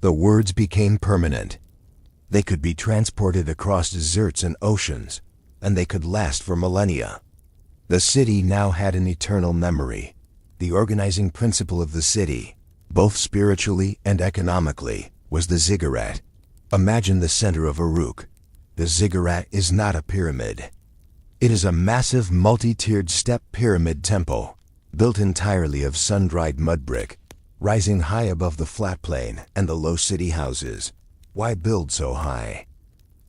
The words became permanent. They could be transported across deserts and oceans, and they could last for millennia. The city now had an eternal memory. The organizing principle of the city, both spiritually and economically, was the ziggurat. Imagine the center of Uruk. The ziggurat is not a pyramid. It is a massive multi-tiered step pyramid temple, built entirely of sun-dried mud brick, rising high above the flat plain and the low city houses. Why build so high?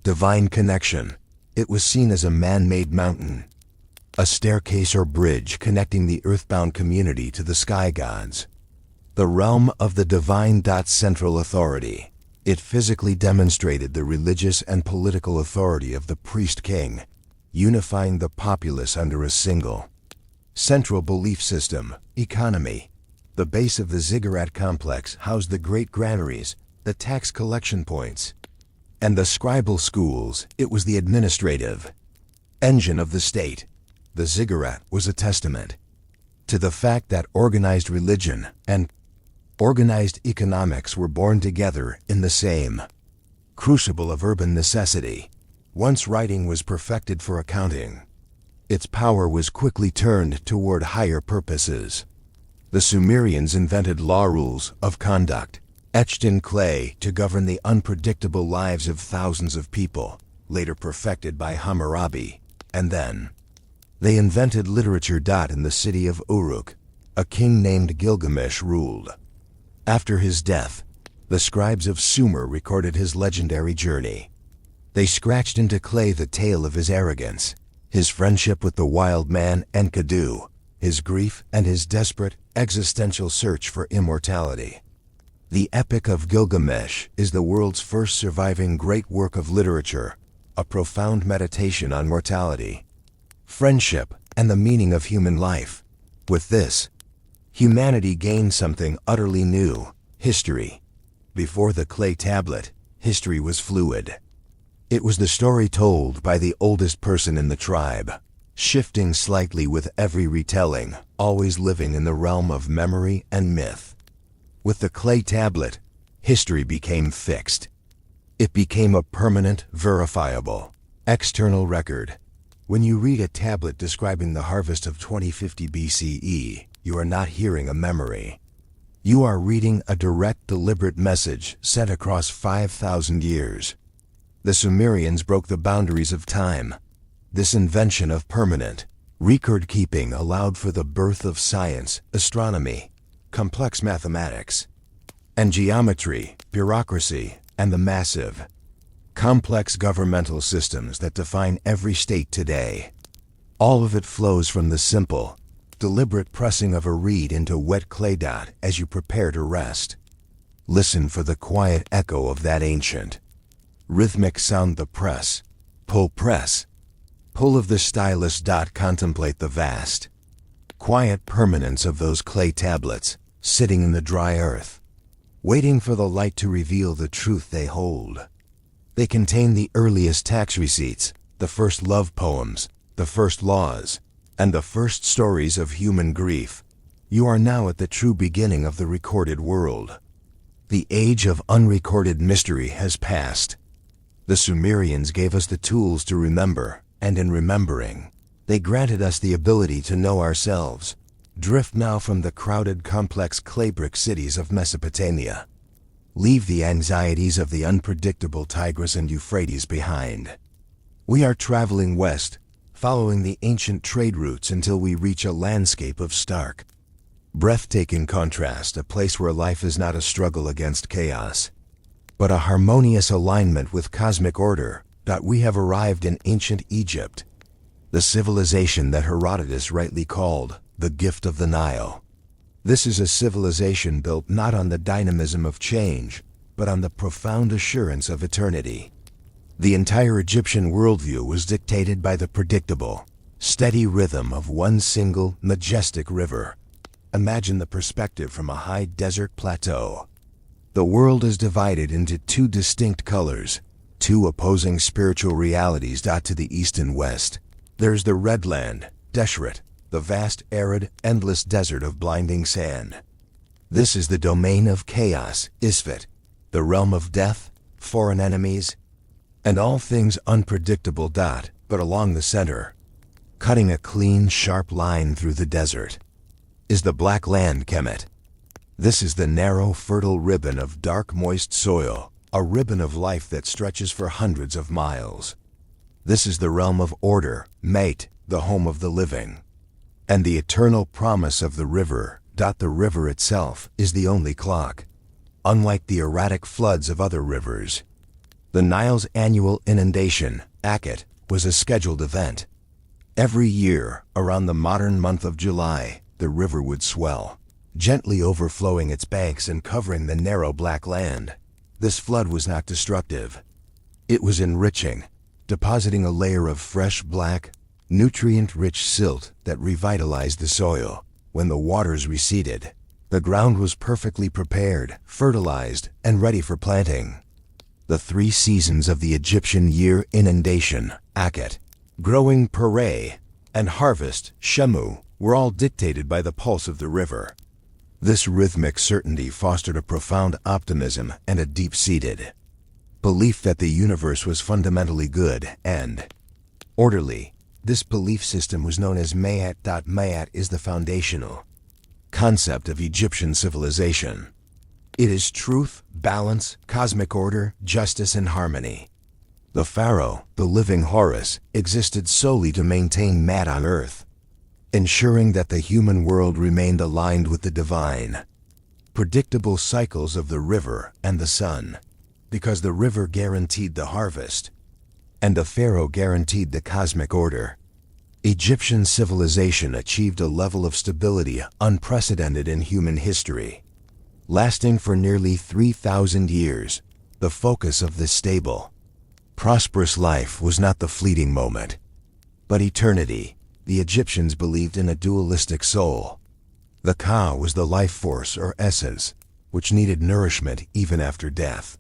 Divine connection. It was seen as a man-made mountain, a staircase or bridge connecting the earthbound community to the sky gods. The realm of the divine. Central authority. It physically demonstrated the religious and political authority of the priest-king, unifying the populace under a single central belief system. Economy. The base of the ziggurat complex housed the great granaries, the tax collection points, and the scribal schools. It was the administrative engine of the state. The ziggurat was a testament to the fact that organized religion and organized economics were born together in the same crucible of urban necessity. Once writing was perfected for accounting, its power was quickly turned toward higher purposes. The Sumerians invented law rules of conduct, etched in clay to govern the unpredictable lives of thousands of people, later perfected by Hammurabi. And then they invented literature. In the city of Uruk, a king named Gilgamesh ruled. After his death, the scribes of Sumer recorded his legendary journey. They scratched into clay the tale of his arrogance, his friendship with the wild man Enkidu, his grief, and his desperate, existential search for immortality. The Epic of Gilgamesh is the world's first surviving great work of literature, a profound meditation on mortality, friendship, and the meaning of human life. With this, humanity gained something utterly new: history. Before the clay tablet, history was fluid. It was the story told by the oldest person in the tribe, shifting slightly with every retelling, always living in the realm of memory and myth. With the clay tablet, history became fixed. It became a permanent, verifiable, external record. When you read a tablet describing the harvest of 2050 BCE, you are not hearing a memory. You are reading a direct, deliberate message sent across 5,000 years. The Sumerians broke the boundaries of time. This invention of permanent record-keeping allowed for the birth of science, astronomy, complex mathematics, and geometry, bureaucracy, and the massive, complex governmental systems that define every state today. All of it flows from the simple, deliberate pressing of a reed into wet clay. As you prepare to rest, listen for the quiet echo of that ancient, rhythmic sound. The press, pull of the stylus. Contemplate the vast, quiet permanence of those clay tablets, sitting in the dry earth, waiting for the light to reveal the truth they hold. They contain the earliest tax receipts, the first love poems, the first laws, and the first stories of human grief. You are now at the true beginning of the recorded world. The age of unrecorded mystery has passed. The Sumerians gave us the tools to remember, and in remembering, they granted us the ability to know ourselves. Drift now from the crowded, complex clay brick cities of Mesopotamia. Leave the anxieties of the unpredictable Tigris and Euphrates behind. We are traveling west, following the ancient trade routes until we reach a landscape of stark, breathtaking contrast, a place where life is not a struggle against chaos, but a harmonious alignment with cosmic order. We have arrived in ancient Egypt, the civilization that Herodotus rightly called the gift of the Nile. This is a civilization built not on the dynamism of change, but on the profound assurance of eternity. The entire Egyptian worldview was dictated by the predictable, steady rhythm of one single, majestic river. Imagine the perspective from a high desert plateau. The world is divided into two distinct colors, two opposing spiritual realities. To the east and west, there's the red land, Deshret, the vast, arid, endless desert of blinding sand. This is the domain of chaos, Isfet, the realm of death, foreign enemies, and all things unpredictable. But along the center, cutting a clean, sharp line through the desert, is the black land, Kemet. This is the narrow, fertile ribbon of dark, moist soil, a ribbon of life that stretches for hundreds of miles. This is the realm of order, Mate, the home of the living, and the eternal promise of the river. The river itself is the only clock. Unlike the erratic floods of other rivers, the Nile's annual inundation, Akhet, was a scheduled event. Every year, around the modern month of July, the river would swell, gently overflowing its banks and covering the narrow black land. This flood was not destructive. It was enriching, depositing a layer of fresh black, nutrient-rich silt that revitalized the soil. When the waters receded, the ground was perfectly prepared, fertilized, and ready for planting. The 3 seasons of the Egyptian year: inundation, Akhet, growing, Pere, and harvest, Shemu, were all dictated by the pulse of the river. This rhythmic certainty fostered a profound optimism and a deep-seated belief that the universe was fundamentally good and orderly. This belief system was known as Mayat. Mayat is the foundational concept of Egyptian civilization. It is truth, balance, cosmic order, justice, and harmony. The pharaoh, the living Horus, existed solely to maintain Mat on earth, ensuring that the human world remained aligned with the divine. Predictable cycles of the river and the sun, because the river guaranteed the harvest, and the pharaoh guaranteed the cosmic order. Egyptian civilization achieved a level of stability unprecedented in human history. Lasting for nearly 3,000 years, the focus of this stable, prosperous life was not the fleeting moment, but eternity. The Egyptians believed in a dualistic soul. The Ka was the life force or essence, which needed nourishment even after death.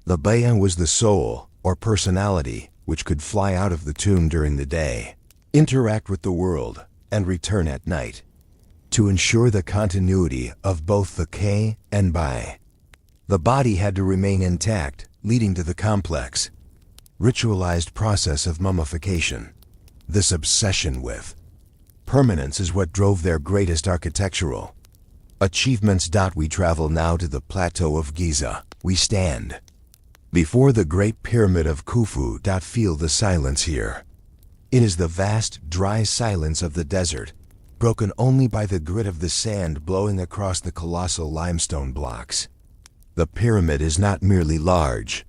The Baya was the soul, or personality, which could fly out of the tomb during the day, interact with the world, and return at night. To ensure the continuity of both the Ka and Bai, the body had to remain intact, leading to the complex, ritualized process of mummification. This obsession with permanence is what drove their greatest architectural achievements. We travel now to the plateau of Giza. We stand before the Great Pyramid of Khufu. Feel the silence here. It is the vast, dry silence of the desert, broken only by the grit of the sand blowing across the colossal limestone blocks. The pyramid is not merely large.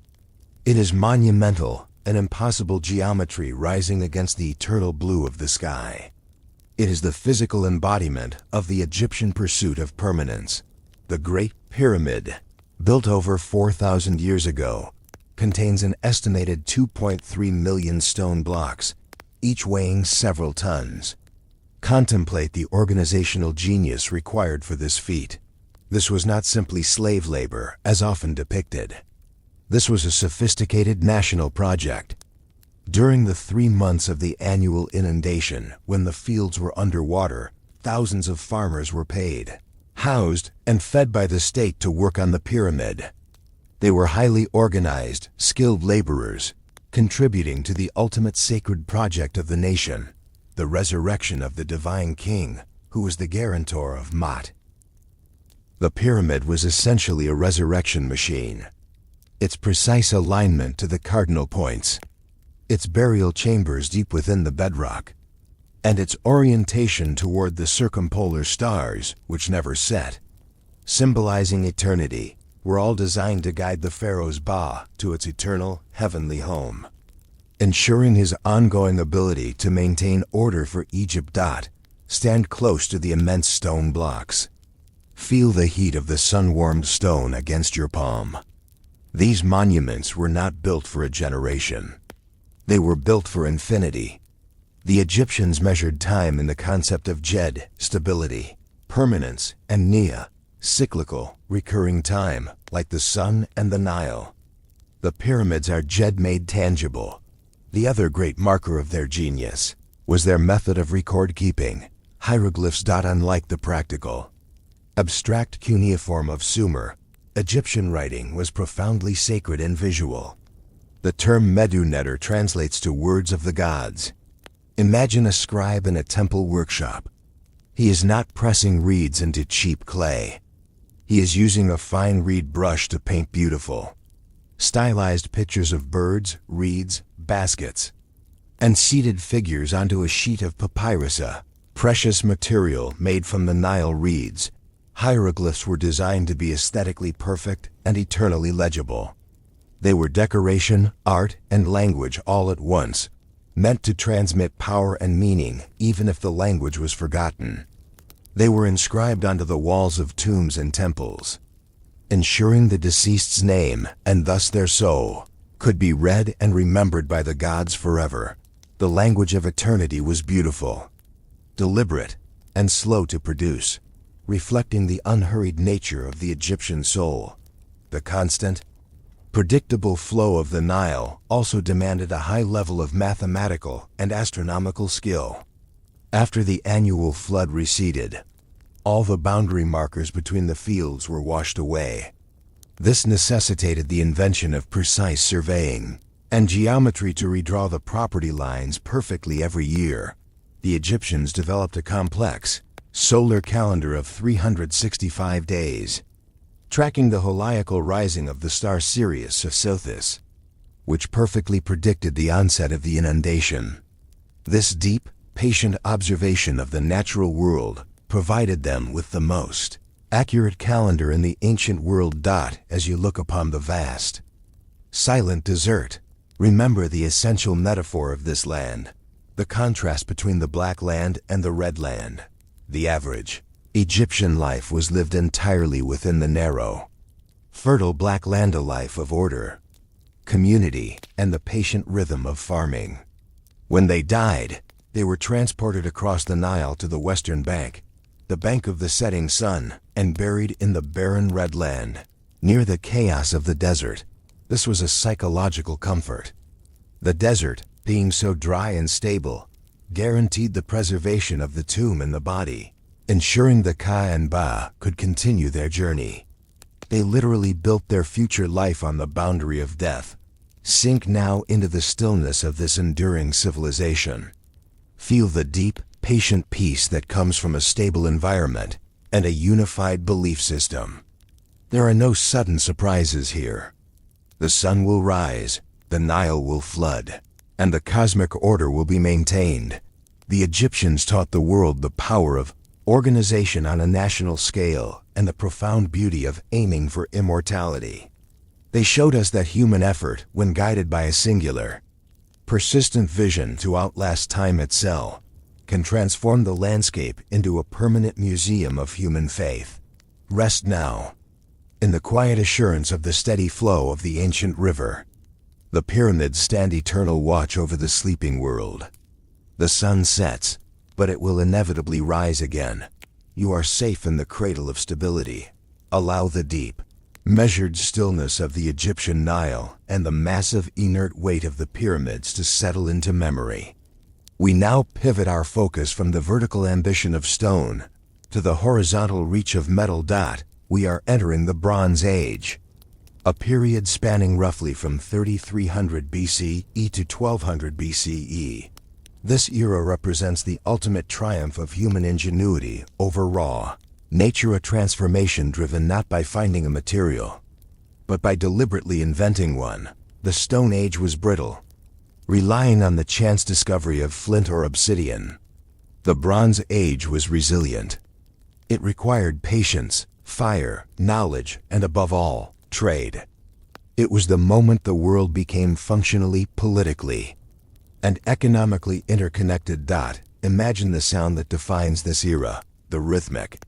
It is monumental, an impossible geometry rising against the eternal blue of the sky. It is the physical embodiment of the Egyptian pursuit of permanence. The Great Pyramid, built over 4,000 years ago, contains an estimated 2.3 million stone blocks, each weighing several tons. Contemplate the organizational genius required for this feat. This was not simply slave labor, as often depicted. This was a sophisticated national project. During the 3 months of the annual inundation, when the fields were underwater, thousands of farmers were paid, housed, and fed by the state to work on the pyramid. They were highly organized, skilled laborers, contributing to the ultimate sacred project of the nation, the resurrection of the divine king, who was the guarantor of Mat. The pyramid was essentially a resurrection machine. Its precise alignment to the cardinal points, its burial chambers deep within the bedrock, and its orientation toward the circumpolar stars, which never set, symbolizing eternity, were all designed to guide the pharaoh's Ba to its eternal, heavenly home, ensuring his ongoing ability to maintain order for Egypt. Stand close to the immense stone blocks. Feel the heat of the sun-warmed stone against your palm. These monuments were not built for a generation. They were built for infinity. The Egyptians measured time in the concept of Jed, stability, permanence, and Nia, cyclical, recurring time, like the sun and the Nile. The pyramids are Jed made tangible. The other great marker of their genius was their method of record-keeping, hieroglyphs. Unlike the practical, abstract cuneiform of Sumer, Egyptian writing was profoundly sacred and visual. The term Medu-Neter translates to words of the gods. Imagine a scribe in a temple workshop. He is not pressing reeds into cheap clay. He is using a fine reed brush to paint beautiful, stylized pictures of birds, reeds, baskets, and seated figures onto a sheet of papyrus, a precious material made from the Nile reeds. Hieroglyphs were designed to be aesthetically perfect and eternally legible. They were decoration, art, and language all at once, meant to transmit power and meaning even if the language was forgotten. They were inscribed onto the walls of tombs and temples, ensuring the deceased's name, and thus their soul, could be read and remembered by the gods forever. The language of eternity was beautiful, deliberate, and slow to produce, reflecting the unhurried nature of the Egyptian soul. The constant, predictable flow of the Nile also demanded a high level of mathematical and astronomical skill. After the annual flood receded, all the boundary markers between the fields were washed away. This necessitated the invention of precise surveying and geometry to redraw the property lines perfectly every year. The Egyptians developed a complex solar calendar of 365 days, tracking the heliacal rising of the star Sirius of Sothis, which perfectly predicted the onset of the inundation. This deep, patient observation of the natural world provided them with the most accurate calendar in the ancient world. As you look upon the vast, silent desert, remember the essential metaphor of this land, the contrast between the black land and the red land. The average Egyptian life was lived entirely within the narrow, fertile black land, a life of order, community, and the patient rhythm of farming. When they died, they were transported across the Nile to the western bank, the bank of the setting sun, and buried in the barren red land, near the chaos of the desert. This was a psychological comfort. The desert, being so dry and stable, guaranteed the preservation of the tomb and the body, ensuring the Ka and Ba could continue their journey. They literally built their future life on the boundary of death. Sink now into the stillness of this enduring civilization. Feel the deep, patient peace that comes from a stable environment and a unified belief system. There are no sudden surprises here. The sun will rise, the Nile will flood, and the cosmic order will be maintained. The Egyptians taught the world the power of organization on a national scale and the profound beauty of aiming for immortality. They showed us that human effort, when guided by a singular, persistent vision to outlast time itself, can transform the landscape into a permanent museum of human faith. Rest now, in the quiet assurance of the steady flow of the ancient river. The pyramids stand eternal watch over the sleeping world. The sun sets, but it will inevitably rise again. You are safe in the cradle of stability. Allow the deep, measured stillness of the Egyptian Nile and the massive inert weight of the pyramids to settle into memory. We now pivot our focus from the vertical ambition of stone to the horizontal reach of metal. We are entering the Bronze Age, a period spanning roughly from 3300 BCE to 1200 BCE. This era represents the ultimate triumph of human ingenuity over raw nature, a transformation driven not by finding a material, but by deliberately inventing one. The Stone Age was brittle, relying on the chance discovery of flint or obsidian. The Bronze Age was resilient. It required patience, fire, knowledge, and above all, trade. It was the moment the world became functionally, politically, and economically interconnected. Imagine the sound that defines this era, the rhythmic,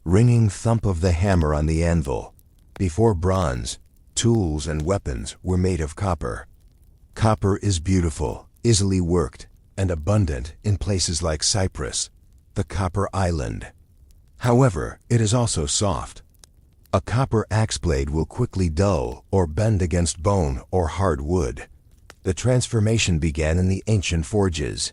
ringing thump of the hammer on the anvil. Before bronze, tools and weapons were made of copper. Copper is beautiful, easily worked, and abundant in places like Cyprus, the Copper Island. However, it is also soft. A copper axe blade will quickly dull or bend against bone or hard wood. The transformation began in the ancient forges.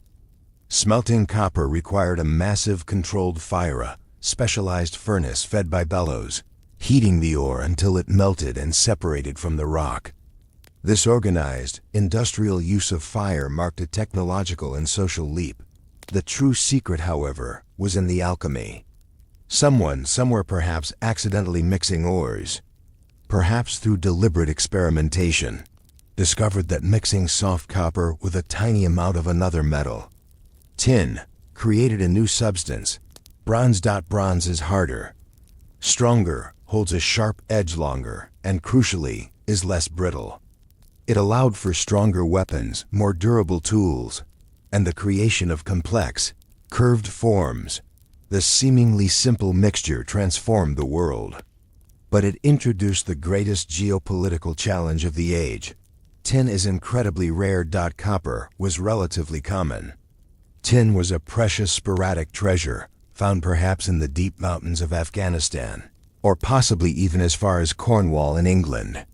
Smelting copper required a massive controlled fire, a specialized furnace fed by bellows, heating the ore until it melted and separated from the rock. This organized, industrial use of fire marked a technological and social leap. The true secret, however, was in the alchemy. Someone, somewhere, perhaps accidentally mixing ores, perhaps through deliberate experimentation, discovered that mixing soft copper with a tiny amount of another metal, tin, created a new substance. Bronze. Bronze is harder, stronger, holds a sharp edge longer, and crucially, is less brittle. It allowed for stronger weapons, more durable tools, and the creation of complex, curved forms. The seemingly simple mixture transformed the world. But it introduced the greatest geopolitical challenge of the age. Tin is incredibly rare. Copper was relatively common. Tin was a precious sporadic treasure, found perhaps in the deep mountains of Afghanistan, or possibly even as far as Cornwall in England.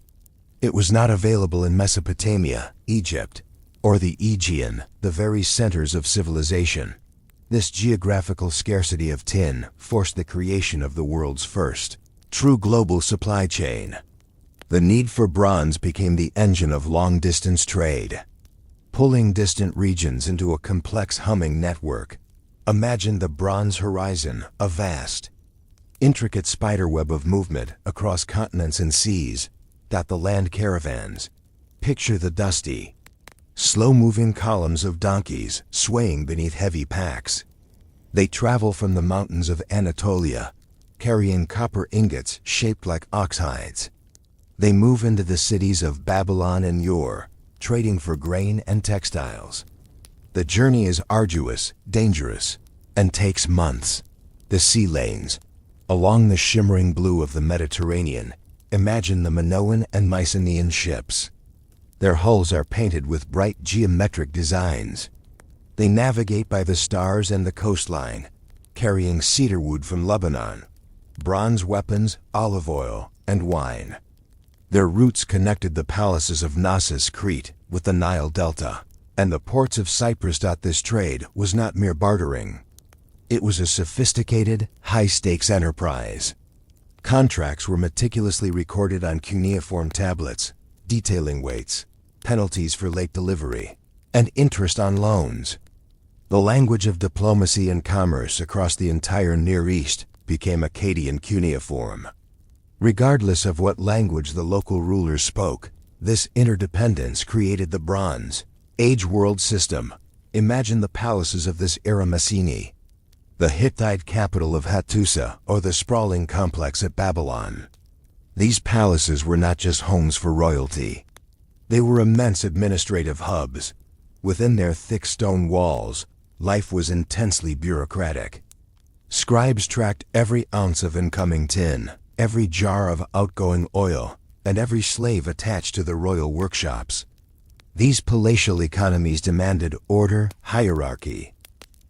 It was not available in Mesopotamia, Egypt, or the Aegean, the very centers of civilization. This geographical scarcity of tin forced the creation of the world's first true global supply chain. The need for bronze became the engine of long-distance trade, pulling distant regions into a complex humming network. Imagine the bronze horizon, a vast, intricate spiderweb of movement across continents and seas. The land caravans. Picture the dusty, slow-moving columns of donkeys swaying beneath heavy packs. They travel from the mountains of Anatolia, carrying copper ingots shaped like ox hides. They move into the cities of Babylon and Ur, trading for grain and textiles. The journey is arduous, dangerous, and takes months. The sea lanes. Along the shimmering blue of the Mediterranean, imagine the Minoan and Mycenaean ships. Their hulls are painted with bright geometric designs. They navigate by the stars and the coastline, carrying cedar wood from Lebanon, bronze weapons, olive oil, and wine. Their routes connected the palaces of Knossos, Crete, with the Nile Delta, and the ports of Cyprus. This trade was not mere bartering. It was a sophisticated, high-stakes enterprise. Contracts were meticulously recorded on cuneiform tablets, detailing weights, penalties for late delivery, and interest on loans. The language of diplomacy and commerce across the entire Near East became Akkadian cuneiform. Regardless of what language the local rulers spoke, this interdependence created the Bronze Age world system. Imagine the palaces of this era: Messene, the Hittite capital of Hattusa, or the sprawling complex at Babylon. These palaces were not just homes for royalty. They were immense administrative hubs. Within their thick stone walls, life was intensely bureaucratic. Scribes tracked every ounce of incoming tin, every jar of outgoing oil, and every slave attached to the royal workshops. These palatial economies demanded order, hierarchy,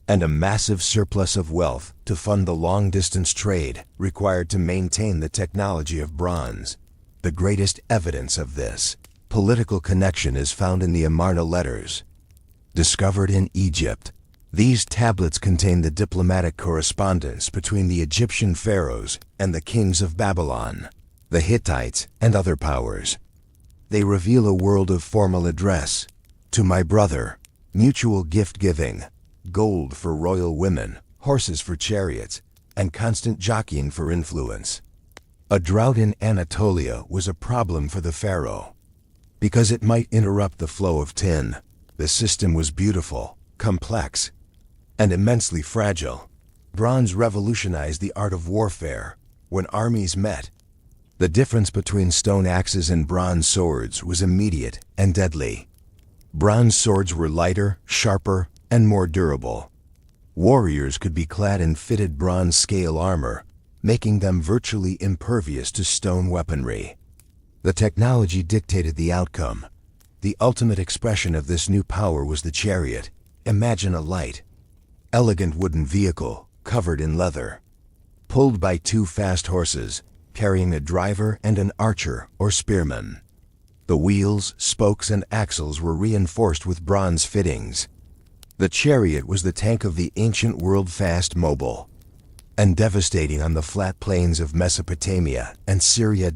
and a massive surplus of wealth to fund the long-distance trade required to maintain the technology of bronze. The greatest evidence of this political connection is found in the Amarna letters. Discovered in Egypt, these tablets contain the diplomatic correspondence between the Egyptian pharaohs and the kings of Babylon, the Hittites, and other powers. They reveal a world of formal address. To my brother, mutual gift-giving, gold for royal women, horses for chariots, and constant jockeying for influence. A drought in Anatolia was a problem for the pharaoh. Because it might interrupt the flow of tin, the system was beautiful, complex, and immensely fragile. Bronze revolutionized the art of warfare. When armies met, the difference between stone axes and bronze swords was immediate and deadly. Bronze swords were lighter, sharper, and more durable. Warriors could be clad in fitted bronze scale armor, making them virtually impervious to stone weaponry. The technology dictated the outcome. The ultimate expression of this new power was the chariot. Imagine a light, elegant wooden vehicle covered in leather, pulled by two fast horses, carrying a driver and an archer or spearman. The wheels, spokes, and axles were reinforced with bronze fittings. The chariot was the tank of the ancient world, fast, mobile, and devastating on the flat plains of Mesopotamia and Syria.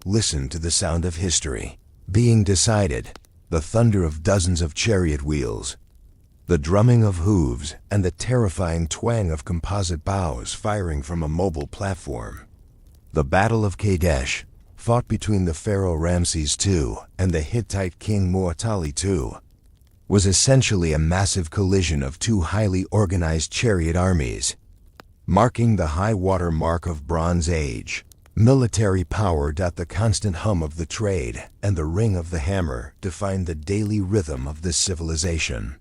Listen to the sound of history being decided, the thunder of dozens of chariot wheels, the drumming of hooves, and the terrifying twang of composite bows firing from a mobile platform. The Battle of Kadesh, fought between the pharaoh Ramses II and the Hittite king Muwatalli II, was essentially a massive collision of two highly organized chariot armies, marking the high water mark of Bronze Age military power. The constant hum of the trade and the ring of the hammer defined the daily rhythm of this civilization.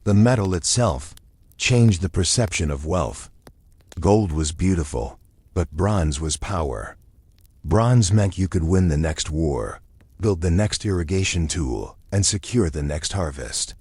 The metal itself changed the perception of wealth. Gold was beautiful, but bronze was power. Bronze meant you could win the next war, build the next irrigation tool, and secure the next harvest.